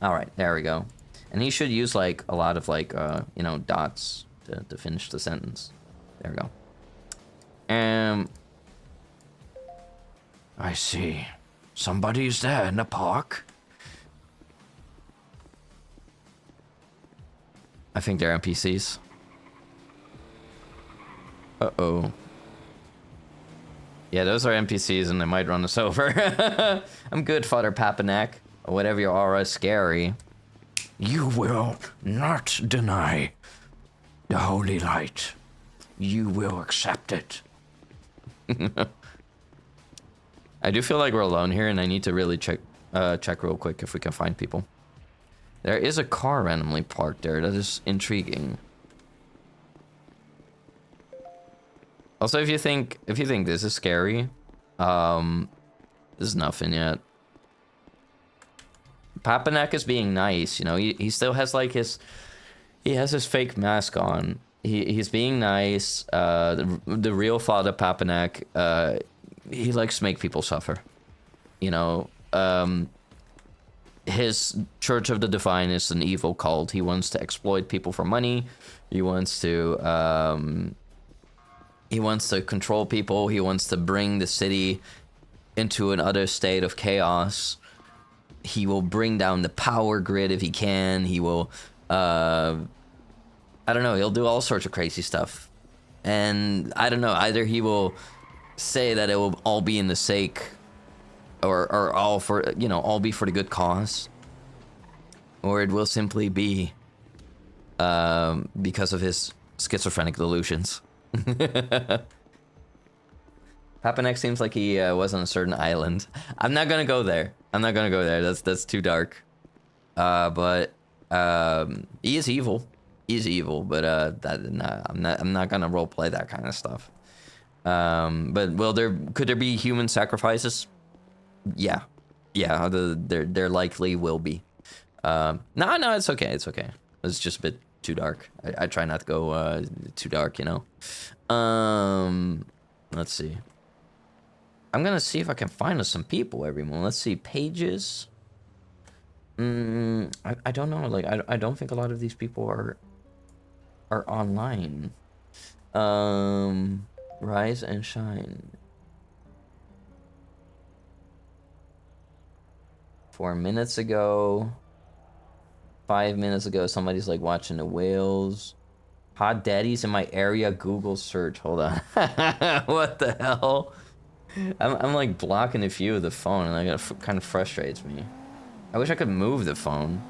All right, there we go. And he should use like a lot of like you know, dots to finish the sentence. There we go. I see. Somebody's there in the park. I think they're NPCs. Uh-oh. Yeah, those are NPCs and they might run us over. I'm good, Father Papanak. Whatever your aura is scary. You will not deny the holy light. You will accept it. I do feel like we're alone here and I need to really check real quick if we can find people. There is a car randomly parked there. That is intriguing. Also, if you think this is scary, this is nothing yet. Papanak is being nice, you know. He still has like his fake mask on. He's being nice. The real Father Papanak, he likes to make people suffer. You know, his Church of the Divine is an evil cult. He wants to exploit people for money. He wants to control people. He wants to bring the city into another state of chaos. He will bring down the power grid if he can. He will, I don't know, he'll do all sorts of crazy stuff. And I don't know, either he will say that it will all be in the sake, or all for, you know, all be for the good cause. Or it will simply be because of his schizophrenic delusions. Papanek seems like he was on a certain island. I'm not gonna go there. That's too dark. But he is evil. He's evil. But I'm not gonna roleplay that kind of stuff. But could there be human sacrifices? Yeah. There likely will be. No, it's okay. It's just a bit too dark. I try not to go too dark, you know. Let's see. I'm gonna see if I can find us some people, everyone. Let's see, pages. I don't know. Like, I don't think a lot of these people are online. Rise and shine. 4 minutes ago. 5 minutes ago, somebody's like watching the whales. Hot daddies in my area. Google search. Hold on. What the hell? I'm like blocking a few of the phone, and that kind of frustrates me. I wish I could move the phone.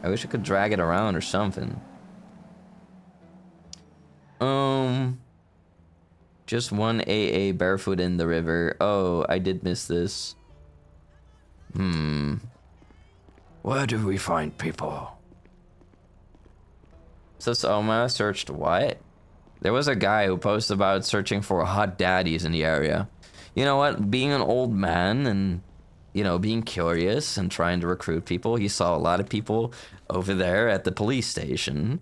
I wish I could drag it around or something. Just one AA barefoot in the river. Oh, I did miss this. Where do we find people? So Soma searched what? There was a guy who posted about searching for hot daddies in the area. You know what? Being an old man and, you know, being curious and trying to recruit people, he saw a lot of people over there at the police station.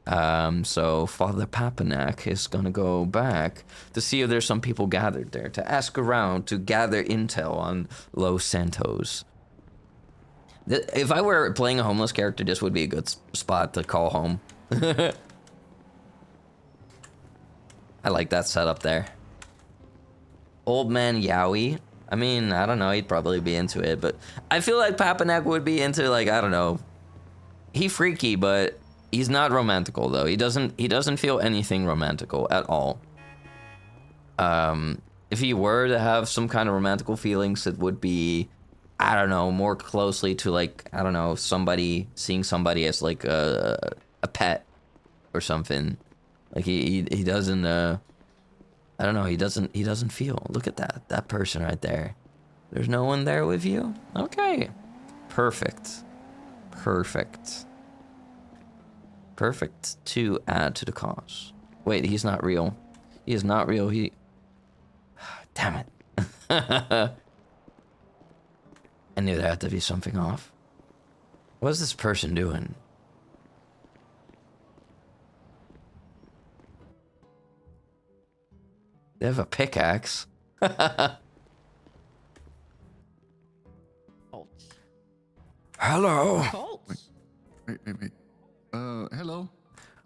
So Father Papanak is gonna go back to see if there's some people gathered there, to ask around, to gather intel on Los Santos. If I were playing a homeless character, this would be a good spot to call home. I like that setup there. Old man Yowie. I mean, I don't know, he'd probably be into it, but I feel like Papanak would be into, like, I don't know. He freaky, but he's not romantical though. He doesn't feel anything romantical at all. If he were to have some kind of romantical feelings, it would be, I don't know, more closely to, like, I don't know, seeing somebody as like a pet or something. Like he doesn't I don't know, he doesn't feel. Look at that person right there. There's no one there with you? Okay. Perfect to add to the cause. Wait, he's not real. He is not real. Damn it. I knew there had to be something off. What's this person doing? They have a pickaxe. Hello. Cults. Wait. Hello.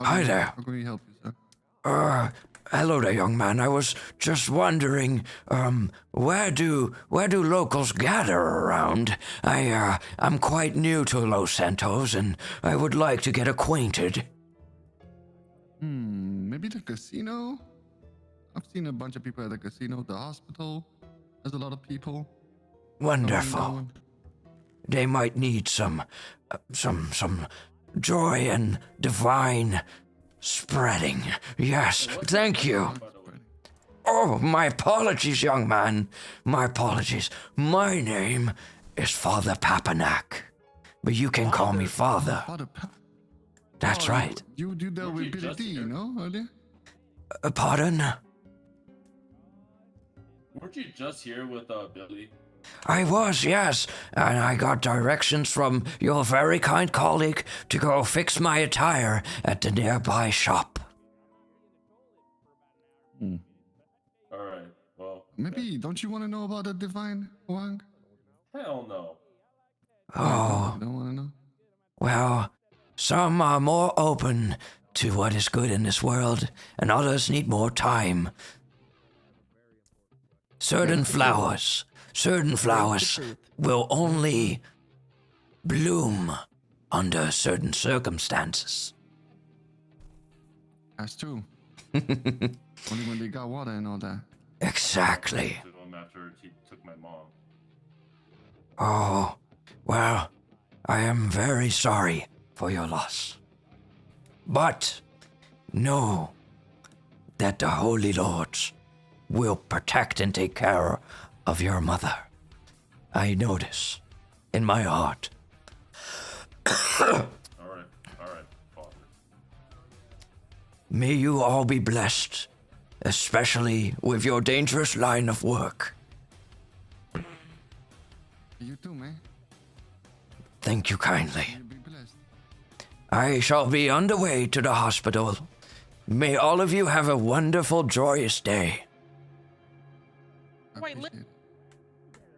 Hi there. How can we help you, sir? Hello there, young man. I was just wondering, where do locals gather around? I'm quite new to Los Santos, and I would like to get acquainted. Maybe the casino? I've seen a bunch of people at the casino, the hospital. There's a lot of people. Wonderful. They might need some joy and divine spreading. Yes, thank you. Oh, my apologies, young man. My apologies. My name is Father Papanak, but you can call me Father. That's right. You dealt with Billy D, you know, earlier? Pardon? Weren't you just here with Billy? I was, yes, and I got directions from your very kind colleague to go fix my attire at the nearby shop. Alright, well. Maybe, don't you want to know about the divine Wang? Hell no. Oh. Don't want to know? Well, some are more open to what is good in this world, and others need more time. Certain flowers will only bloom under certain circumstances. That's true. Only when they got water and all that. Exactly. After he took my mom. Oh, well, I am very sorry for your loss. But know that the Holy Lords will protect and take care of your mother. I know this in my heart. Alright, Father. May you all be blessed, especially with your dangerous line of work. You too, man. Thank you kindly. You be blessed. I shall be on the way to the hospital. May all of you have a wonderful, joyous day. Wait, Appreciate it.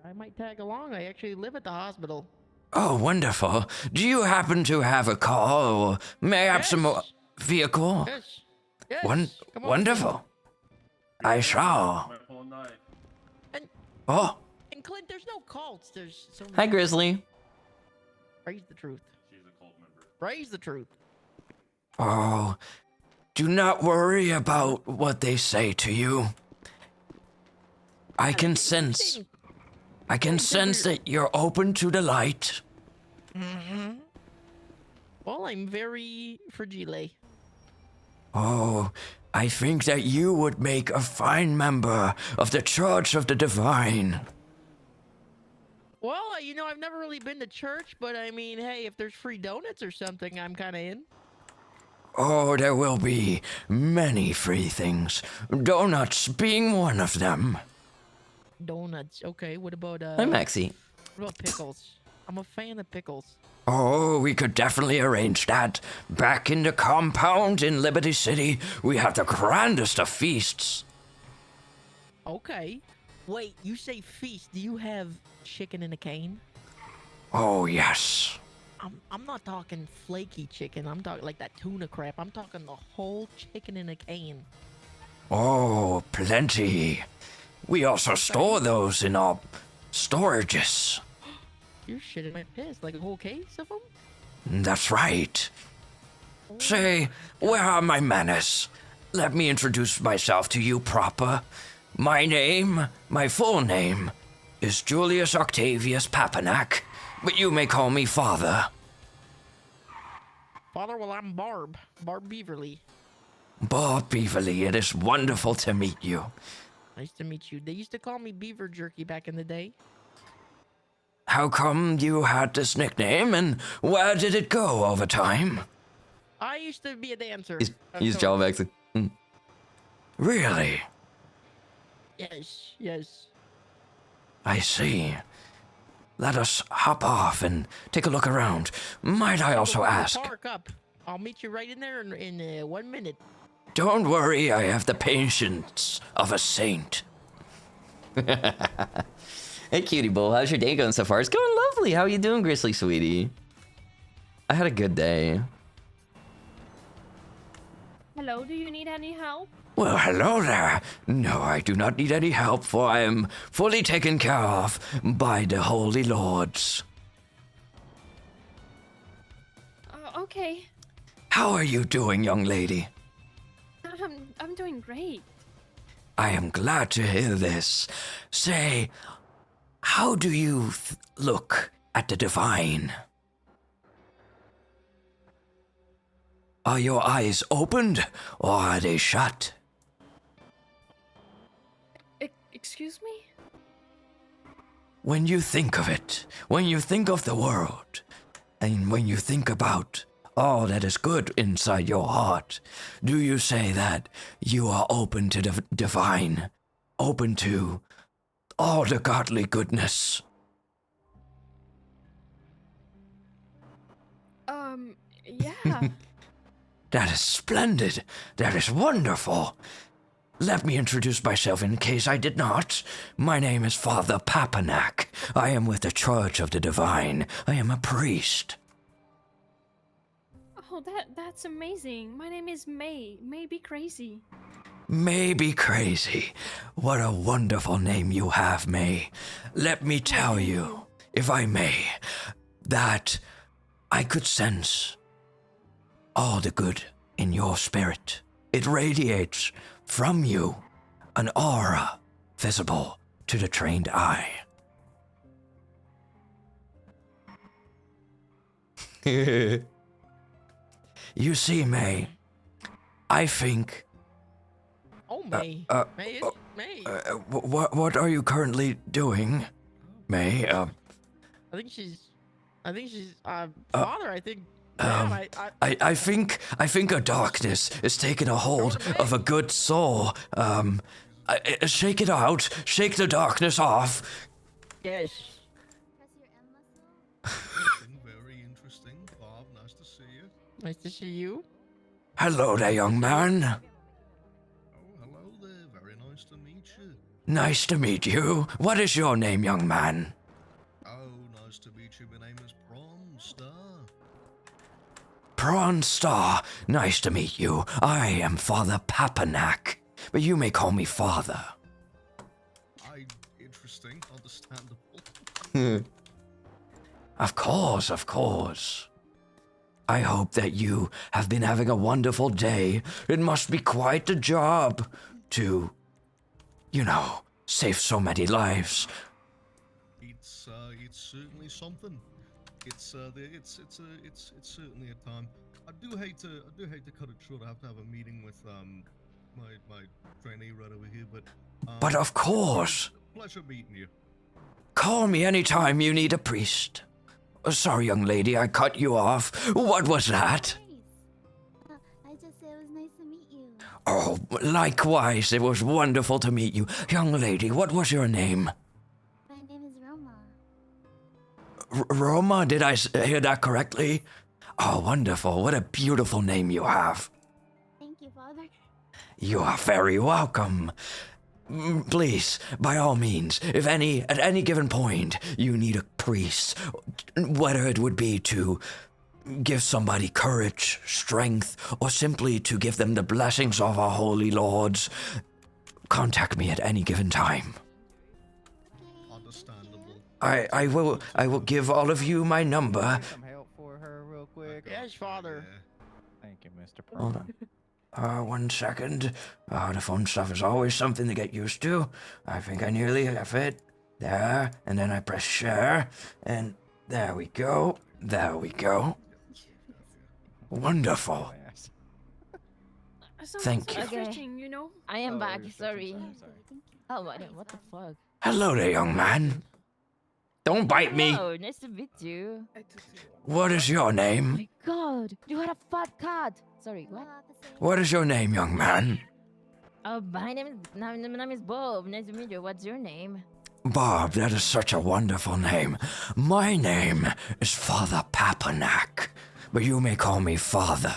I might tag along. I actually live at the hospital. Oh, wonderful. Do you happen to have a car, or may I have some more vehicle? Yes. Yes. Come on. Wonderful. I shall. My whole night. Oh, And Clint, there's no cults. There's so Hi, Grizzly. Praise the truth. She's a cult member. Praise the truth. oh. Do not worry about what they say to you. I can sense that you're open to the light. Well, I'm very fragile. Oh, I think that you would make a fine member of the Church of the Divine. Well, I've never really been to church, but I mean, hey, if there's free donuts or something, I'm kind of in. Oh, there will be many free things. Donuts being one of them. Donuts. Okay, what about Hi, Maxie. what about pickles? I'm a fan of pickles. Oh, we could definitely arrange that. Back in the compound in Liberty City, we have the grandest of feasts. Okay. Wait, you say feast. Do you have chicken in a cane? Oh, yes. I'm not talking flaky chicken. I'm talking like that tuna crap. I'm talking the whole chicken in a cane. Oh, plenty. We also store those in our storages. You're shitting my piss. Like a whole case of them? That's right. Say, where are my manners? Let me introduce myself to you proper. My full name, is Julius Octavius Papanak, but you may call me Father. Father, well, I'm Barb. Barb Beaverly. Bob Beaverly, it is wonderful to meet you. Nice to meet you. They used to call me Beaver Jerky back in the day. How come you had this nickname, and where did it go over time? I used to be a dancer. He's John Maxie. Really? Yes. I see. Let us hop off and take a look around. Might I also ask? Park up. I'll meet you right in there in 1 minute. Don't worry, I have the patience of a saint. Hey, cutie bull. How's your day going so far? It's going lovely. How you doing, Grizzly sweetie? I had a good day. Hello, do you need any help? Well, hello there. No, I do not need any help, for I am fully taken care of by the Holy Lords. Okay. How are you doing, young lady? I'm doing great. I am glad to hear this. Say, how do you look at the divine? Are your eyes opened, or are they shut? Excuse me? When you think of it, when you think of the world, and when you think about all that is good inside your heart, do you say that you are open to the divine, open to all the godly goodness? Yeah. That is splendid. That is wonderful. Let me introduce myself in case I did not. My name is Father Papanak. I am with the Church of the Divine. I am a priest. Oh, that's amazing. My name is May. May be crazy. May be crazy. What a wonderful name you have, May. Let me tell you, if I may, that I could sense all the good in your spirit. It radiates from you an aura visible to the trained eye. You see, May, I think... Oh, May. May. What are you currently doing, May? I think she's father. I think. Ma'am, I think a darkness is taking a hold of a good soul. Shake it out. Shake the darkness off. Yes. Very interesting, Bob. Nice to see you. Nice to see you. Hello there, young man. Oh, hello there. Very nice to meet you. Nice to meet you. What is your name, young man? Oh, nice to meet you. My name is Prawn Star. Prawn Star. Nice to meet you. I am Father Papanak, but you may call me Father. Interesting. Understandable. Of course, of course. I hope that you have been having a wonderful day. It must be quite a job to, save so many lives. It's certainly something. It's certainly a time. I do hate to cut it short. I have to have a meeting with my trainee right over here, But of course. Pleasure meeting you. Call me anytime you need a priest. Sorry, young lady, I cut you off. What was that? I just said it was nice to meet you. Oh, likewise, it was wonderful to meet you. Young lady, what was your name? My name is Roma. Roma, did I hear that correctly? Oh, wonderful. What a beautiful name you have. Thank you, Father. You are very welcome. Please, by all means, if at any given point you need a priest, whether it would be to give somebody courage, strength, or simply to give them the blessings of our holy lords, contact me at any given time. Understandable. I will give all of you my number. Some help for her real quick. Yes, Father. Thank you, Mr. Hold Prawn. on. 1 second. The phone stuff is always something to get used to. I think I nearly have it. There. And then I press share. And there we go. There we go. Wonderful. Thank you. Refreshing, you know? I am back. Sorry. Oh, what the fuck? Hello there, young man. Don't bite me. Oh, nice to meet you. What is your name? My God, you had a fat cat. Sorry, what? What is your name, young man? Oh, my name is Bob. Nice to meet you. What's your name? Bob, that is such a wonderful name. My name is Father Papanak, but you may call me Father.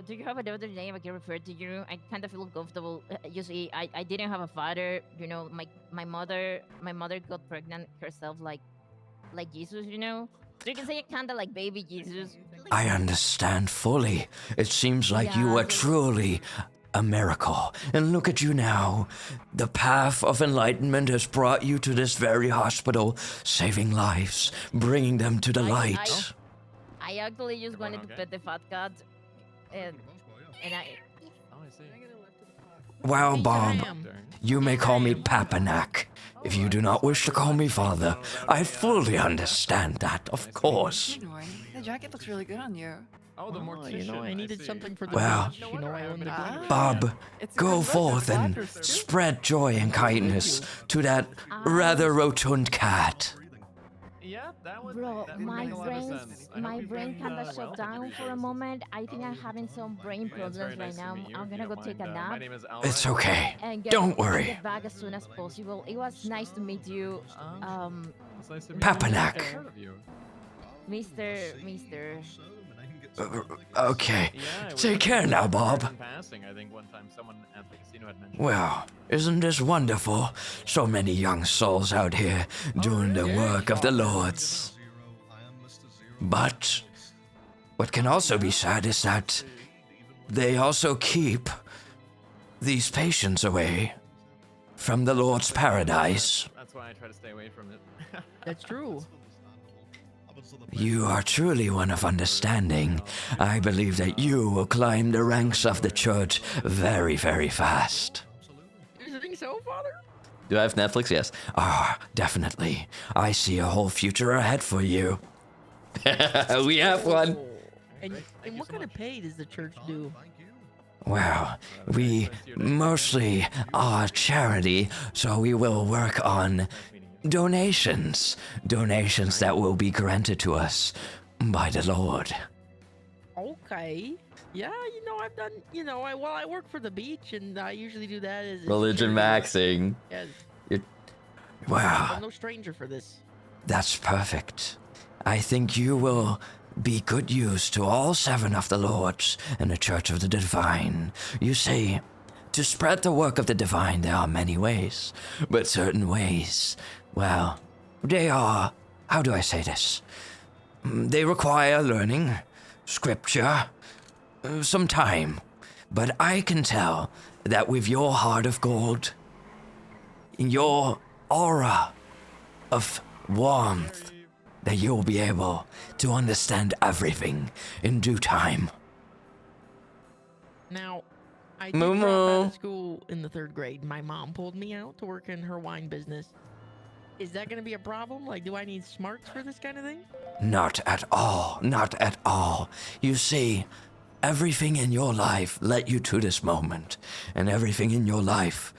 Do you have another name I can refer to you? I kind of feel comfortable. You see, I didn't have a father. You know, my mother got pregnant herself like Jesus. You know, so you can say kind of like baby Jesus. I understand fully. It seems like you are truly a miracle. And look at you now. The path of enlightenment has brought you to this very hospital, saving lives, bringing them to the light. I actually just wanted to pet the fat cat, and I. Oh, I see. Well, Bob, you may call me Papanak. If you do not wish to call me father, I fully understand that, of course. The jacket looks really good on you. Oh, the mortician. You know, I needed something for the Well, beach. You know, I own the beach. Bob, go forth and spread joy and kindness to that rather rotund cat. Yeah, that would. Bro, that would my make a lot of sense. I hope my you brain bring, kind of well shut to down for a moment. I think I'm having some brain Yeah, it's very problems nice right to now. meet you, I'm if you gonna go don't take a mind. nap. My name is It's okay. And Don't worry. get back as soon as possible. It was nice to meet you, It's nice to meet Papanak. you. Mr. Okay. Take care now, Bob. Passing, I think one time someone at the casino had mentioned. Well, isn't this wonderful? So many young souls out here doing the work of the Lords. But what can also be said is that they also keep these patients away from the Lord's paradise. That's why I try to stay away from it. That's true. You are truly one of understanding. I believe that you will climb the ranks of the church very, very fast. You think so, Father? Do I have Netflix? Yes. Ah, definitely. I see a whole future ahead for you. We have one. And what kind of pay does the church do? Well, we mostly are charity, so we will work on donations. Donations that will be granted to us by the Lord. Okay. Yeah, you know, I've done, you know, I work for the beach, and I usually do that as Religion maxing. Yes. Wow. I'm no stranger for this. That's perfect. I think you will be good use to all 7 of the Lords and the Church of the Divine. You see, to spread the work of the Divine, there are many ways, but certain ways, well, they are, how do I say this? They require learning, scripture, some time. But I can tell that with your heart of gold, your aura of warmth, that you'll be able to understand everything in due time. Now, I did drop out of school in the 3rd grade. My mom pulled me out to work in her wine business. Is that going to be a problem? Like, do I need smarts for this kind of thing? Not at all, not at all. You see, everything in your life led you to this moment, and everything in your life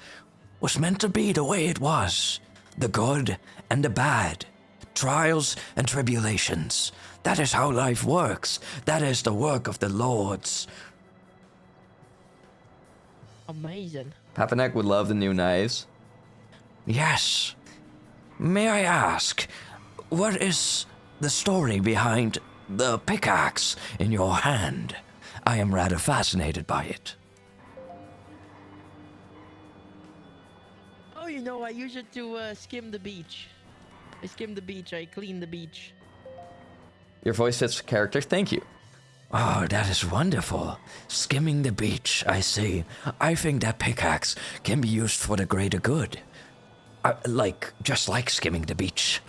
was meant to be the way it was. The good and the bad, trials and tribulations. That is how life works. That is the work of the Lords. Amazing. Papanak would love the new knives. Yes. May I ask, what is the story behind the pickaxe in your hand? I am rather fascinated by it. Oh, you know, I use it to skim the beach. I skim the beach, I clean the beach. Your voice fits character. Thank you. Oh, that is wonderful. Skimming the beach, I see. I think that pickaxe can be used for the greater good. Just like skimming the beach.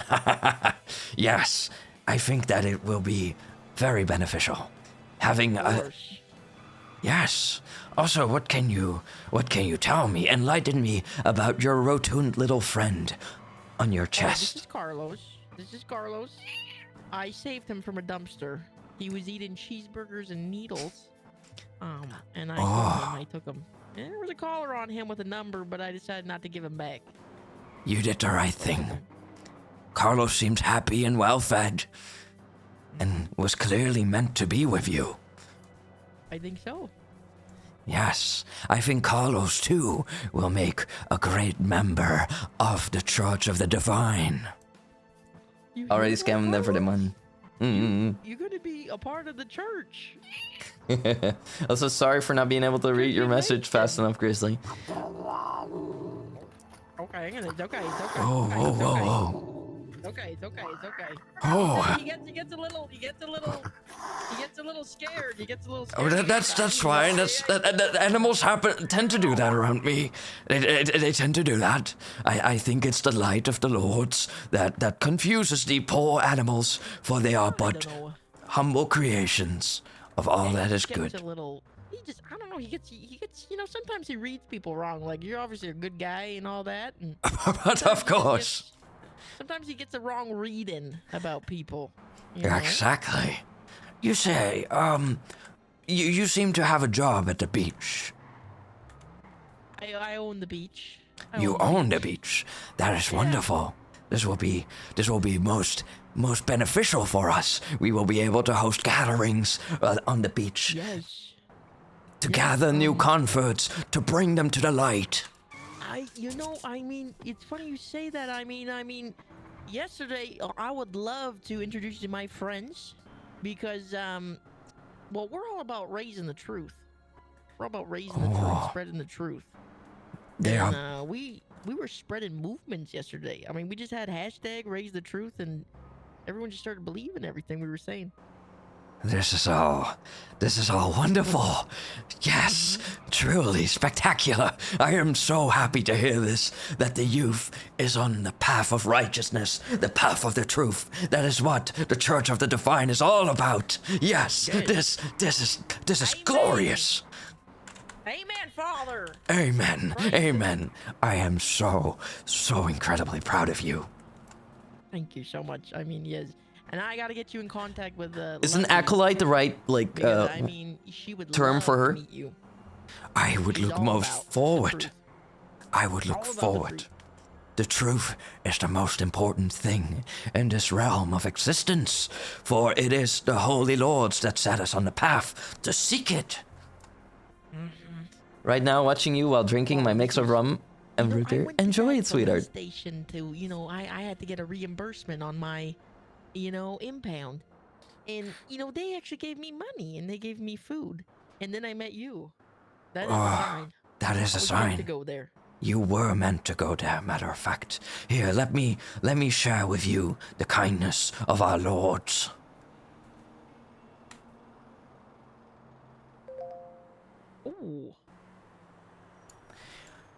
Yes, I think that it will be very beneficial. Having a... Yes. Also, what can you tell me? Enlighten me about your rotund little friend on your chest. This is Carlos. This is Carlos. I saved him from a dumpster. He was eating cheeseburgers and needles. And I took him. And there was a collar on him with a number, but I decided not to give him back. You did the right thing. Carlos seems happy and well-fed, and was clearly meant to be with you. I think so. Yes, I think Carlos, too, will make a great member of the Church of the Divine. Already scamming them for the money. You're going to be a part of the church. Also, sorry for not being able to read your message fast enough, Grizzly. Okay, it's okay. Whoa. Okay, it's okay. It's okay. Oh. He gets a little scared. He gets a little Oh, scared. that's fine. Animals tend to do that around me. They tend to do that. I think it's the light of the Lords that confuses the poor animals, for they are but humble creations of all that is He gets good. a little. I don't know. He gets. Sometimes he reads people wrong. Like, you're obviously a good guy and all that. And But of course. sometimes he gets a wrong reading about people. You know? Exactly. You say, you seem to have a job at the beach. I own the beach. You own the beach. That is wonderful. This will be most beneficial for us. We will be able to host gatherings on the beach. Yes. To gather new converts, to bring them to the light. It's funny you say that. I mean, yesterday I would love to introduce you to my friends, because we're all about raising the truth. We're all about raising the truth, spreading the truth. We were spreading movements yesterday. I mean, we just had hashtag raise the truth, and everyone just started believing everything we were saying. This is all wonderful. Yes, truly spectacular. I am so happy to hear this, that the youth is on the path of righteousness, the path of the truth. That is what the Church of the Divine is all about. Yes, this is glorious. Amen, Father. Amen. Amen. I am so incredibly proud of you. Thank you so much. I mean, yes. And I gotta get you in contact with Is an acolyte the right she would term for her? meet you. I would look most forward. I would look forward. The truth is the most important thing in this realm of existence, for it is the holy lords that set us on the path to seek it. Right now, watching you while drinking my mix of rum and root beer. Enjoy it, sweetheart. Station to, I had to get a reimbursement on my, impound, and they actually gave me money and they gave me food, and then I met you. That is a sign. That is a I was meant sign. to go there. You were meant to go there, matter of fact. Here, let me share with you the kindness of our lords. Ooh.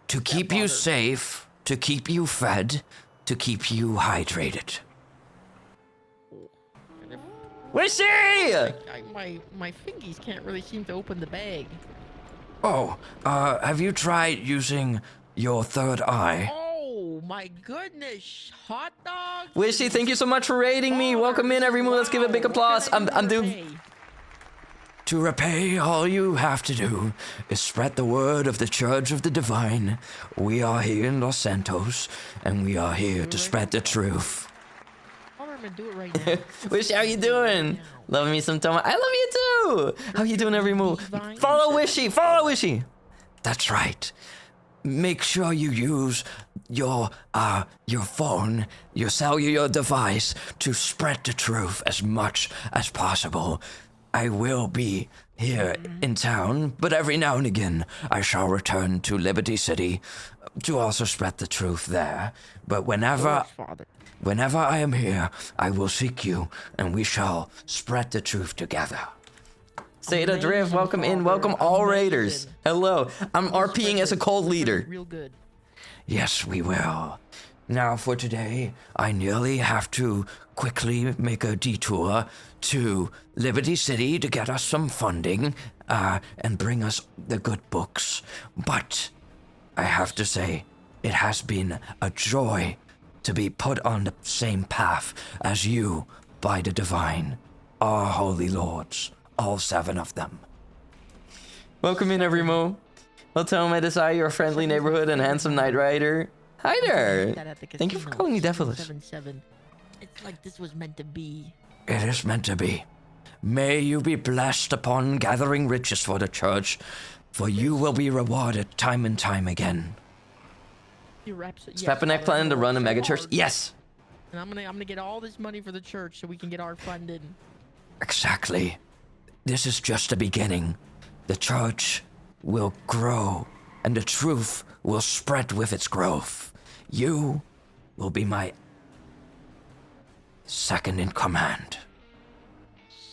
To keep you safe, to keep you fed, to keep you hydrated. Wishy! My fingies can't really seem to open the bag. Oh, have you tried using your third eye? Oh my goodness, hot dogs! Wishy, thank you so much for raiding me. Welcome in, everyone. Let's give a big applause. I'm doing. To repay, all you have to do is spread the word of the Church of the Divine. We are here in Los Santos, and we are here to spread the truth. I'm gonna do it right now. Wishy, how you doing? Love me some Toma. I love you too. How you doing, every move? Follow Wishy. Follow Wishy. That's right. Make sure you use your phone, your cellular device, to spread the truth as much as possible. I will be here in town, but every now and again I shall return to Liberty City to also spread the truth there. But whenever I am here, I will seek you, and we shall spread the truth together. Seda Drift, welcome in. Welcome all raiders. Hello. I'm RPing as a cold leader. Real good. Yes, we will. Now for today, I nearly have to quickly make a detour to Liberty City to get us some funding and bring us the good books. But I have to say, it has been a joy to be put on the same path as you by the Divine, our holy lords, all 7 of them. Welcome in, every mo. Well, tell him I desire your friendly neighborhood and handsome night rider. Hi there. Thank you for calling me Devilish. 7-7. It's like this was meant to be. It is meant to be. May you be blessed upon gathering riches for the church, for you will be rewarded time and time again. Is Papanak planning to run a mega church? Yes. And I'm gonna get all this money for the church so we can get our funded. Exactly. This is just the beginning. The church will grow, and the truth will spread with its growth. You will be my second in command.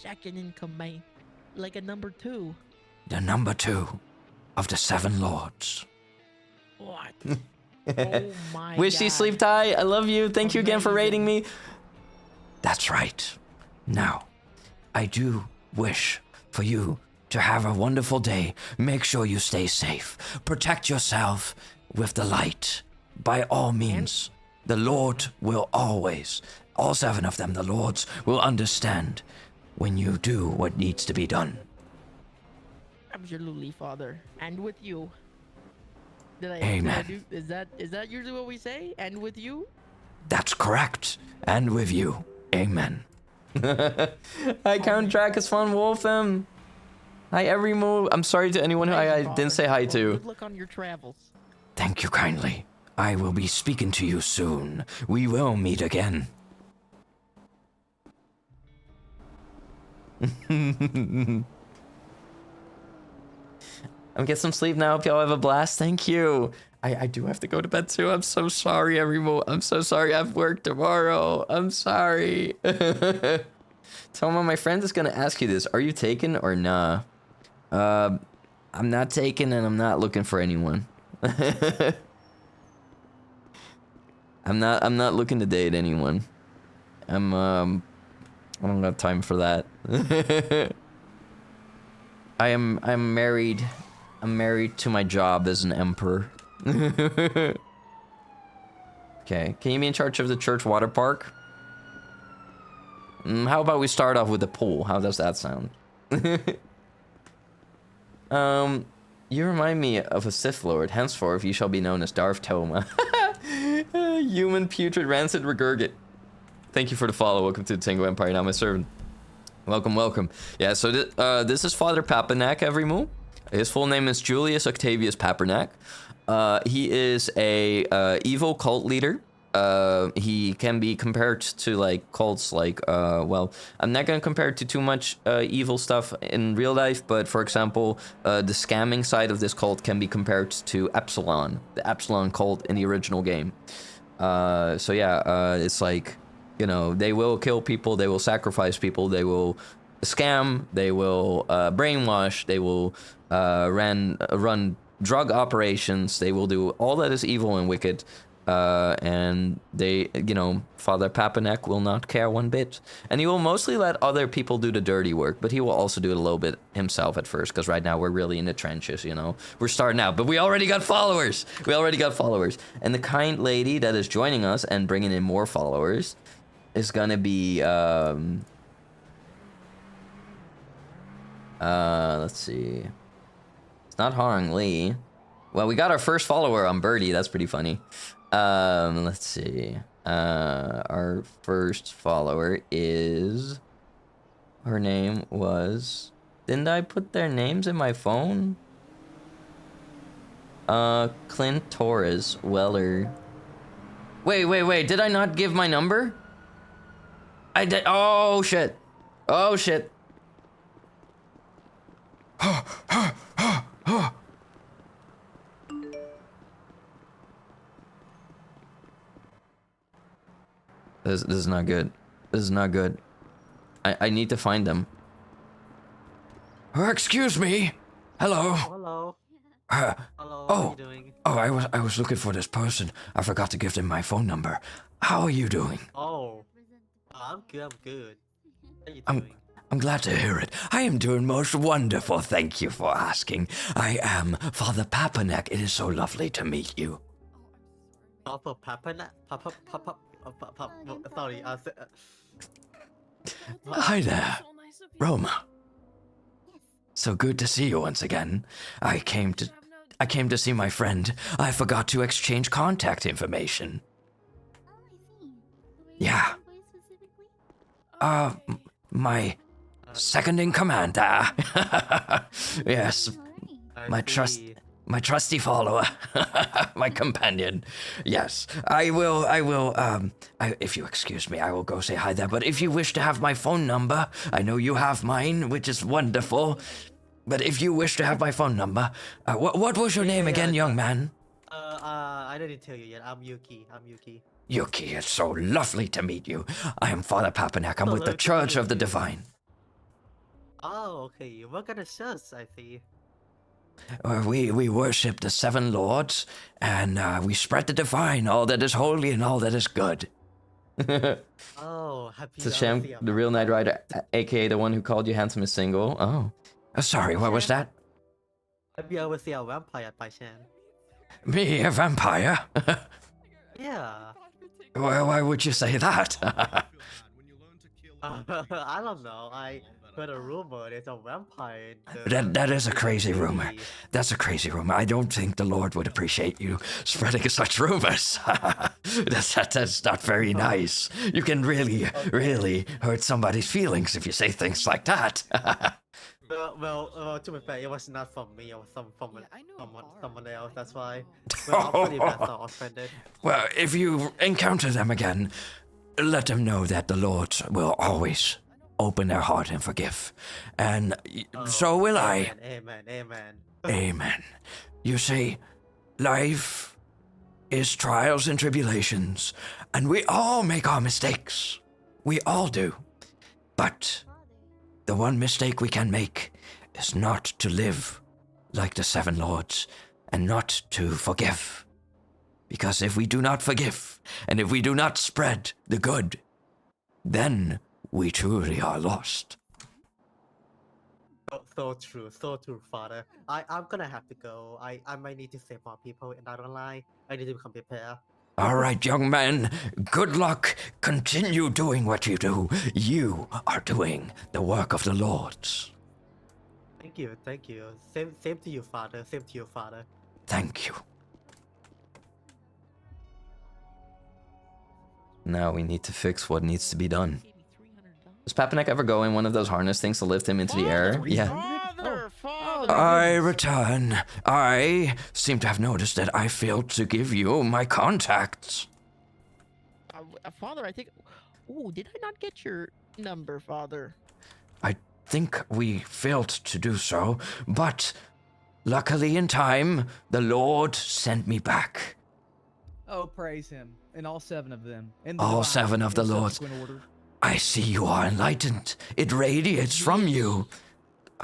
Second in command. Like a number 2. The number 2 of the 7 lords. What? Oh my Wish you sleep tight. I love you. Thank you again for rating me. That's right. Now, I do wish for you to have a wonderful day. Make sure you stay safe. Protect yourself with the light. By all means, the Lord will always, all 7 of them, the Lords, will understand when you do what needs to be done. Absolutely, Father. And with you. Amen. Is that usually what we say? And with you? That's correct. And with you. Amen. Hi, Count Dracus von Wolfham. Hi, every move. I'm sorry to anyone who I didn't say hi to. Good luck on your travels. Thank you kindly. I will be speaking to you soon. We will meet again. I'm get some sleep now. Hope y'all have a blast. Thank you. I do have to go to bed too. I'm so sorry, everyone. I'm so sorry. I have work tomorrow. I'm sorry. Tell my friend is gonna ask you this. Are you taken or nah? I'm not taken and I'm not looking for anyone. I'm not looking to date anyone. I don't have time for that. I'm married. I'm married to my job as an emperor. Okay, can you be in charge of the church water park? How about we start off with the pool? How does that sound? You remind me of a Sith Lord. Henceforth, you shall be known as Darth Toma. Human, putrid, rancid, regurgite. Thank you for the follow. Welcome to the Tango Empire. Now my servant. Welcome, welcome. Yeah, so this is Father Papanak, everyone. His full name is Julius Octavius Papanak. He is a evil cult leader. He can be compared to like cults like well, I'm not gonna compare it to too much evil stuff in real life, but for example, the scamming side of this cult can be compared to Epsilon, the Epsilon cult in the original game. So yeah, it's like, you know, they will kill people, they will sacrifice people, they will scam, they will brainwash, they will run drug operations, they will do all that is evil and wicked. And they, you know, Father Papanak will not care one bit. And he will mostly let other people do the dirty work, but he will also do it a little bit himself at first, because right now we're really in the trenches, you know. We're starting out, but we already got followers. We already got followers. And the kind lady that is joining us and bringing in more followers is gonna be, let's see. It's not Hong Lee. Well, we got our first follower on Birdie. That's pretty funny. Let's see. Our first follower is... Her name was... Didn't I put their names in my phone? Clint Torres Weller. Wait. Did I not give my number? I did. Oh, shit. Oh, shit. This is not good. This is not good. I need to find them. Excuse me. Hello. Hello. Hello. How are you doing? Oh, I was looking for this person. I forgot to give them my phone number. How are you doing? Oh, I'm good. How are you doing? I'm glad to hear it. I am doing most wonderful. Thank you for asking. I am Father Papanak. It is so lovely to meet you. Papa Papanak? Sorry. Hi there, Roma. So good to see you once again. I came to see my friend. I forgot to exchange contact information. Yeah. My second in command. Yes. My trusty follower. My companion. Yes. I will, if you excuse me, I will go say hi there. But if you wish to have my phone number, I know you have mine, which is wonderful. But if you wish to have my phone number, what was your name again, young man? I I didn't tell you yet. I'm Yuki. Yuki, it's so lovely to meet you. I am Father Papanak. I'm with the Hello, Church of the Yuki. Divine. Oh, okay. What kind of shows I see? We worship the 7 lords, and we spread the divine, all that is holy and all that is good. Oh, happy. It's a sham, the real Knight Rider, aka the one who called you handsome, is single. Oh. Sorry, what was that? Have you ever seen a vampire by chance? Me, a vampire? Yeah. Why would you say that? I don't know. I heard a rumor there's a vampire. That is a crazy rumor. That's a crazy rumor. I don't think the Lord would appreciate you spreading such rumors. That's not very nice. You can really hurt somebody's feelings if you say things like that. Well, to be fair, it was not from me. It was someone else. That's why. Well, I'm pretty bad, so offended. Well, if you encounter them again, let them know that the Lord will always open their heart and forgive. And so will I. Amen. You see, life is trials and tribulations, and we all make our mistakes. We all do. But the one mistake we can make is not to live like the 7 lords and not to forgive. Because if we do not forgive, and if we do not spread the good, then we truly are lost. So true, Father. I'm gonna have to go. I might need to save more people, and I don't lie. I need to become prepared. All right, young man, good luck. Continue doing what you do. You are doing the work of the Lords. Thank you. Same to you, Father. Thank you. Now we need to fix what needs to be done. Does Papanak ever go in one of those harness things to lift him into the air? Yeah. I return. I seem to have noticed that I failed to give you my contacts. Father, I think... Oh, did I not get your number, Father? I think we failed to do so, but luckily in time, the Lord sent me back. Oh, praise him. And all 7 of them. And All 7 of the Lords. I see you are enlightened. It radiates from you.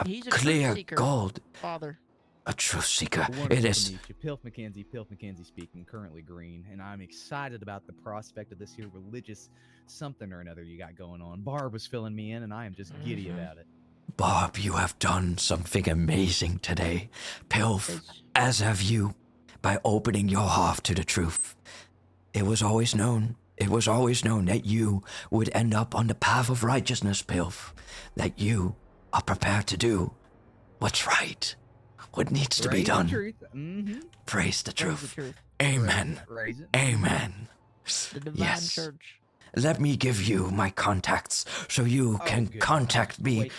He's a clear truth seeker, gold. Father. A truth seeker. Wonderful It to is. meet you. Pilf McKenzie speaking, currently green, and I'm excited about the prospect of this here religious something or another you got going on. Barb was filling me in, and I am just giddy about it. Bob, you have done something amazing today. Pilf, as have you, by opening your heart to the truth. It was always known that you would end up on the path of righteousness, Pilf. That you are prepared to do what's right, what needs to be done. Praise the truth. Amen. Amen. The Divine Yes. Church. Let me give you my contacts so you can contact me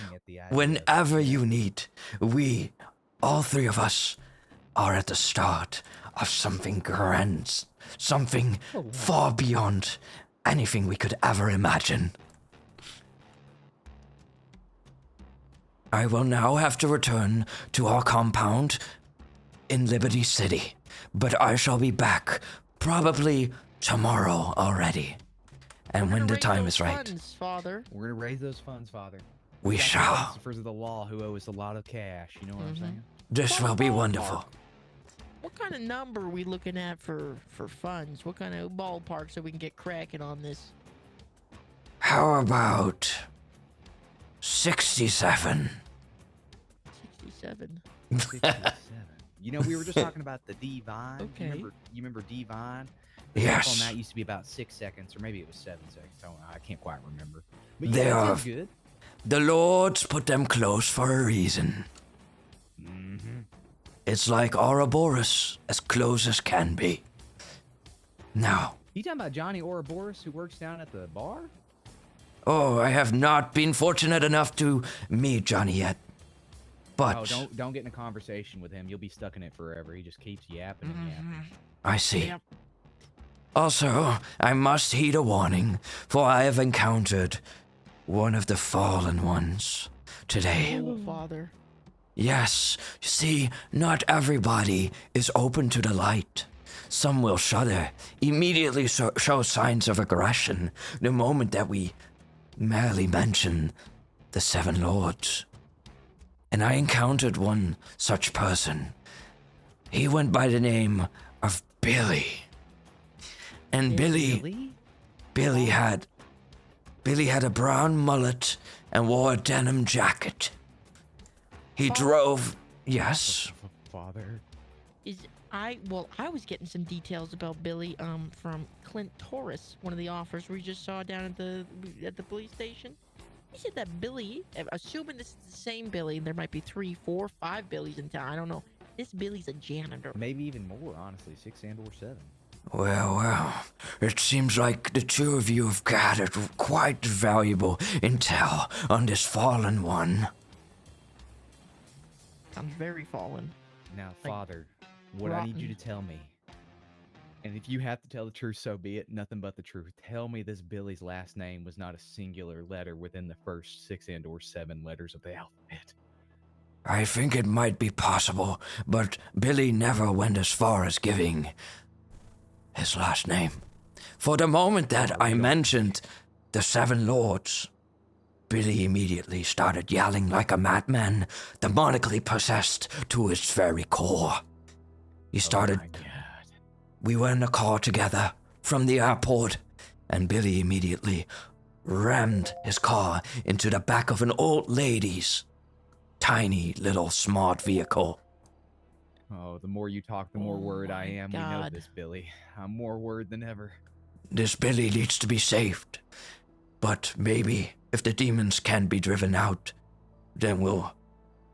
whenever you need. We, all 3 of us, are at the start of something grand, something far beyond anything we could ever imagine. I will now have to return to our compound in Liberty City, but I shall be back probably tomorrow already. And when the time is right, Funds, Father. We're gonna raise those funds, Father. We got shall. philosophers of the law who owe us a lot of cash. You know what I'm saying? This will be wonderful. What kind of number are we looking at for funds? What kind of ballpark so we can get cracking on this? How about 67? 67. 67. You know, we were just talking about the Divine. Okay. You remember Divine? Yes. On that used to be about 6 seconds, or maybe it was 7 seconds. I can't quite remember. But They yeah, that are. sounds good. The Lords put them close for a reason. It's like Ouroboros, as close as can be. Now, You talking about Johnny Ouroboros, who works down at the bar? oh, I have not been fortunate enough to meet Johnny yet. But Oh, don't get in a conversation with him. You'll be stuck in it forever. He just keeps yapping and yapping. I see. Also, I must heed a warning, for I have encountered one of the fallen ones today. Oh, Father. Yes, you see, not everybody is open to the light. some will shudder, immediately show signs of aggression the moment that we merely mention the Seven Lords. And I encountered one such person. He went by the name of Billy. And Billy had a brown mullet and wore a denim jacket. He drove. Yes. Father. I was getting some details about Billy from Clint Torres, one of the offers we just saw down at the police station. He said that Billy, assuming this is the same Billy, there might be 3, 4, 5 Billys in town. I don't know. This Billy's a janitor. Maybe even more, honestly, 6 and or 7. Well, it seems like the two of you have gathered quite valuable intel on this fallen one. Sounds very fallen. Now, Father, what I need you to tell me, and if you have to tell the truth, so be it, nothing but the truth. Tell me this Billy's last name was not a singular letter within the first 6 and or 7 letters of the alphabet. I think it might be possible, but Billy never went as far as giving his last name. For the moment that I mentioned the Seven Lords, Billy immediately started yelling like a madman, demonically possessed to its very core. He started... We were in a car together from the airport, and Billy immediately rammed his car into the back of an old lady's tiny little smart vehicle. Oh, the more you talk, the more worried I am. God. We know this, Billy. I'm more worried than ever. This Billy needs to be saved. But maybe if the demons can be driven out, then we'll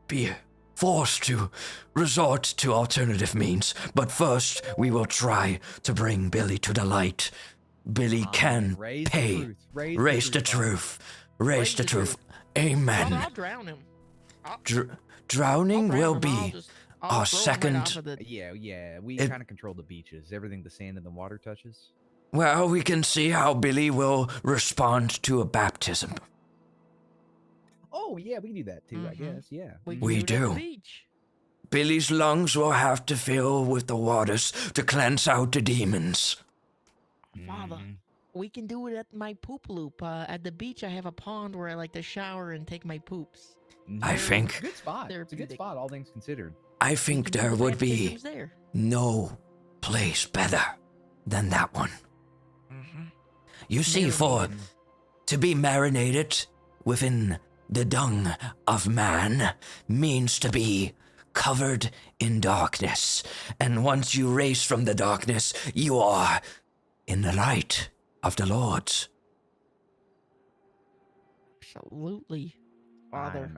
be forced to resort to alternative means. But first, we will try to bring Billy to the light. Billy can pay. Raise the truth. Raise the truth. Amen. I'll drown him. Drowning will be our second... Yeah, we kind of control the beaches. Everything the sand and the water touches. Well, we can see how Billy will respond to a baptism. Oh, yeah, we can do that too, I guess, yeah. We do. Billy's lungs will have to fill with the waters to cleanse out the demons. Father, we can do it at my poop loop. At the beach, I have a pond where I like to shower and take my poops. I think... It's a good spot. It's a good spot, all things considered. I think there would be no place better than that one. You see, to be marinated within the dung of man means to be covered in darkness. And once you race from the darkness, you are in the light of the Lords. Absolutely, Father.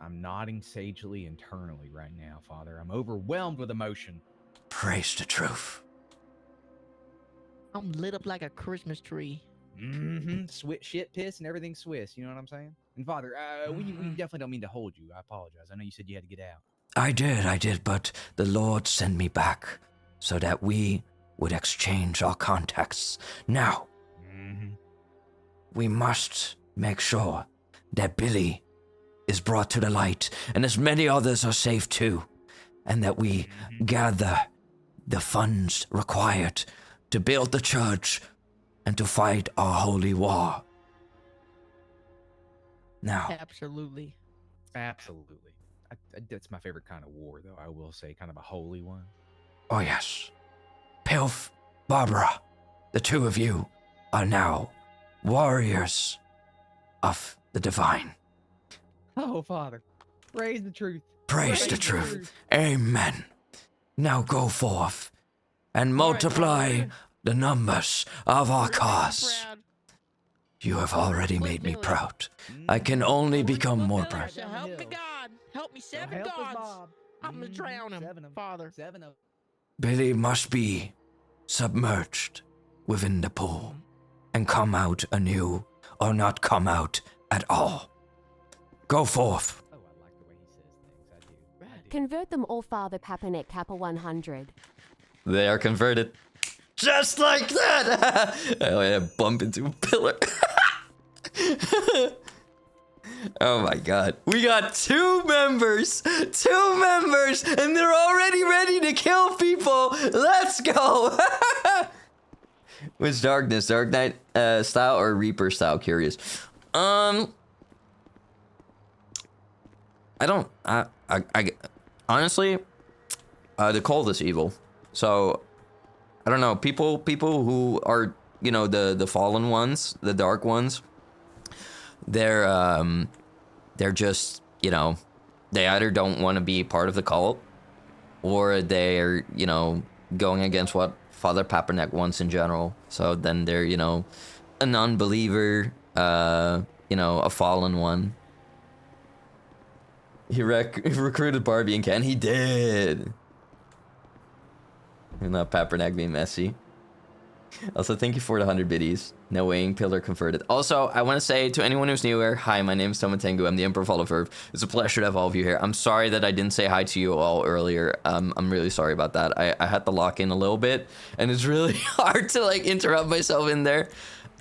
I'm nodding sagely internally right now, Father. I'm overwhelmed with emotion. Praise the truth. I'm lit up like a Christmas tree. Shit, piss, and everything Swiss. You know what I'm saying? And Father, we definitely don't mean to hold you. I apologize. I know you said you had to get out. I did, but the Lord sent me back so that we would exchange our contacts. Now, we must make sure that Billy is brought to the light, and as many others are safe too, and that we gather the funds required to build the church and to fight our holy war. Now. Absolutely. That's my favorite kind of war, though, I will say, kind of a holy one. Oh, yes. Pilf, Barbara, the two of you are now warriors of the divine. Oh, Father, praise the truth. Praise the truth. Amen. Now go forth and multiply the numbers of our cause. You have already made me proud. I can only become more proud. Help me, God. Help me, 7 gods. I'm gonna drown him, Father. Billy must be submerged within the pool and come out anew, or not come out at all. Go forth. Convert them all, Father Papanak Kappa 100. They are converted. Just like that! Oh, yeah, bump into a pillar. Oh my god. We got 2 members! 2 members! And they're already ready to kill people! Let's go! Which darkness? Dark Knight style or Reaper style? Curious. I don't... I honestly, the cold is evil. So, I don't know. People who are, you know, the fallen ones, the dark ones, they're just, you know, they either don't want to be part of the cult, or they're, you know, going against what Father Papanak wants in general. So then they're, you know, a non-believer, you know, a fallen one. He recruited Barbie and Ken. He did. And not Papanak being messy. Also, thank you for the 100 biddies. No weighing, pillar converted. Also, I want to say to anyone who's new here, hi, my name is Tomatengu. I'm the Emperor of Oliver. It's a pleasure to have all of you here. I'm sorry that I didn't say hi to you all earlier. I'm really sorry about that. I had to lock in a little bit, and it's really hard to like interrupt myself in there.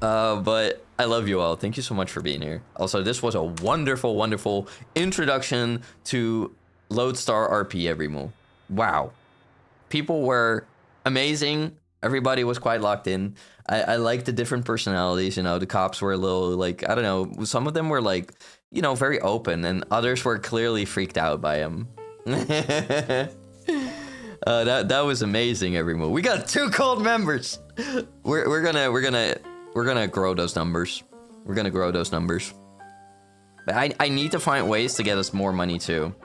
But I love you all. Thank you so much for being here. Also, this was a wonderful, wonderful introduction to LodestarRP, everyone. Wow. People were amazing. Everybody was quite locked in. I liked the different personalities, you know. The cops were a little, like, I don't know. Some of them were, like, you know, very open, and others were clearly freaked out by him. That was amazing, everyone. We got 2 cult members. We're gonna grow those numbers. We're gonna grow those numbers. But I need to find ways to get us more money too.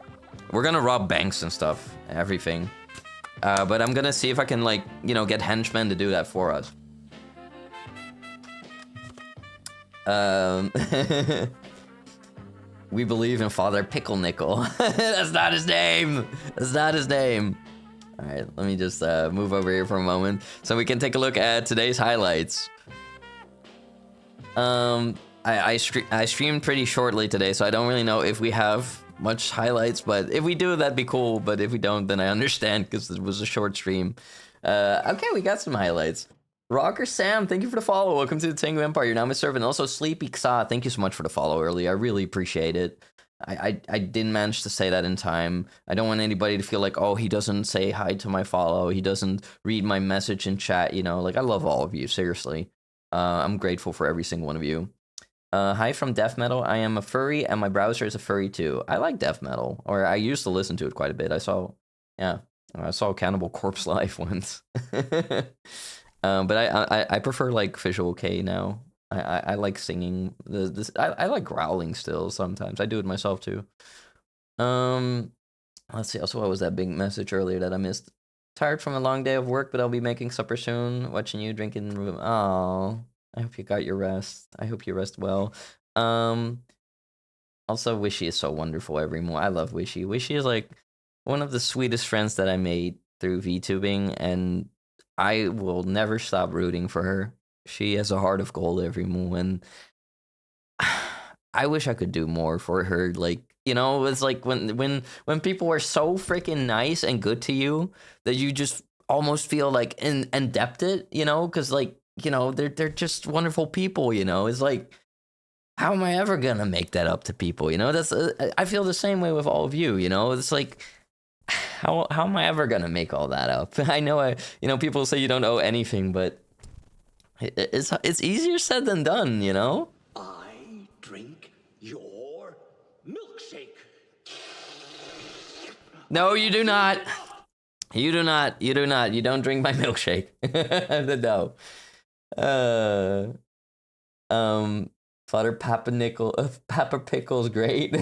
We're gonna rob banks and stuff, everything. But I'm gonna see if I can, like, you know, get henchmen to do that for us. We believe in Father Pickle Nickel. That's not his name. That's not his name. All right, let me just move over here for a moment so we can take a look at today's highlights. I streamed pretty shortly today, so I don't really know if we have much highlights, but if we do, that'd be cool. But if we don't, then I understand, because it was a short stream. Okay, we got some highlights. Rocker Sam, thank you for the follow. Welcome to the Tengu Empire. You're now my servant. Also, Sleepy Xa, thank you so much for the follow early. I really appreciate it. I didn't manage to say that in time. I don't want anybody to feel like, oh, he doesn't say hi to my follow. He doesn't read my message in chat, you know. Like, I love all of you, seriously. I'm grateful for every single one of you. Hi from Death Metal. I am a furry, and my browser is a furry too. I like Death Metal, or I used to listen to it quite a bit. I saw Cannibal Corpse live once. But I prefer like Visual K now. I like singing. I like growling still sometimes. I do it myself too. Let's see. Also, what was that big message earlier that I missed? Tired from a long day of work, but I'll be making supper soon. Watching you drinking in the room. Oh, I hope you got your rest. I hope you rest well. Also, Wishy is so wonderful every morning. I love Wishy. Wishy is like one of the sweetest friends that I made through VTubing, and I will never stop rooting for her. She has a heart of gold every morning. I wish I could do more for her. Like, you know, it's like when people are so freaking nice and good to you that you just almost feel like indebted, you know, because like, you know, they're just wonderful people, you know. It's like, how am I ever gonna make that up to people, you know? That's I feel the same way with all of you, you know. It's like, how am I ever gonna make all that up? I know people say you don't owe anything, but it's easier said than done, you know. I drink your milkshake. No, you do not. You do not. You do not. You don't drink my milkshake. No. Father Papa Pickle's great.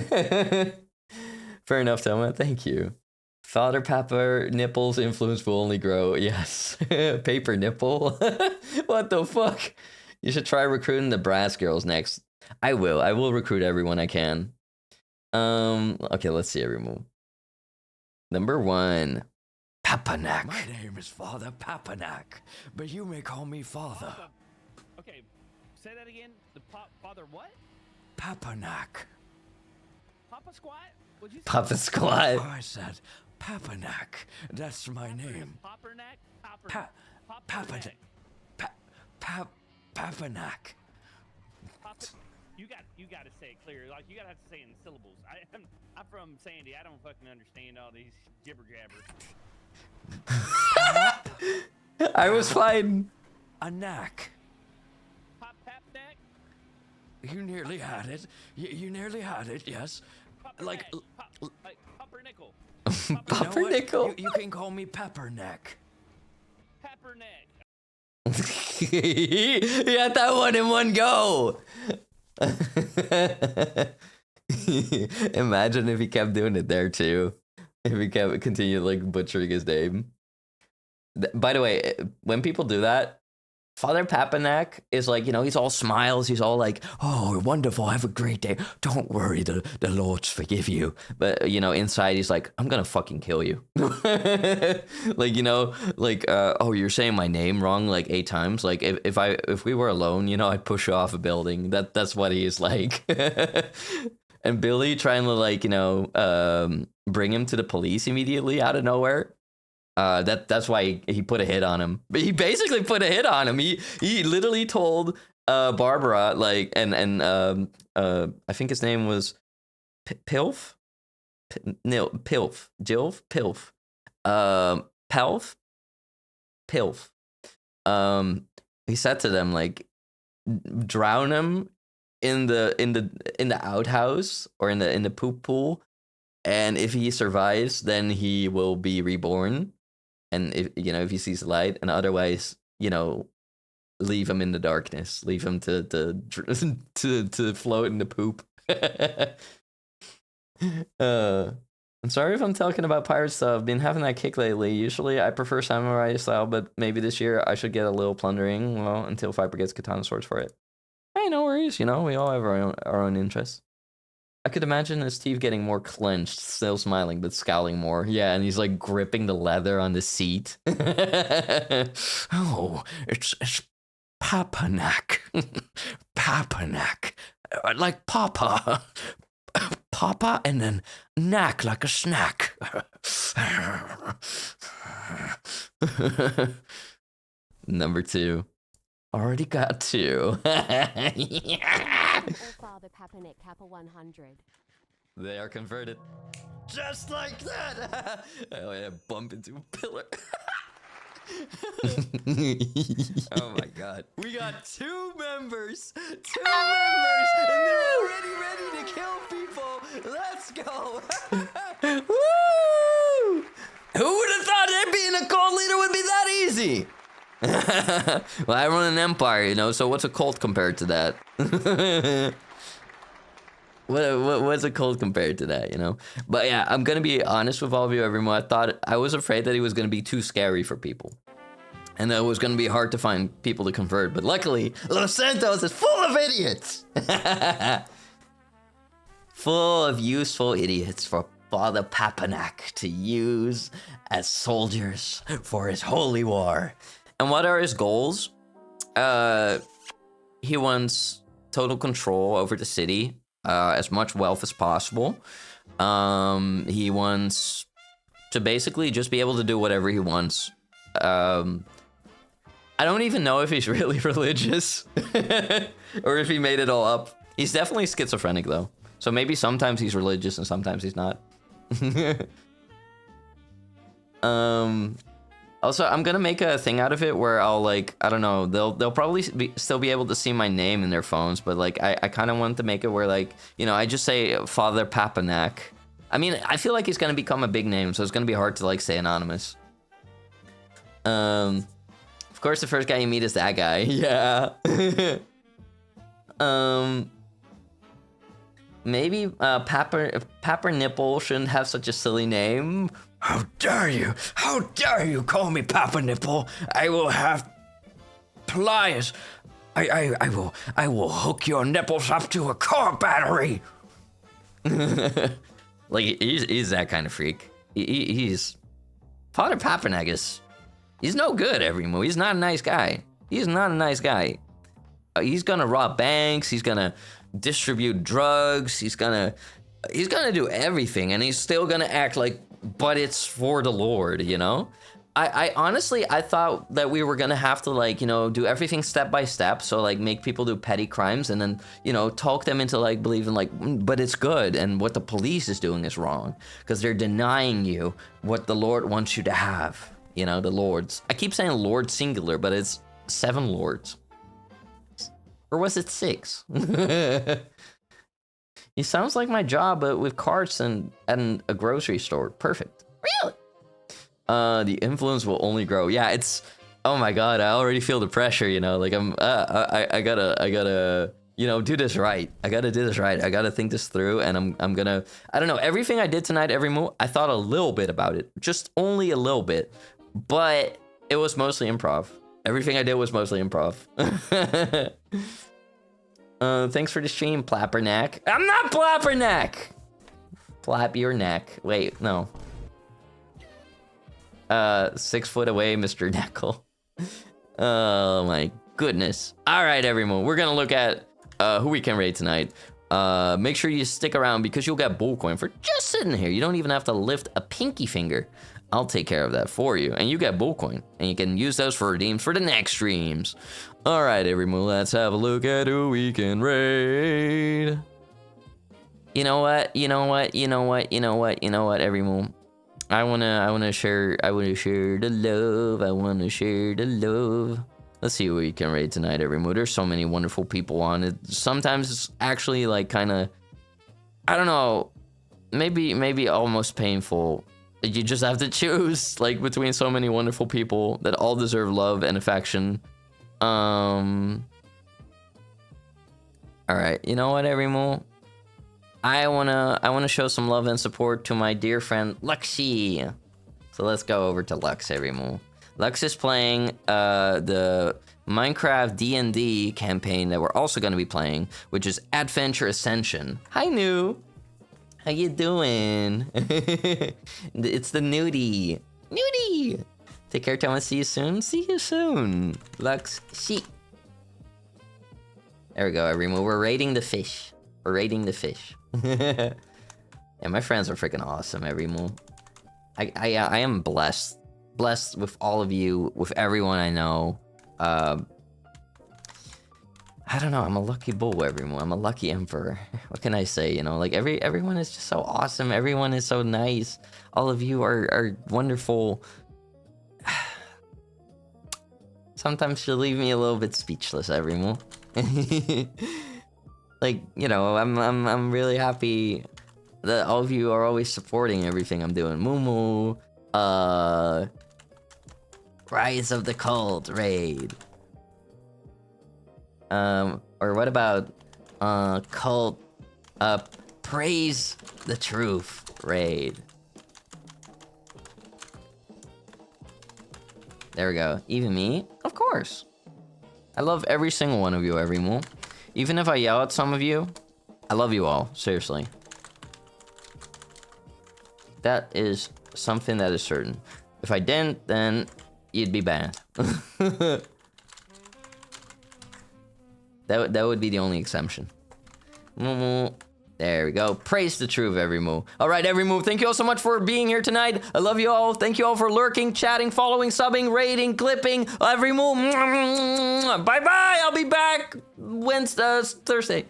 Fair enough, Toma. Thank you. Father Papa Nipple's influence will only grow. Yes. Paper nipple. What the fuck? You should try recruiting the brass girls next. I will. I will recruit everyone I can. Okay, let's see everyone. Number 1. Papanak. My name is Father Papanak, but you may call me Father. Okay, say that again. The Father what? Papanak. Papa Squat? What'd you say? Papa Squat. Oh, I said Papanak. That's my name. Papanak? Papanak. Papanak. You got to say it clear. Like you got to have to say it in syllables. I'm from Sandy. I don't fucking understand all these jibber jabbers. I was fine. A knack. Papanak? You nearly had it. You nearly had it, yes. Like Pumpernickel. Pumpernickel. You can call me Pepperneck. Pepperneck. He had that one in one go. Imagine if he kept doing it there too. If he kept continued like butchering his name. By the way, when people do that, Father Papanak is like, you know, he's all smiles. He's all like, oh, wonderful. Have a great day. Don't worry. The Lord's forgive you. But, you know, inside he's like, I'm going to fucking kill you. Like, you know, like, oh, you're saying my name wrong like 8 times. Like if we were alone, you know, I'd push you off a building. That's what he's like. And Billy trying to like, you know, bring him to the police immediately out of nowhere. That's why he put a hit on him. But he basically put a hit on him. He literally told Barbara like and I think his name was Pilf. Pilf. Jilf. Pilf. Pelf. Pilf. He said to them like, drown him in the outhouse or in the poop pool, and if he survives, then he will be reborn. And if you know, if he sees the light, and otherwise, you know, leave him in the darkness, leave him to float in the poop. I'm sorry if I'm talking about pirate stuff. I've been having that kick lately. Usually, I prefer samurai style, but maybe this year I should get a little plundering. Well, until Viper gets katana swords for it. Hey, no worries. You know, we all have our own interests. I could imagine his teeth getting more clenched, still smiling, but scowling more. Yeah, and he's like gripping the leather on the seat. Oh, it's Papanak. Papanak. Like Papa. Papa and then knack like a snack. Number 2. Already got 2. Father Papanak Kappa 100. They are converted. Just like that. Oh yeah, bump into a pillar. Oh my god. We got 2 members. 2 members. And they're already ready to kill people. Let's go. Woo! Who would have thought that being a cult leader would be that easy? Well, I run an empire, you know, so what's a cult compared to that? What's a cult compared to that, you know? But yeah, I'm gonna be honest with all of you, everyone. I was afraid that he was gonna be too scary for people, and that it was gonna be hard to find people to convert. But luckily, Los Santos is full of idiots, full of useful idiots for Father Papanak to use as soldiers for his holy war. And what are his goals? He wants total control over the city, as much wealth as possible. He wants to basically just be able to do whatever he wants. I don't even know if he's really religious or if he made it all up. He's definitely schizophrenic though. So maybe sometimes he's religious and sometimes he's not. Also, I'm gonna make a thing out of it where I'll like, I don't know, they'll probably still be able to see my name in their phones, but like I kind of want to make it where like, you know, I just say Father Papanak. I mean, I feel like he's gonna become a big name, so it's gonna be hard to like say anonymous. Of course, the first guy you meet is that guy. Yeah. Maybe Papper Nipple shouldn't have such a silly name. How dare you? How dare you call me Papa Nipple? I will have pliers. I will hook your nipples up to a car battery. Like he's that kind of freak. He's Father Papanak is. He's no good, everyone. He's not a nice guy. He's not a nice guy. He's gonna rob banks. He's gonna distribute drugs. He's gonna do everything, and he's still gonna act like, but it's for the Lord, you know? I honestly, I thought that we were gonna have to, like, you know, do everything step by step. So, like, make people do petty crimes and then, you know, talk them into, like, believing, like, but it's good. And what the police is doing is wrong. Because they're denying you what the Lord wants you to have. You know, the Lords. I keep saying Lord singular, but it's 7 Lords. Or was it 6? It sounds like my job, but with carts and a grocery store. Perfect. Really? The influence will only grow. Yeah, it's, oh my god, I already feel the pressure, you know, like I gotta, you know, do this right. I gotta do this right. I gotta think this through, and I'm gonna, I don't know, everything I did tonight, every move, I thought a little bit about it, just only a little bit, but it was mostly improv. Everything I did was mostly improv. Thanks for the stream, Papanak. I'm not Papanak! Flap your neck. Wait, no. 6 foot away, Mr. Neckle. Oh my goodness. All right, everyone. We're gonna look at who we can raid tonight. Make sure you stick around because you'll get bullcoin for just sitting here. You don't even have to lift a pinky finger. I'll take care of that for you. And you get bullcoin. And you can use those for redeems for the next streams. All right, everyone. Let's have a look at who we can raid. You know what? You know what? You know what? You know what? You know what, everyone? I wanna share the love. I wanna share the love. Let's see what we can raid tonight, everyone. There's so many wonderful people on it. Sometimes it's actually like kind of, I don't know, maybe almost painful. You just have to choose like between so many wonderful people that all deserve love and affection. All right, you know what, everyone? I wanna show some love and support to my dear friend Luxy. So let's go over to Lux, everyone. Lux is playing the Minecraft D&D campaign that we're also gonna be playing, which is Adventure Ascension. Hi, New. How you doing? It's the nudie. Nudie. Take care, Thomas. See you soon. See you soon. Lux, she. There we go, everyone. We're raiding the fish. We're raiding the fish. Yeah, my friends are freaking awesome, everyone. I am blessed with all of you, with everyone I know. I don't know, I'm a lucky bull, everyone. I'm a lucky emperor. What can I say, you know? Like, everyone is just so awesome. Everyone is so nice. All of you are wonderful. Sometimes you leave me a little bit speechless, everyone. Like, you know, I'm really happy that all of you are always supporting everything I'm doing. Moo Rise of the Cult raid. Or what about Cult Praise the Truth raid. There we go. Even me? Of course. I love every single one of you, everyone. Even if I yell at some of you, I love you all. Seriously. That is something that is certain. If I didn't, then you'd be banned. That would be the only exemption. There we go. Praise the truth, every move. All right, every move. Thank you all so much for being here tonight. I love you all. Thank you all for lurking, chatting, following, subbing, rating, clipping. Every move. Bye-bye. I'll be back Thursday.